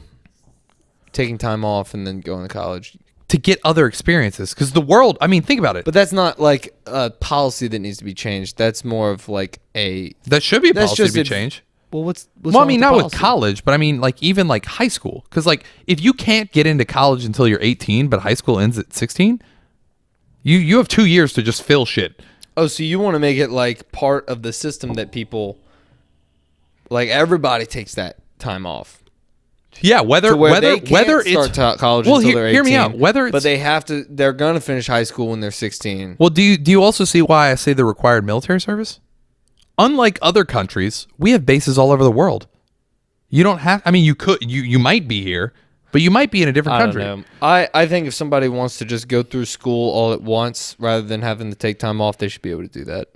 taking time off and then going to college to get other experiences, because the world, I mean, think about it. But that's not like a policy that needs to be changed. That's more of like that should be a policy to be changed. Well, what's well, I mean, not with college, but I mean, even high school, because if you can't get into college until you're 18, but high school ends at 16, you have 2 years to just fill shit. Oh, so you want to make it like part of the system that people, like, everybody takes that time off. Yeah, whether it's start college until they're 18. Hear me out. But they're gonna finish high school when they're 16. Well, do you also see why I say the required military service? Unlike other countries, we have bases all over the world. You don't have. I mean, you might be here, but you might be in a different country. I don't know. I think if somebody wants to just go through school all at once rather than having to take time off, they should be able to do that.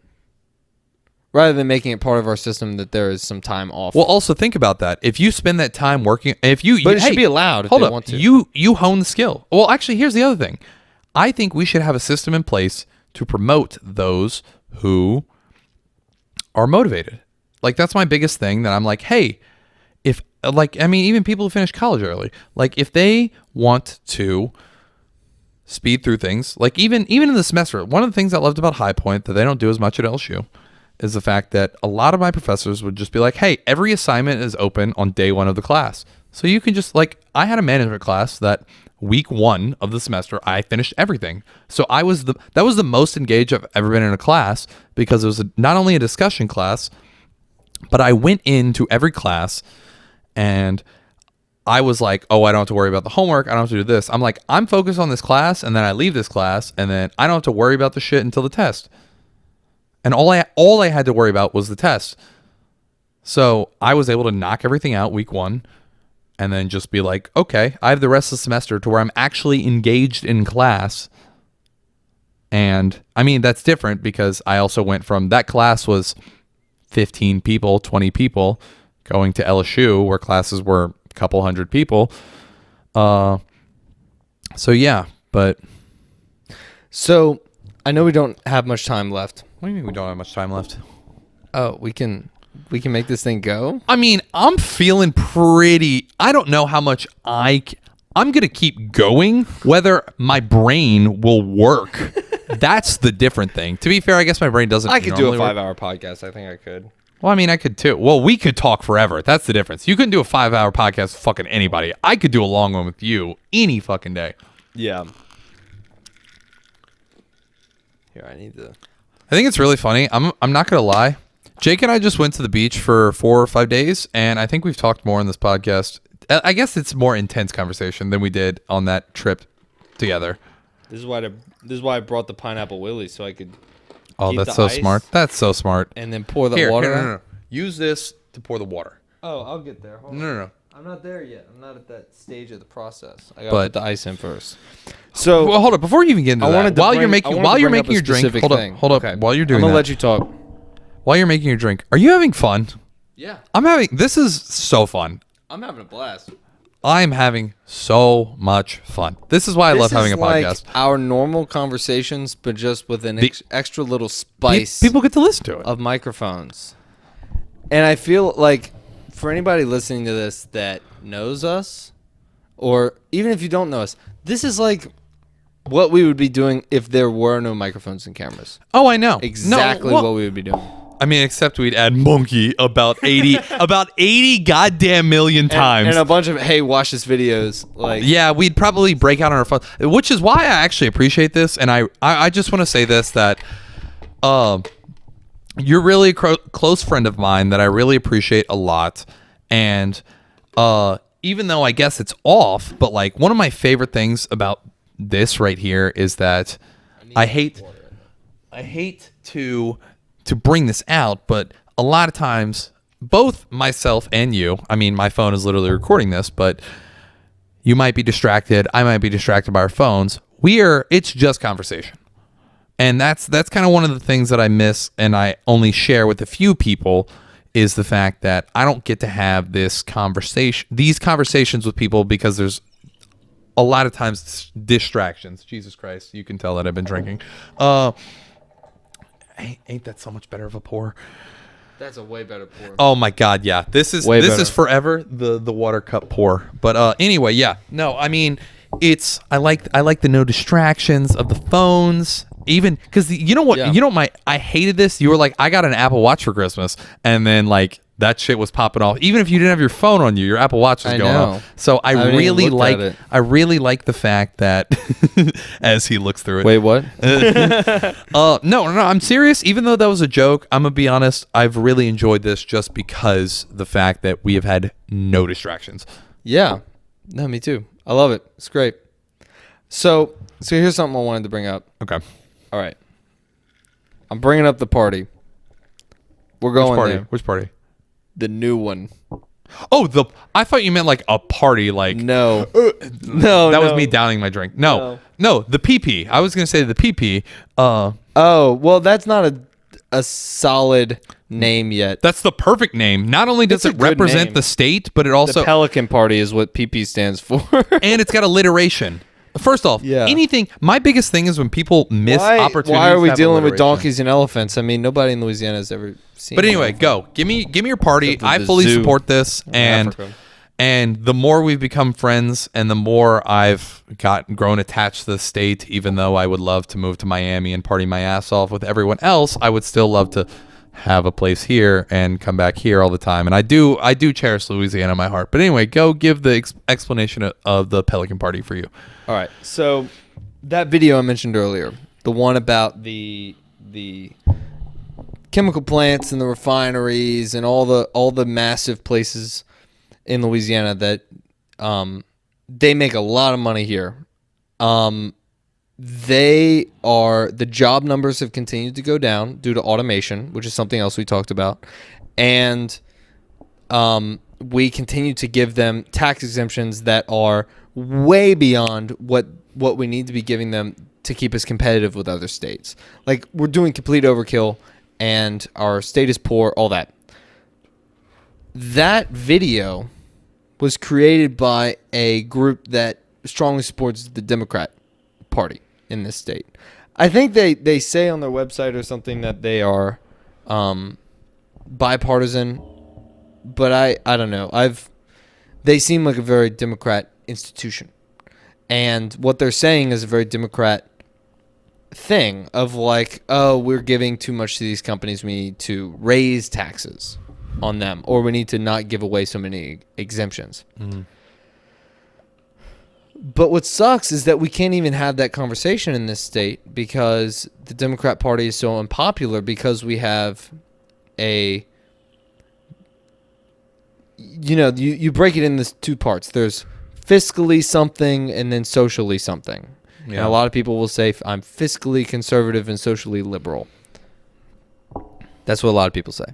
Rather than making it part of our system that there is some time off. Well, also think about that. If you spend that time working, but it should be allowed if they want to. You hone the skill. Well, actually, here's the other thing. I think we should have a system in place to promote those who are motivated. Like, that's my biggest thing. That I'm like, hey, even people who finish college early, if they want to speed through things, even in the semester, one of the things I loved about High Point that they don't do as much at LSU is the fact that a lot of my professors would just be like, hey, every assignment is open on day 1 of the class. So you can just I had a management class that week 1 of the semester, I finished everything. So that was the most engaged I've ever been in a class, because it was not only a discussion class, but I went into every class and I was like, oh, I don't have to worry about the homework. I don't have to do this. I'm like, I'm focused on this class, and then I leave this class, and then I don't have to worry about the shit until the test. And all I had to worry about was the test. So I was able to knock everything out week 1 and then just be like, okay, I have the rest of the semester to where I'm actually engaged in class. And I mean, that's different because I also went from that class was 15 people, 20 people, going to LSU where classes were a couple hundred people. So yeah, but. So I know we don't have much time left. What do you mean we don't have much time left? Oh, we can make this thing go? I mean, I'm feeling pretty. I don't know how much I'm going to keep going, whether my brain will work. That's the different thing. To be fair, I guess my brain doesn't. I could do a normally 5-hour podcast. I think I could. Well, I mean, I could too. Well, we could talk forever. That's the difference. You couldn't do a 5-hour podcast with fucking anybody. I could do a long one with you any fucking day. Yeah. Here, I need to. I think it's really funny. I'm not going to lie. Jake and I just went to the beach for 4 or 5 days, and I think we've talked more in this podcast. I guess it's more intense conversation than we did on that trip together. This is why I brought the pineapple willy, so I could. Oh, that's so smart. That's so smart. And then pour the water. No. Use this to pour the water. Oh, I'll get there. Hold on. No. I'm not there yet. I'm not at that stage of the process. I gotta But- put the ice in first. So Well, hold up. Before you even get into I that, wanted to while bring- you're I making wanted to bring up a your drink, specific hold thing. up, hold up. Okay. While you're doing I'm gonna that, let you talk. while you're making your drink, are you having fun? Yeah, This is so fun. I'm having a blast. I'm having so much fun. This is why I love having a podcast. Our normal conversations, but just with an extra little spice People get to listen to it. of microphones. And I feel like for anybody listening to this that knows us, or even if you don't know us, this is like what we would be doing if there were no microphones and cameras. Oh, I know. Exactly what we would be doing. I mean, except we'd add monkey about 80 goddamn million times. And a bunch of, hey, watch this videos. Like, Yeah, we'd probably break out on our phone, which is why I actually appreciate this. And I just want to say this, that you're really a close friend of mine that I really appreciate a lot. And even though I guess it's off, but like one of my favorite things about this right here is that I hate to bring this out, but a lot of times both myself and you, I mean, my phone is literally recording this, but you might be distracted. I might be distracted by our phones. It's just conversation. And that's kind of one of the things that I miss and I only share with a few people is the fact that I don't get to have these conversations with people because there's a lot of times distractions. Jesus Christ, you can tell that I've been drinking. Ain't that so much better of a pour? That's a way better pour. Oh my God, yeah. This is forever the water cup pour. But anyway, yeah. No, I mean, I like the no distractions of the phones. Even because you know what, Yeah. I hated this. You were like, I got an Apple Watch for Christmas, and then like that shit was popping off. Even if you didn't have your phone on you, your Apple Watch was going off. So I really like the fact that as he looks through it. Wait, what? No, I'm serious. Even though that was a joke, I'm gonna be honest. I've really enjoyed this just because the fact that we have had no distractions. Yeah. No, me too. I love it. It's great. So here's something I wanted to bring up. Okay. All right. I'm bringing up the party. We're going there. Which party? The new one. Oh, I thought you meant like a party, like No. that was me downing my drink. No, the PP. I was gonna say the PP. Oh, well, that's not a solid name yet. That's the perfect name. Not only does It's it a good represent name. the state, but it also The Pelican Party is what PP stands for. and it's got alliteration. First off, anything. My biggest thing is when people miss opportunities. Why are we to have dealing with alliteration. donkeys and elephants? I mean, nobody in Louisiana has ever seen. But anyway, one. go. Give me your party. Except for I the fully zoo support this, and Africa. and the more we've become friends, and the more I've grown attached to the state. Even though I would love to move to Miami and party my ass off with everyone else, I would still love to have a place here and come back here all the time. And I do cherish Louisiana in my heart. But anyway, go give the explanation of the Pelican Party for you. All right. So that video I mentioned earlier, the one about the chemical plants and the refineries and all the massive places in Louisiana that they make a lot of money here. The job numbers have continued to go down due to automation, which is something else we talked about. And we continue to give them tax exemptions that are way beyond what we need to be giving them to keep us competitive with other states. Like, we're doing complete overkill, and our state is poor, all that. That video was created by a group that strongly supports the Democrat Party in this state. I think they say on their website or something that they are bipartisan, but I don't know. They seem like a very Democrat institution. And what they're saying is a very Democrat thing of like, oh, we're giving too much to these companies. We need to raise taxes on them, or we need to not give away so many exemptions. Mm-hmm. But what sucks is that we can't even have that conversation in this state because the Democrat Party is so unpopular, because we have you break it into two parts. There's fiscally something and then socially something. Yeah. And a lot of people will say, I'm fiscally conservative and socially liberal. That's what a lot of people say.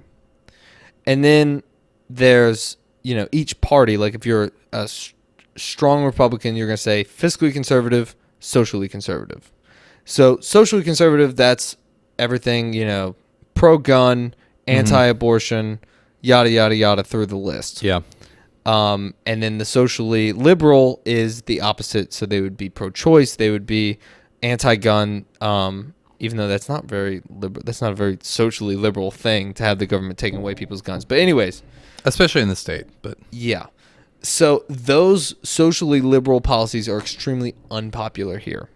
And then there's, each party, like if you're a strong Republican, you're going to say fiscally conservative, socially conservative. So socially conservative, that's everything, pro-gun, anti-abortion, yada, yada, yada, through the list. Yeah. And then the socially liberal is the opposite. So they would be pro-choice. They would be anti-gun, even though that's not very liberal. That's not a very socially liberal thing to have the government taking away people's guns. But anyways. Especially in the state. But yeah. So those socially liberal policies are extremely unpopular here.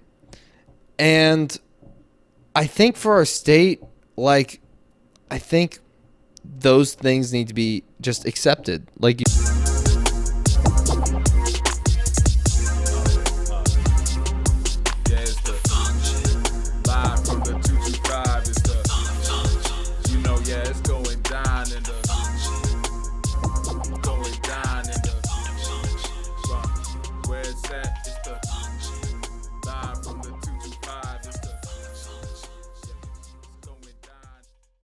And I think for our state, I think those things need to be just accepted. Like you